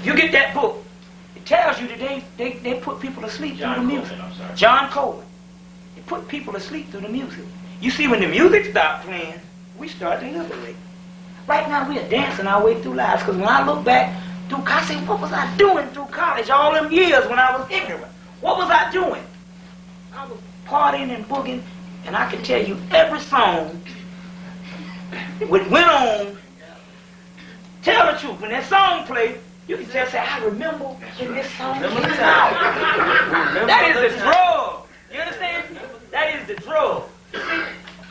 Speaker 2: If you get that book, it tells you that they put people to sleep through the music.
Speaker 5: I'm sorry.
Speaker 2: John Coleman. It put people to sleep through the music. You see, when the music stopped playing, we start to liberate. Right now, we are dancing our way through lives, because when I look back through, I say, what was I doing through college all them years when I was ignorant? What was I doing? I was partying and booging, and I can tell you every song which went on. Tell the truth, when that song played, you can just say, I remember when this song came out. That is the drug. You understand? That is the drug.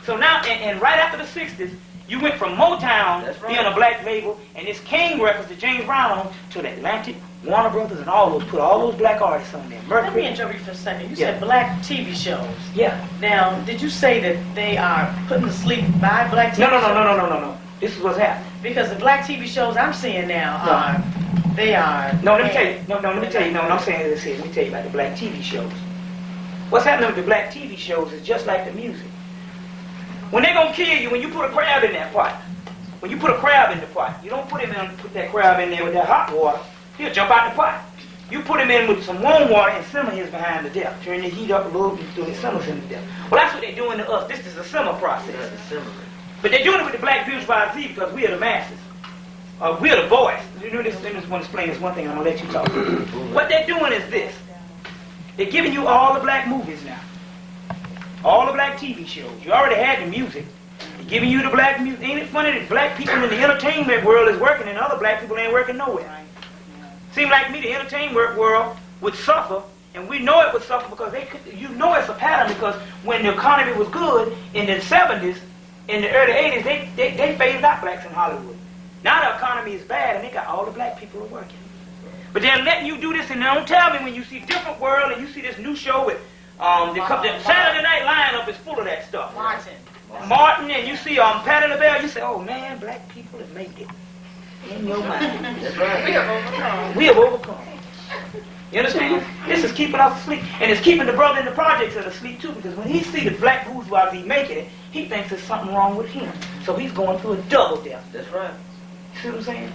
Speaker 2: So now, and right after the 60s, you went from Motown being a black label and this King Records that James Brown owned to the Atlantic, Warner Brothers, and all those, put all those black artists on there.
Speaker 4: Let me interrupt you for a second. You said black TV shows.
Speaker 2: Yeah.
Speaker 4: Now, did you say that they are putting to sleep by black TV shows?
Speaker 2: No. This is what's happening.
Speaker 4: Because the black TV shows I'm seeing now are, they are...
Speaker 2: No, let me tell you. Let me tell you. No, I'm saying this here. Let me tell you about the black TV shows. What's happening with the black TV shows is just like the music. When they're going to kill you, when you put a crab in that pot, when you put a crab in the pot, you don't put that crab in there with that hot water. He'll jump out the pot. You put him in with some warm water and simmer his behind to death. Turn the heat up a little bit until he simmers him to death. Well, that's what they're doing to us. This is a simmer process. But they're doing it with the black bourgeoisie because we are the masses. We are the voice. You know this, I just want to explain this one thing and I'm going to let you talk. What they're doing is this. They're giving you all the black movies now. All the black TV shows. You already had the music. They're giving you the black music. Ain't it funny that black people in the entertainment world is working and other black people ain't working nowhere? Seems like me, the entertainment world would suffer, and we know it would suffer because you know it's a pattern, because when the economy was good in the 70s, in the early 80s, they phased out blacks in Hollywood. Now the economy is bad and they got all the black people working. But they're letting you do this, and don't tell me when you see Different World and you see this new show with the Saturday Night lineup is full of that stuff. Martin, and you see Patti LaBelle, you say, oh man, black people have made it. In your mind. That's right. We have overcome. You understand? This is keeping us asleep. And it's keeping the brother in the projects asleep too, because when he see the black bourgeoisie making it, he thinks there's something wrong with him. So he's going through a double death. That's right. See what I'm saying?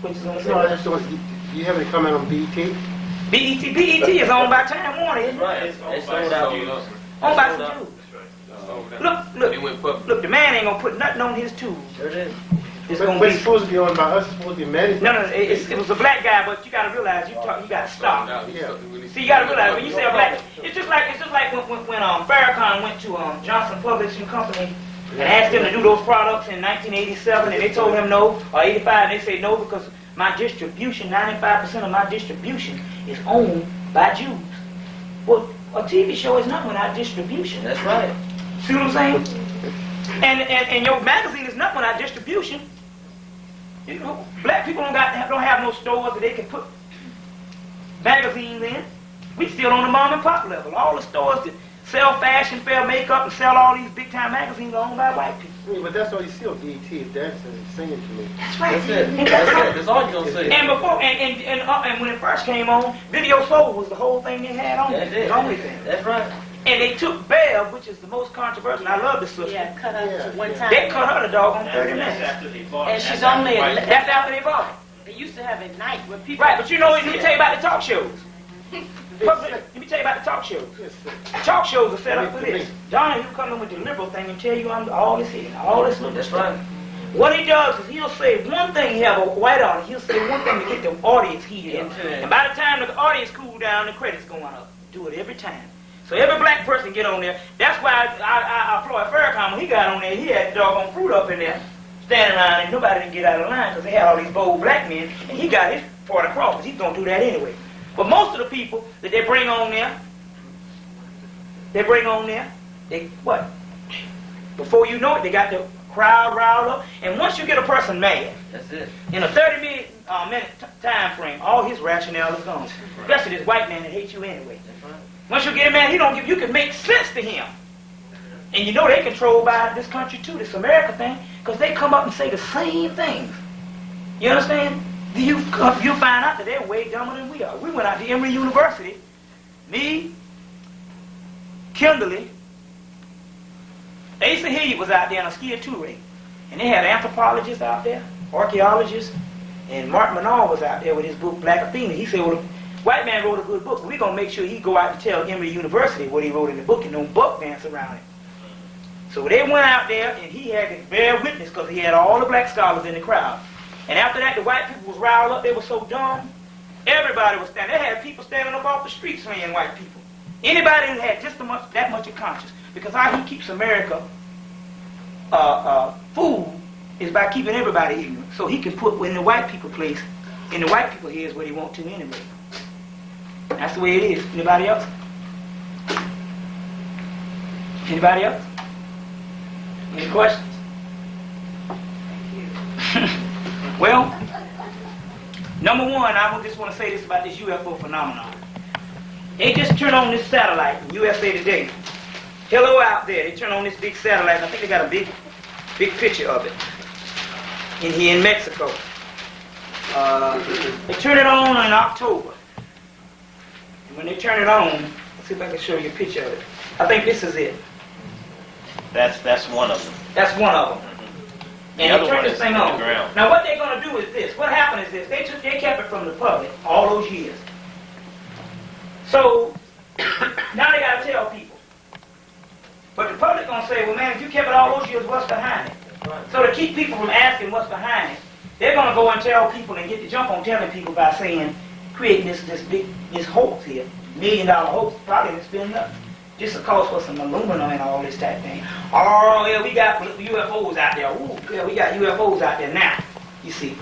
Speaker 2: What you gonna say?
Speaker 1: No, I just want, do you have any comment on BET?
Speaker 2: BET is owned by Time Warner, isn't it?
Speaker 5: Right. It's sold out.
Speaker 2: Owned by some Jews. Look, the man ain't gonna put nothing on his tools.
Speaker 5: There it is.
Speaker 2: It's
Speaker 1: But it's supposed to be owned by us, it's supposed to be managed.
Speaker 2: No, it was a black guy, but you gotta realize you gotta stop.
Speaker 1: Yeah.
Speaker 2: See, you gotta realize when you say a black, it's just like when Farrakhan went to Johnson Publishing Company and asked them to do those products in 1987, and they told him no, or 85, and they said no because my distribution, 95% of my distribution is owned by Jews. Well, a TV show is not without distribution. That's right. See what I'm saying? And your magazine is not without distribution. You know, black people don't have no stores that they can put magazines in. We still on the mom and pop level. All the stores that sell fashion, sell makeup, and sell all these big time magazines are owned by white people.
Speaker 1: Yeah, but that's all you see on BET is dancing and singing to me.
Speaker 2: That's right.
Speaker 5: That's it. That's all you're gonna say.
Speaker 2: And before, and when it first came on, Video Soul was the whole thing they had on.
Speaker 5: That's
Speaker 2: it.
Speaker 5: it.
Speaker 2: The only thing.
Speaker 5: That's right.
Speaker 2: And they took Bev, which is the most controversial. I love the sister.
Speaker 4: Yeah, cut her to one time.
Speaker 2: They cut her the dog on 30
Speaker 5: That's
Speaker 2: minutes.
Speaker 5: after they bought it.
Speaker 4: And she's only
Speaker 2: That's after they bought it.
Speaker 4: They used to have at night where people...
Speaker 2: Right, but you know, let me tell you about the talk shows. Let me tell you about the talk shows. The talk shows are set up for this. Johnny, you come in with the liberal thing and tell you I'm all this here, all this little
Speaker 5: That's
Speaker 2: stuff.
Speaker 5: right.
Speaker 2: What he does is he'll say one thing, he have a white audience, he'll say one thing to get the audience heated up. And by the time the audience cool down, the credits going up. Do it every time. So every black person get on there. That's why I applaud Farrakhan when he got on there. He had the doggone fruit up in there, standing around, and nobody didn't get out of line because they had all these bold black men, and he got his part across, but he's going to do that anyway. But most of the people that they bring on there, they what? Before you know it, they got the crowd riled up, and once you get a person mad,
Speaker 5: That's it.
Speaker 2: in a 30-minute time frame, all his rationale is gone. Especially this white man that hates you anyway.
Speaker 5: That's right.
Speaker 2: Once you get a man, you can make sense to him. And you know they controlled by this country too, this America thing, because they come up and say the same things. You understand? You find out that they're way dumber than we are. We went out to Emory University, me, Kimberly, Asa Hilliard was out there on a skier tour, and they had anthropologists out there, archaeologists, and Mark Menard was out there with his book Black Athena. He said, well, white man wrote a good book. We're going to make sure he go out and tell Emory University what he wrote in the book and don't buck dance around it. So they went out there, and he had to bear witness because he had all the black scholars in the crowd. And after that, the white people was riled up. They were so dumb. Everybody was standing. They had people standing up off the street saying white people. Anybody who had just that much of conscience. Because how he keeps America fooled is by keeping everybody ignorant. So he can put in the white people place, in the white people here's what he wants to anyway. That's the way it is. Anybody else? Anybody else? Any questions? Well, number one, I just want to say this about this UFO phenomenon. They just turned on this satellite in USA Today. Hello out there. They turned on this big satellite. I think they got a big picture of it in here in Mexico. They turned it on in October. And when they turn it on, let's see if I can show you a picture of it. I think this is it.
Speaker 5: That's one of them.
Speaker 2: That's one of them. And
Speaker 5: The
Speaker 2: they
Speaker 5: other
Speaker 2: turned
Speaker 5: one
Speaker 2: this
Speaker 5: is
Speaker 2: thing
Speaker 5: on
Speaker 2: on.
Speaker 5: the ground.
Speaker 2: Now what they're going to do is this. What happened is this. They kept it from the public all those years. So now they got to tell people. But the public going to say, well, man, if you kept it all those years, what's behind it? So to keep people from asking what's behind it, they're going to go and tell people and get the jump on telling people by saying, creating this hoax here, $1 million hoax, probably didn't spend nothing. Just a cost for some aluminum and all this type thing. Oh, yeah, we got UFOs out there. Ooh, yeah, we got UFOs out there now, you see.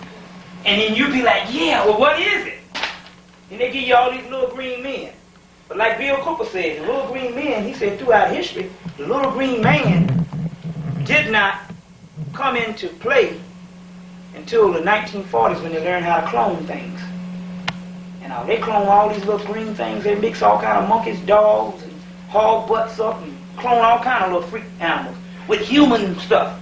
Speaker 2: And then you be like, yeah, well, what is it? And they give you all these little green men. But like Bill Cooper said, the little green men, he said throughout history, the little green man did not come into play until the 1940s when they learned how to clone things. And they clone all these little green things. They mix all kind of monkeys, dogs, and hog butts up, and clone all kind of little freak animals with human stuff.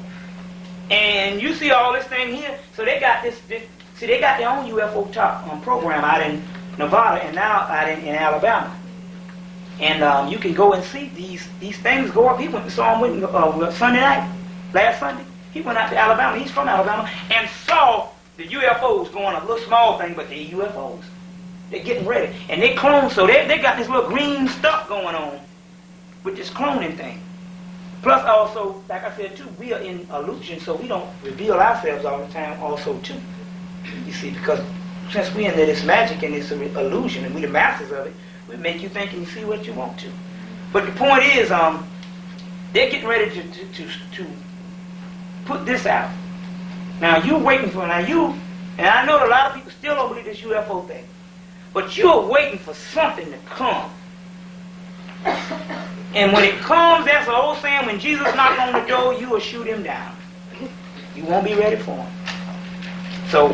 Speaker 2: And you see all this thing here. So they got see, they got their own UFO program out in Nevada and now out in Alabama. And you can go and see these things go up. He went and saw them Sunday night, last Sunday. He went out to Alabama. He's from Alabama and saw the UFOs going, a little small thing, but they're UFOs. They're getting ready. And they clone, so they got this little green stuff going on with this cloning thing. Plus also, like I said too, we are in illusion, so we don't reveal ourselves all the time also too. You see, because since we're into this magic and this illusion and we're the masters of it, we make you think and you see what you want to. But the point is, they're getting ready to put this out. Now you're waiting for, and I know that a lot of people still don't believe this UFO thing, but you're waiting for something to come. And when it comes, that's the old saying, when Jesus knocks on the door, you will shoot him down. You won't be ready for him. So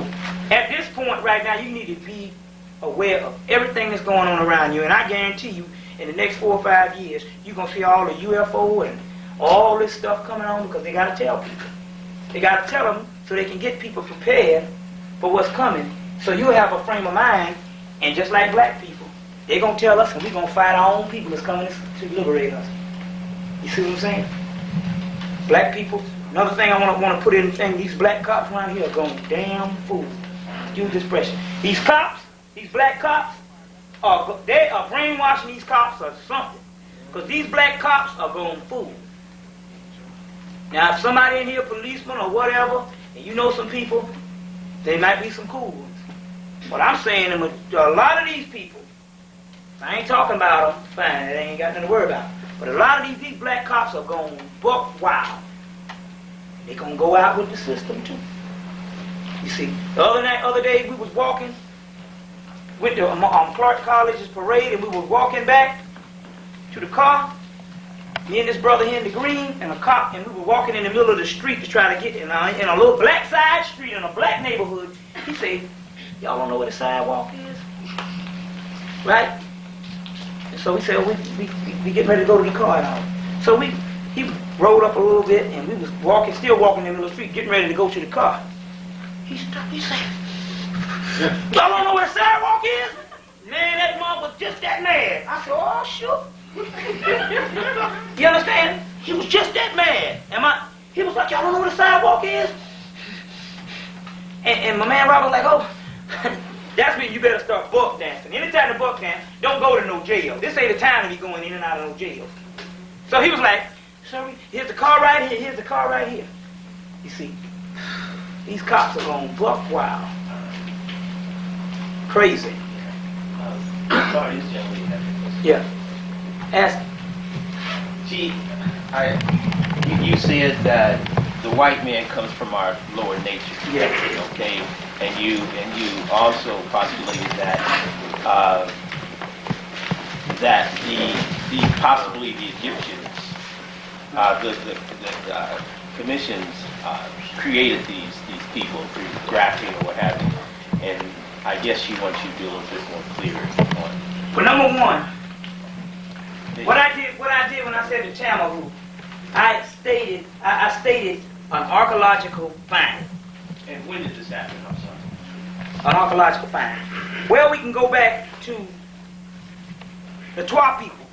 Speaker 2: at this point right now, you need to be aware of everything that's going on around you. And I guarantee you, in the next 4 or 5 years, you're going to see all the UFO and all this stuff coming on because they got to tell people. They got to tell them so they can get people prepared for what's coming. So you'll have a frame of mind, and just like black people, they're going to tell us, and we're going to fight our own people that's coming to liberate us. You see what I'm saying? Black people. Another thing I want to put in the thing, these black cops around here are going damn fool. Use this expression. These cops, these black cops, they are brainwashing these cops or something. Because these black cops are going fool. Now, if somebody in here, policeman or whatever, and you know some people, they might be some cool ones. But I'm saying a lot of these people, I ain't talking about them, fine, they ain't got nothing to worry about. But a lot of these black cops are going buck wild. They're going to go out with the system too. You see, the other day we was walking, went to Clark College's parade, and we was walking back to the car. Me and this brother here in the green and a cop, and we were walking in the middle of the street to try to get in a little black side street in a black neighborhood. He said, y'all don't know where the sidewalk is? Right? And so we said, we getting ready to go to the car and all. So he rolled up a little bit, and we was still walking in the middle of the street, getting ready to go to the car. He stopped, he said, y'all don't know where the sidewalk is? Man, that mom was just that mad. I said, oh, sure. You understand? He was just that mad. He was like, y'all don't know where the sidewalk is? And my man Robert was like, oh, that's when you better start buck dancing. Anytime to buck dance, don't go to no jail. This ain't the time to be going in and out of no jail. So he was like, sir, here's the car right here, here's the car right here. You see, these cops are going buck wild. Crazy.
Speaker 5: Sorry, this young lady has a question.
Speaker 2: Yeah. Ask.
Speaker 5: Gee, you said that the white man comes from our lower nature.
Speaker 2: Yeah.
Speaker 5: Okay, and you also postulated that that the possibly the Egyptians, the commissions created these people through grafting or what have you, and I guess she wants you to be a little bit more clear on.
Speaker 2: Well, number one, what I did when I said the Tamaru, I stated an archaeological find.
Speaker 5: And when did this happen? I'm sorry.
Speaker 2: An archaeological find. Well, we can go back to the Twa people.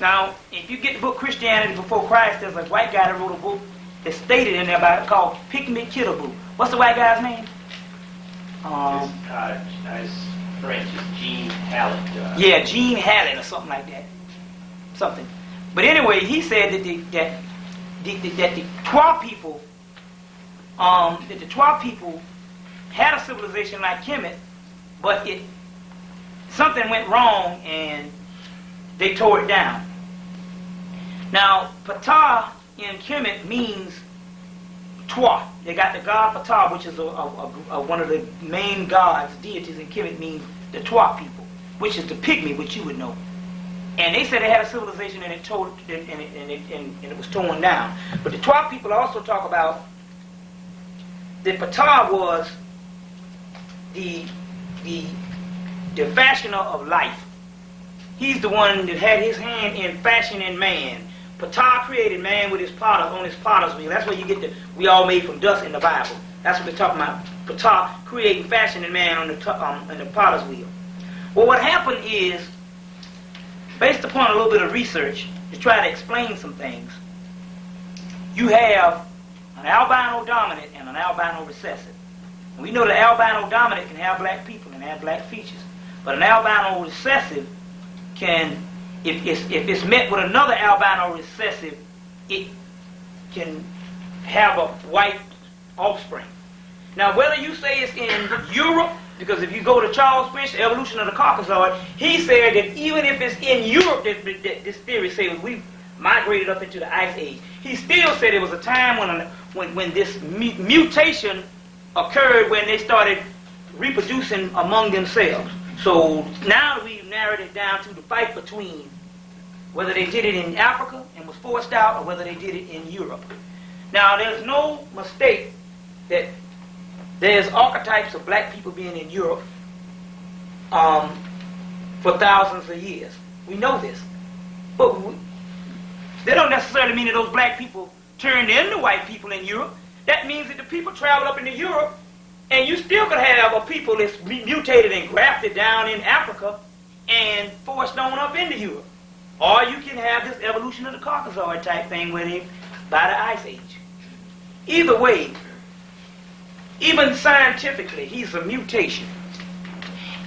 Speaker 2: Now, if you get the book Christianity Before Christ, there's a white guy that wrote a book that's stated in there about it called Pygmy Kitabu. What's the white guy's name?
Speaker 5: It's French. It's Gene Hallett.
Speaker 2: Yeah, Gene Hallett or something like that. Something. But anyway, he said that the Twa people had a civilization like Hemmitt, but something went wrong and they tore it down. Now, Ptah in Kemet means Twa. They got the god Ptah, which is one of the main gods, deities in Kemet, means the Twa people, which is the pygmy, which you would know. And they said they had a civilization and it was torn down. But the Twa people also talk about that Ptah was the fashioner of life. He's the one that had his hand in fashioning man. Ptah created man with his potters on his potter's wheel. That's where you get we all made from dust in the Bible. That's what they're talking about. Ptah creating, fashioning man on the potter's wheel. Well, what happened is, based upon a little bit of research to try to explain some things, you have an albino dominant and an albino recessive. And we know the albino dominant can have black people and have black features, but an albino recessive can, if it's met with another albino recessive, it can have a white offspring. Now, whether you say it's in Europe, because if you go to Charles French, The Evolution of the Caucasoid, he said that even if it's in Europe, this theory says we've migrated up into the Ice Age. He still said it was a time when this mutation occurred, when they started reproducing among themselves. So now we've narrowed it down to the fight between whether they did it in Africa and was forced out, or whether they did it in Europe. Now, there's no mistake that there's archetypes of black people being in Europe for thousands of years. We know this. But they don't necessarily mean that those black people turned into white people in Europe. That means that the people traveled up into Europe, and you still could have a people that's mutated and grafted down in Africa and forced on up into Europe. Or you can have this evolution of the Caucasoid type thing where they by the Ice Age. Either way, even scientifically, he's a mutation.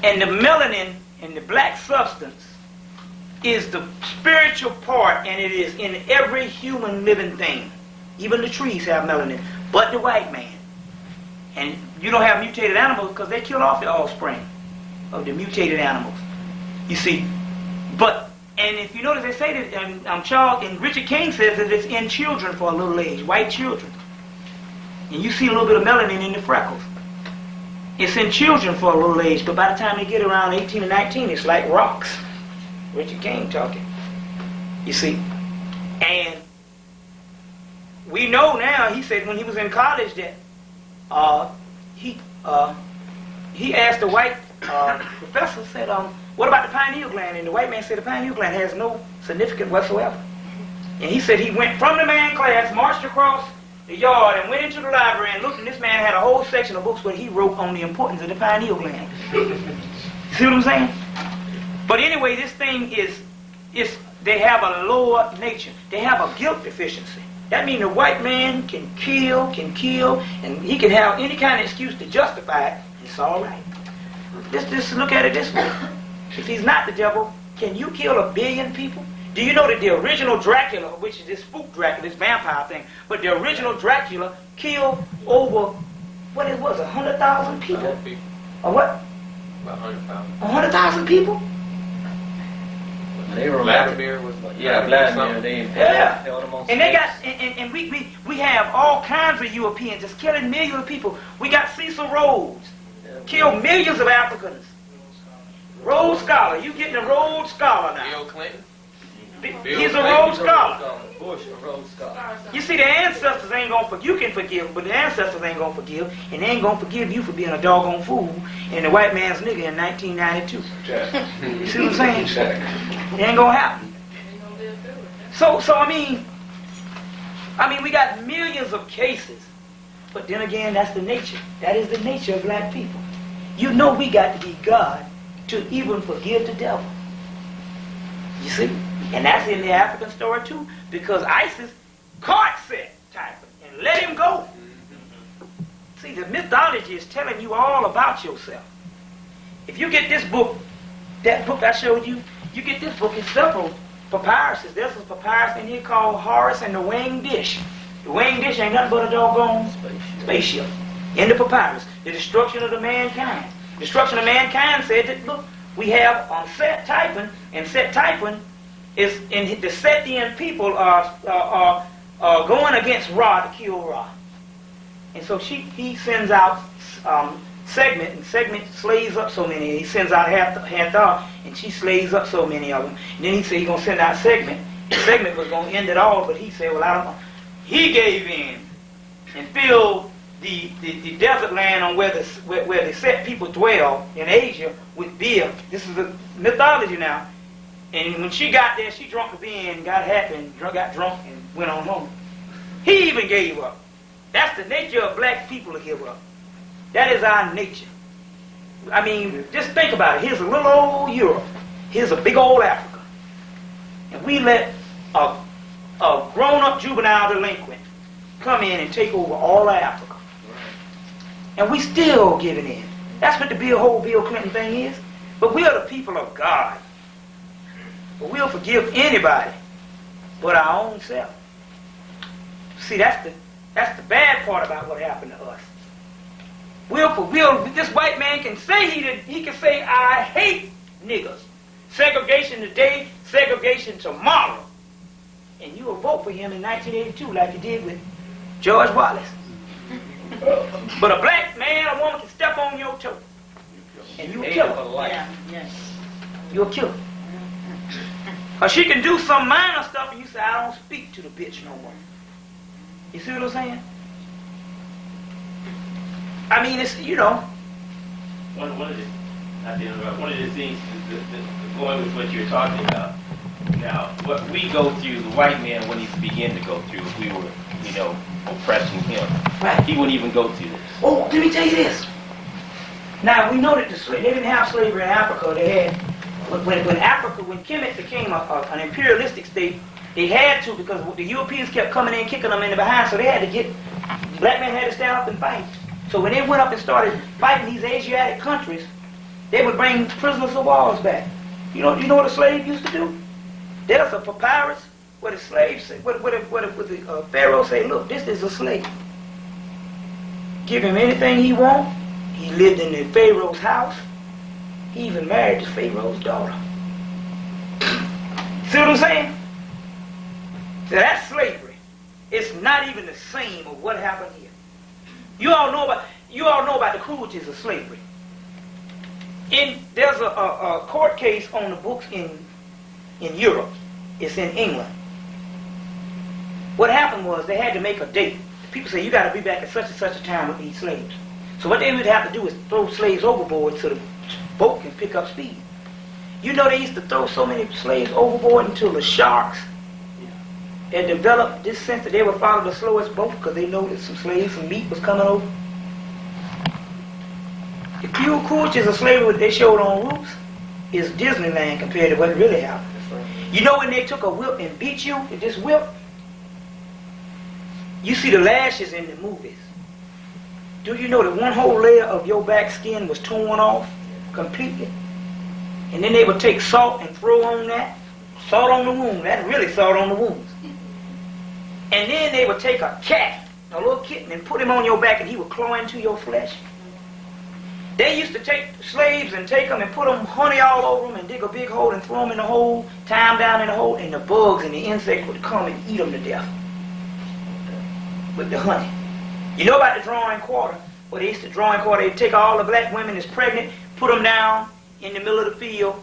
Speaker 2: And the melanin in the black substance is the spiritual part, and it is in every human living thing. Even the trees have melanin, but the white man. And you don't have mutated animals because they kill off the offspring of the mutated animals. You see, and if you notice, they say that Charles and Richard King says that it's in children for a little age, white children. And you see a little bit of melanin in the freckles. It's in children for a little age, but by the time they get around 18 or 19, it's like rocks. Richard King talking. You see? And we know now, he said when he was in college that he asked the white professor, said, what about the pineal gland? And the white man said the pineal gland has no significance whatsoever. And he said he went from the man class, marched across the yard, and went into the library and looked, and this man had a whole section of books where he wrote on the importance of the pineal gland. See what I'm saying? But anyway, this thing is they have a lower nature. They have a guilt deficiency. That means the white man can kill, and he can have any kind of excuse to justify it. It's all right. Just look at it this way. If he's not the devil, can you kill 1 billion people? Do you know that the original Dracula, which is this spook Dracula, this vampire thing, but the original Dracula killed over, what it was, 100,000 people? Or what?
Speaker 6: About 100,000.
Speaker 2: 100,000 people?
Speaker 6: They were Vladimir was
Speaker 5: Vladimir. They
Speaker 2: held them on. And they got, and we have all kinds of Europeans just killing millions of people. We got Cecil Rhodes, killed millions of Africans. Rhodes Scholar, you getting a Rhodes Scholar now?
Speaker 6: Bill Clinton.
Speaker 2: He's a Rhodes Scholar.
Speaker 6: Bush, a Rhodes Scholar.
Speaker 2: You see, the ancestors ain't gonna forgive. You can forgive, but the ancestors ain't gonna forgive, and they ain't gonna forgive you for being a doggone fool and the white man's nigga in 1992. You see what I'm saying? It ain't gonna happen. So I mean, we got millions of cases, but then again, that's the nature. That is the nature of black people. You know, we got to be God to even forgive the devil. You see? And that's in the African story too, because ISIS caught set Typhon and let him go. See, the mythology is telling you all about yourself. If you get this book, that book I showed you, you get this book in several papyruses. There's a papyrus in here called Horus and the Winged Dish. The winged dish ain't nothing but a doggone spaceship. In the papyrus, the destruction of the mankind. Destruction of mankind said that, look, we have on Set Typhon, and Set Typhon is in the Sethian people are going against Ra to kill Ra, and so he sends out Segment, and Segment slays up so many. He sends out Hathor, and she slays up so many of them. And then he said he's gonna send out Segment. Segment was gonna end it all, but he said, well, I don't know. He gave in and filled the desert land on where the Set people dwell in Asia with beer. This is the mythology now. And when she got there, she drunk the beer and got happy and got drunk and went on home. He even gave up. That's the nature of black people to give up. That is our nature. I mean, just think about it. Here's a little old Europe. Here's a big old Africa. And we let a grown-up juvenile delinquent come in and take over all of Africa. And we still giving in. That's what the whole Bill Clinton thing is. But we are the people of God. But we'll forgive anybody but our own self. See, that's the bad part about what happened to us. This white man can say he can say, I hate niggers. Segregation today, segregation tomorrow. And you will vote for him in 1982 like you did with George Wallace. But a black man or woman can step on your toe. And you'll kill her.
Speaker 4: Yeah, yes.
Speaker 2: You'll kill her. Or she can do some minor stuff and you say, I don't speak to the bitch no more. You see what I'm saying? I mean, it's, you know.
Speaker 5: One of the things, going with what you're talking about, now, what we go through, the white man wouldn't even begin to go through if we were, oppressing him.
Speaker 2: Right.
Speaker 5: He wouldn't even go through this.
Speaker 2: Oh, let me tell you this. Now, we know that they didn't have slavery in Africa. They had, when Hemmitt became an imperialistic state, they had to, because the Europeans kept coming in, kicking them in the behind, so they had to black men had to stand up and fight. So when they went up and started fighting these Asiatic countries, they would bring prisoners of war back. You know what a slave used to do? There's a papyrus where the slaves say, where the Pharaoh say, look, this is a slave. Give him anything he want. He lived in the Pharaoh's house. He even married the Pharaoh's daughter. See what I'm saying? So that's slavery. It's not even the same of what happened here. You all know about the cruelties of slavery. There's a court case on the books in Europe. It's in England. What happened was they had to make a date. People say you got to be back at such and such a time with these slaves. So what they would have to do is throw slaves overboard so the boat can pick up speed. You know they used to throw so many slaves overboard until the sharks had developed this sense that they would follow the slowest boat because they know that some slaves, some meat was coming over. The pure cruelties of slavery that they showed on roofs is Disneyland compared to what really happened. You know when they took a whip and beat you with this whip? You see the lashes in the movies. Do you know that one whole layer of your back skin was torn off? completely. And then they would take salt and throw on that. Salt on the wound. That's really salt on the wounds. And then they would take a cat, a little kitten, and put him on your back, and he would claw into your flesh. They used to take slaves and take them and put them honey all over them and dig a big hole and throw them in the hole, tie them down in the hole, and the bugs and the insects would come and eat them to death with the honey. You know about the drawing quarter? Well, they used to draw in quarter. They'd take all the black women that's pregnant, put them down in the middle of the field,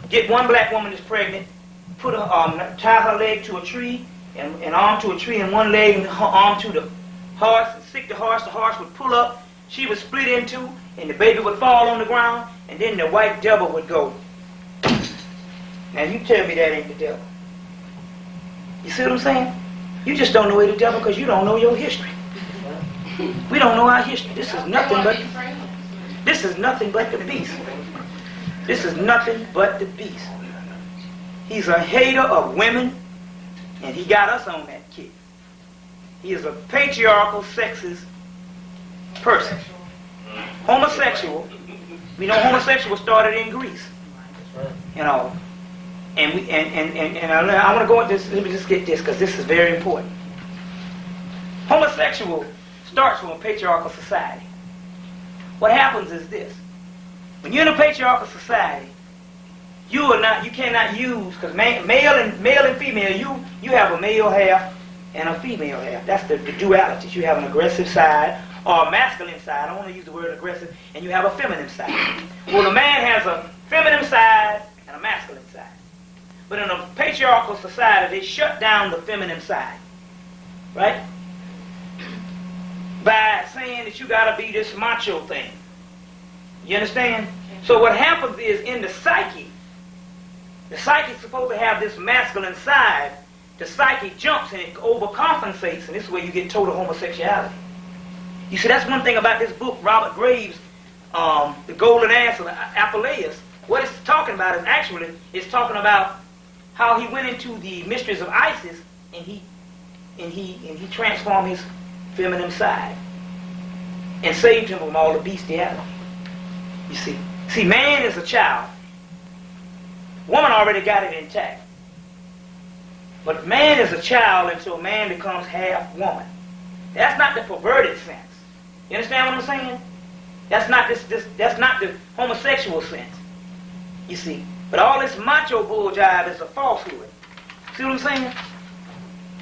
Speaker 2: get one black woman that's pregnant, put her, tie her leg to a tree, and arm to a tree, and one leg and her arm to the horse, and stick the horse would pull up, she would split in two, and the baby would fall on the ground, and then the white devil would go. Now you tell me that ain't the devil. You see what I'm saying? You just don't know the devil because you don't know your history. We don't know our history. This is nothing but the beast. This is nothing but the beast. He's a hater of women, and he got us on that kick. He is a patriarchal, sexist person. Homosexual. We know homosexual started in Greece. You know. And I want to go into this. Let me just get this because this is very important. Homosexual starts from a patriarchal society. What happens is this: when you're in a patriarchal society, you cannot use, because male and female, you have a male half and a female half. That's the duality. You have an aggressive side or a masculine side. I don't want to use the word aggressive, and you have a feminine side. Well, the man has a feminine side and a masculine side. But in a patriarchal society, they shut down the feminine side, right? By saying that you got to be this macho thing. You understand? So what happens is in the psyche's supposed to have this masculine side. The psyche jumps and it overcompensates, and this is where you get total homosexuality. You see, that's one thing about this book, Robert Graves, The Golden Ass of Apuleius. What it's talking about is actually, it's talking about how he went into the mysteries of Isis, and he transformed his feminine side and saved him from all the bestiality. You see, man is a child. Woman already got it intact. But man is a child until man becomes half woman. That's not the perverted sense. You understand what I'm saying? That's not that's not the homosexual sense. You see. But all this macho bull jive is a falsehood. See what I'm saying?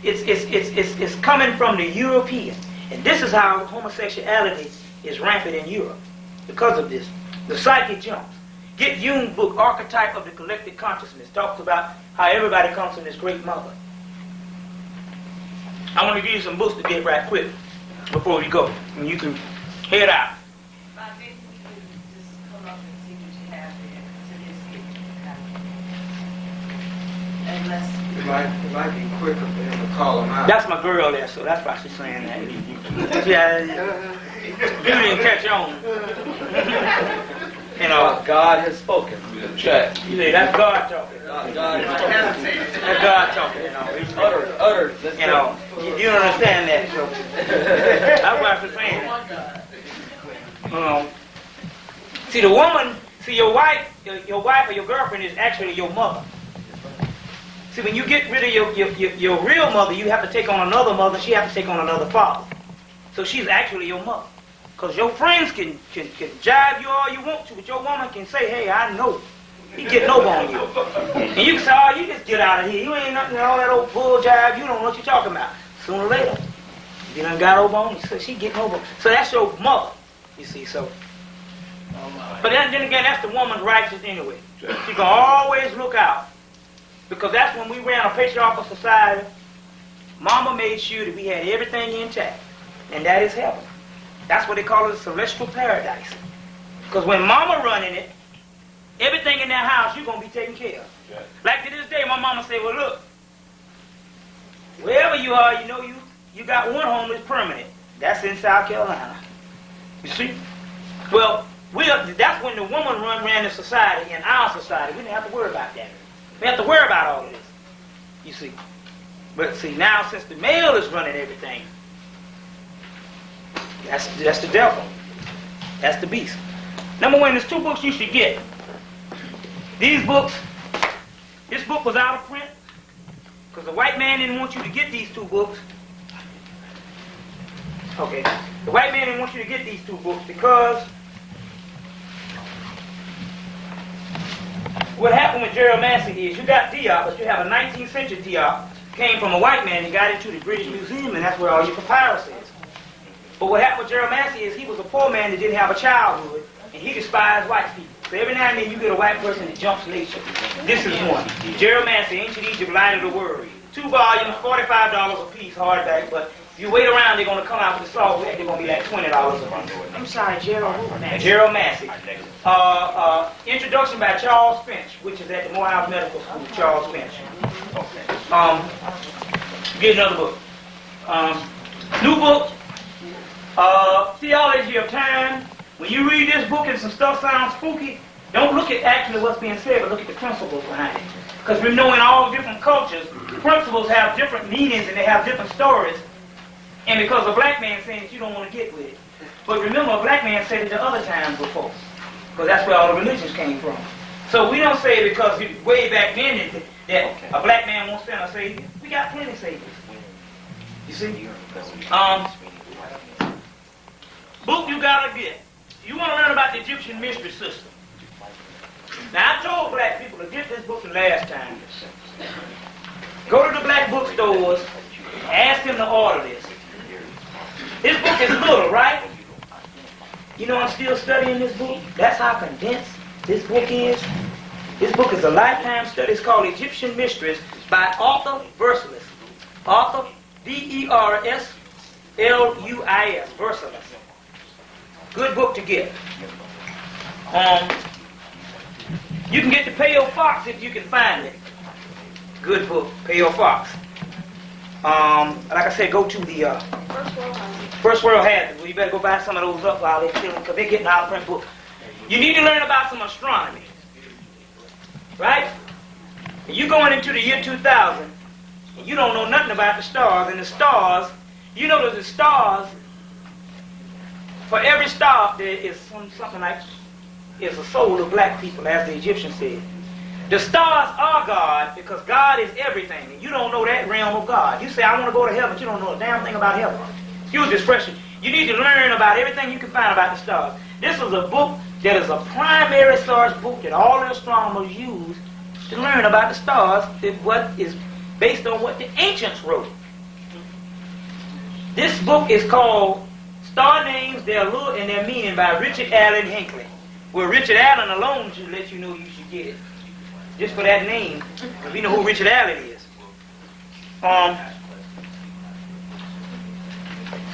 Speaker 2: It's coming from the European. And this is how homosexuality is rampant in Europe. Because of this. The psyche jumps. Get Jung's book, Archetype of the Collective Consciousness. Talks about how everybody comes from this great mother. I want to give you some books to get right quick before we go. And you can head out.
Speaker 6: It might be quicker for him to call him out.
Speaker 2: That's my girl there, so that's why she's saying that. Yeah, you didn't catch on. You know,
Speaker 6: God has spoken. Check.
Speaker 2: You see, that's God talking. That's God talking. You know,
Speaker 6: Uttered.
Speaker 2: You know, you don't understand that. So that's why she's saying that. You know, see, the woman, your wife or your girlfriend is actually your mother. See, when you get rid of your real mother, you have to take on another mother. She has to take on another father. So she's actually your mother. Because your friends can jive you all you want to, but your woman can say, hey, I know. He getting over on you. And you can say, oh, you just get out of here. You ain't nothing, all that old bull jive. You don't know what you're talking about. Sooner or later, you done got over on you. So she getting over. So that's your mother, you see. So, but then again, that's the woman's righteous anyway. She can always look out. Because that's when we ran a patriarchal society. Mama made sure that we had everything intact. And that is heaven. That's what they call it, a celestial paradise. Because when mama running it, everything in that house, you're going to be taken care of. Right. Like to this day, my mama said, well, look, wherever you are, you know you got one home that's permanent. That's in South Carolina. You see? Well, that's when the woman ran the society, in our society. We didn't have to worry about that. We have to worry about all of this. You see? But see, now since the male is running everything, that's the devil. That's the beast. Number one, there's 2 books you should get. These books, this book was out of print because the white man didn't want you to get these 2 books. Okay, the white man didn't want you to get these 2 books because what happened with Gerald Massey is you got Diop, but you have a 19th century Diop, came from a white man and got into the British Museum, and that's where all your papyrus is. But what happened with Gerald Massey is he was a poor man that didn't have a childhood, and he despised white people. So every now and then you get a white person that jumps nature. This is one. Gerald Massey, Ancient Egypt, Light of the World. 2 volumes, $45 a piece, hardback, but if you wait around, they're going to come out with the software, they're going to be like $20 a piece.
Speaker 4: I'm sorry, Gerald Massey.
Speaker 2: Gerald Massey. Introduction by Charles Finch, which is at the Morehouse Medical School, Charles Finch. Get another book. New book, Theology of Time. When you read this book and some stuff sounds spooky, don't look at actually what's being said, but look at the principles behind it. Because we know in all different cultures, principles have different meanings and they have different stories. And because a black man saying it, you don't want to get with it. But remember, a black man said it at other times before. Because that's where all the religions came from. So we don't say it because way back then that a black man won't stand a savior. We got plenty of saviors. You see? Book you gotta get. You want to learn about the Egyptian mystery system. Now I told black people to get this book the last time. Go to the black bookstores, ask them to order this. This book is little, right? You know I'm still studying this book. That's how condensed this book is. This book is a lifetime study. It's called Egyptian Mysteries by Arthur Versailles. Arthur, Versailles, Versailles. Good book to get. You can get the Pale Fox if you can find it. Good book, Pale Fox. Like I said, go to the First World has it. Well, you better go buy some of those up while they're still, because they're getting out of print book. You need to learn about some astronomy, right? And you going into the year 2000, and you don't know nothing about the stars. And the stars, you know that the stars, for every star there is something like, is a soul of black people, as the Egyptians said. The stars are God because God is everything. And you don't know that realm of God. You say, I want to go to heaven, but you don't know a damn thing about heaven. Excuse the expression. You need to learn about everything you can find about the stars. This is a book that is a primary source book that all the astronomers use to learn about the stars, what is based on what the ancients wrote. This book is called Star Names, Their Allure, and Their Meaning by Richard Allen Hinckley. Well, Richard Allen alone should let you know you should get it. Just for that name, because we know who Richard Allen is.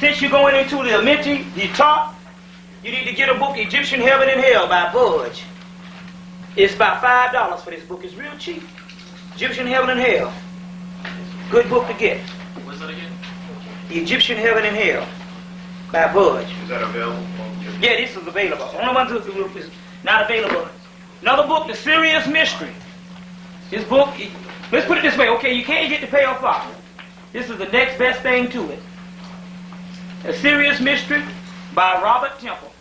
Speaker 2: Since you're going into the elementary, the top, you need to get a book, Egyptian Heaven and Hell by Budge. It's about $5 for this book. It's real cheap. Egyptian Heaven and Hell. Good book to get.
Speaker 5: What's that again?
Speaker 2: The Egyptian Heaven and Hell by Budge.
Speaker 5: Is that available?
Speaker 2: Yeah, this is available. Only one that is not available. Another book, The Sirius Mystery. This book, let's put it this way, okay, you can't get the Pale Fox. This is the next best thing to it. A Sirius Mystery by Robert Temple.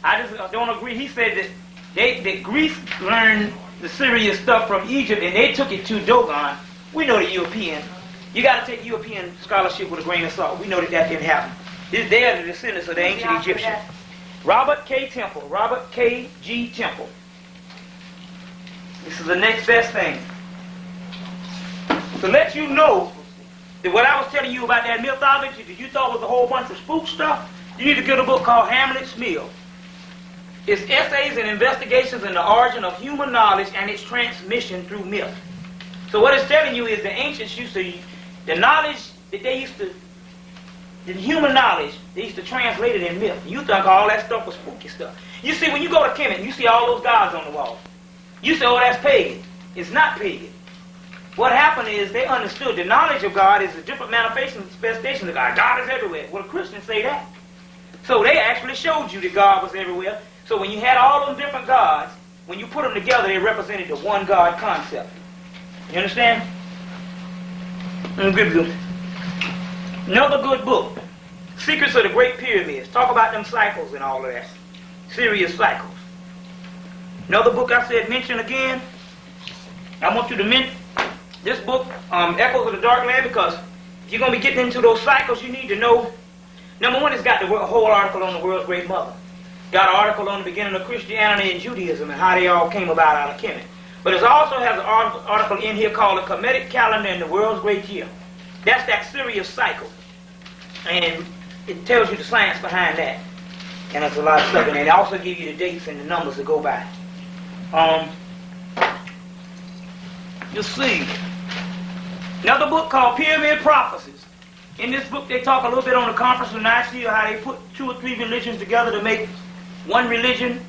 Speaker 2: I just don't agree. He said that Greece learned the Sirius stuff from Egypt and they took it to Dogon. We know the Europeans. You got to take European scholarship with a grain of salt. We know that didn't happen. They are the descendants of the ancient Egyptians. Robert K. Temple. Robert K. G. Temple. This is the next best thing. To let you know that what I was telling you about that mythology that you thought was a whole bunch of spook stuff, you need to get a book called Hamlet's Mill. It's essays and investigations in the origin of human knowledge and its transmission through myth. So what it's telling you is the ancients used to, the knowledge that they used to, the human knowledge, they used to translate it in myth. You think all that stuff was spooky stuff. You see, when you go to Kemet, you see all those gods on the wall. You say, oh, that's pagan. It's not pagan. What happened is they understood the knowledge of God is a different manifestation of God. God is everywhere. Well, Christians say that. So they actually showed you that God was everywhere. So when you had all them different gods, when you put them together, they represented the one God concept. You understand? Another good book, Secrets of the Great Pyramids. Talk about them cycles and all of that. Sirius cycles. Another book I said mention again. I want you to mention this book, Echoes of the Dark Land, because if you're going to be getting into those cycles, you need to know. Number one, it's got the whole article on the world's great mother. Got an article on the beginning of Christianity and Judaism and how they all came about out of Hemmitt. But it also has an article in here called The Kemetic Calendar and the World's Great Year. That's that Sirius cycle. And it tells you the science behind that. And there's a lot of stuff in there. They also give you the dates and the numbers to go by. You'll see. Another book called Pyramid Prophecies. In this book, they talk a little bit on the Conference of Nicaea, how they put 2 or 3 religions together to make one religion.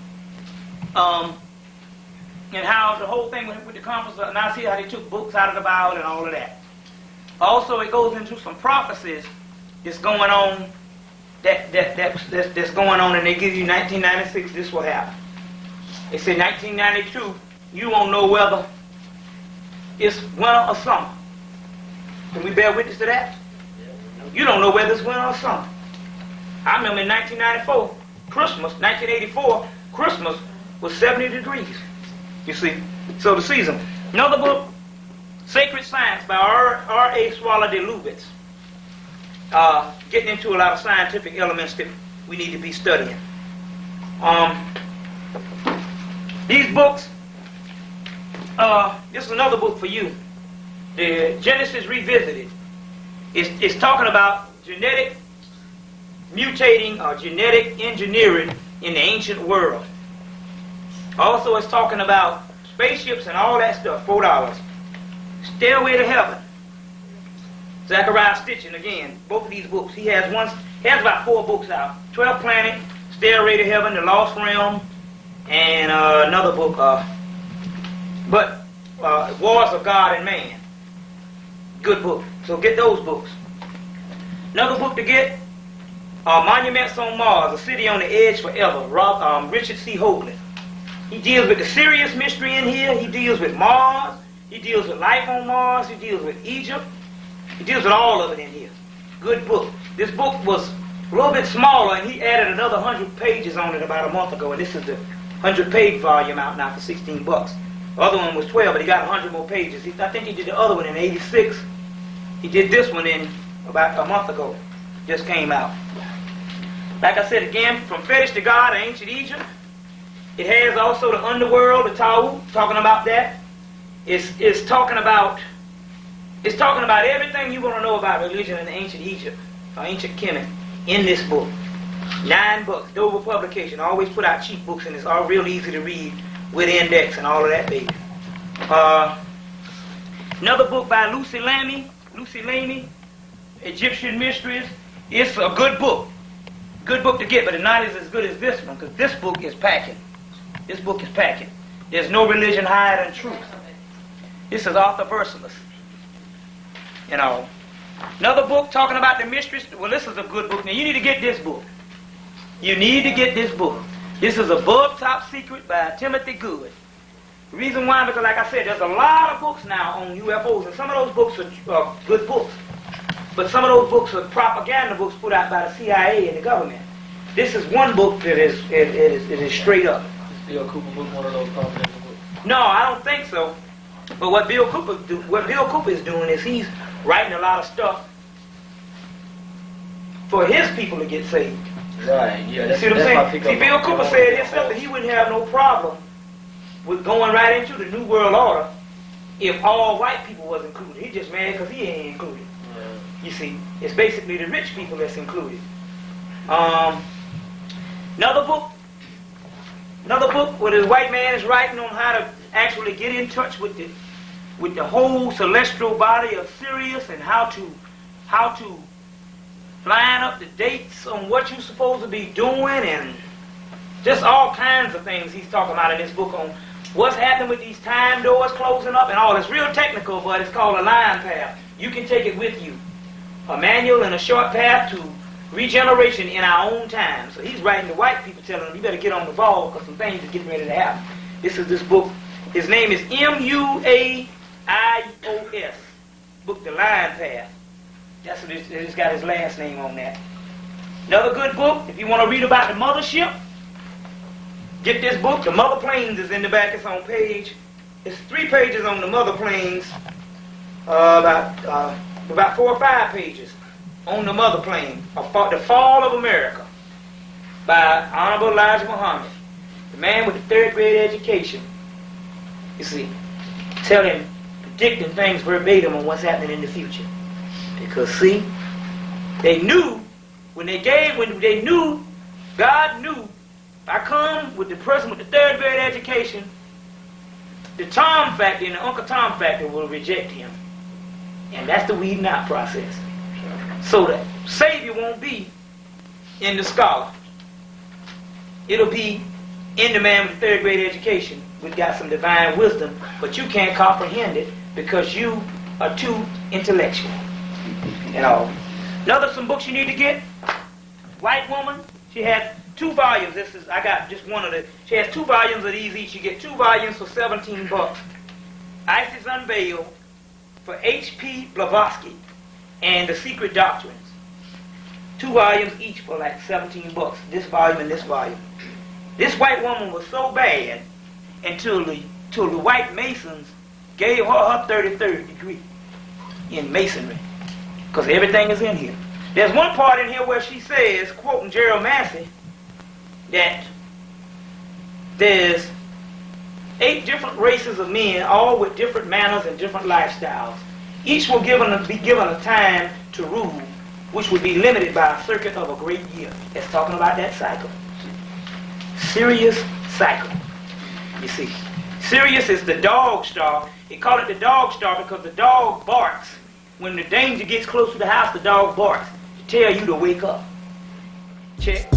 Speaker 2: And how the whole thing with the Conference of Nicaea, how they took books out of the Bible and all of that. Also, it goes into some prophecies that's going on, that's going on, and they give you 1996, this will happen. They say 1992, you won't know whether it's winter or summer. Can we bear witness to that? You don't know whether it's winter or summer. I remember in 1994, Christmas, 1984, Christmas was 70 degrees. You see? So the season. Another book, Sacred Science by R.A. Swallow de Lubitz. Getting into a lot of scientific elements that we need to be studying. These books, this is another book for you. The Genesis Revisited. It's talking about genetic mutating or genetic engineering in the ancient world. Also, it's talking about spaceships and all that stuff. $4. Stairway to Heaven. Zachariah Stitchin again. Both of these books. He has about 4 books out. 12 Planet, Stairway to Heaven, The Lost Realm, and another book. Wars of God and Man. Good book. So get those books. Another book to get. Monuments on Mars, A City on the Edge Forever. Richard C. Hoagland. He deals with the Sirius mystery in here. He deals with Mars. He deals with life on Mars. He deals with Egypt. He deals with all of it in here. Good book. This book was a little bit smaller, and he added another 100 pages on it about a month ago. And this is the 100-page volume out now for $16. The other one was 12, but he got 100 more pages. I think he did the other one in '86. He did this one in about a month ago. Just came out. Like I said again, From Fetish to God, Ancient Egypt. It has also the underworld, the Tao, talking about that. It's talking about everything you want to know about religion in ancient Egypt, or ancient Kemet, in this book. 9 books, Dover publication. Always put out cheap books, and it's all real easy to read with index and all of that, baby. Another book by Lucy Lamy, Egyptian Mysteries. It's a good book. Good book to get, but it's not as good as this one, because this book is packing. This book is packing. There's no religion higher than truth. This is Arthur Versailles. You know. Another book talking about the mysteries. Well, this is a good book. Now, you need to get this book. You need to get this book. This is Above Top Secret by Timothy Good. The reason why, because like I said, there's a lot of books now on UFOs, and some of those books are good books. But some of those books are propaganda books put out by the CIA and the government. This is one book that is straight up.
Speaker 7: Is Bill Cooper book one of those propaganda books?
Speaker 2: No, I don't think so. But what Bill Cooper is doing is he's writing a lot of stuff for his people to get saved.
Speaker 7: Right, yeah.
Speaker 2: You see what I'm saying? See, Bill Cooper said himself that he wouldn't have no problem with going right into the New World Order if all white people was included. He just mad because he ain't included. Yeah. You see, it's basically the rich people that's included. Another book where this white man is writing on how to actually get in touch with the whole celestial body of Sirius and how to line up the dates on what you're supposed to be doing, and just all kinds of things he's talking about in this book on what's happening with these time doors closing up and all. It's real technical, but it's called a line path. You can take it with you. A manual and a short path to regeneration in our own time. So he's writing to white people telling them, you better get on the ball because some things are getting ready to happen. This is this book. His name is MUAIOS. Book, The Line Path. That's what it's got his last name on that. Another good book, if you want to read about the Mothership, Get this book. The Mother Planes is in the back. It's on page. It's 3 pages on the Mother Planes. About 4 or 5 pages on the Mother Plane. The Fall of America by Honorable Elijah Muhammad, the man with the 3rd grade education. You see, predicting things verbatim on what's happening in the future. Because see, they knew God knew. I come with the person with the 3rd grade education, the Tom factor and the Uncle Tom factor will reject him. And that's the weeding out process. So the Savior won't be in the scholar. It'll be in the man with the 3rd grade education. We've got some divine wisdom, but you can't comprehend it because you are too intellectual. And all. Another some books you need to get. White woman, she has 2 volumes. I got just one of the. She has 2 volumes of these each. You get 2 volumes for $17. Isis Unveiled for H.P. Blavatsky and The Secret Doctrines. 2 volumes each for like $17. This volume and this volume. This white woman was so bad until the white Masons gave her 33rd degree in Masonry. Because everything is in here. There's one part in here where she says, quoting Gerald Massey, that there's 8 different races of men, all with different manners and different lifestyles. Each will be given a time to rule, which would be limited by a circuit of a great year. It's talking about that cycle. Sirius cycle. You see, Sirius is the dog star. They call it the dog star because the dog barks. When the danger gets close to the house, the dog barks to tell you to wake up. Check.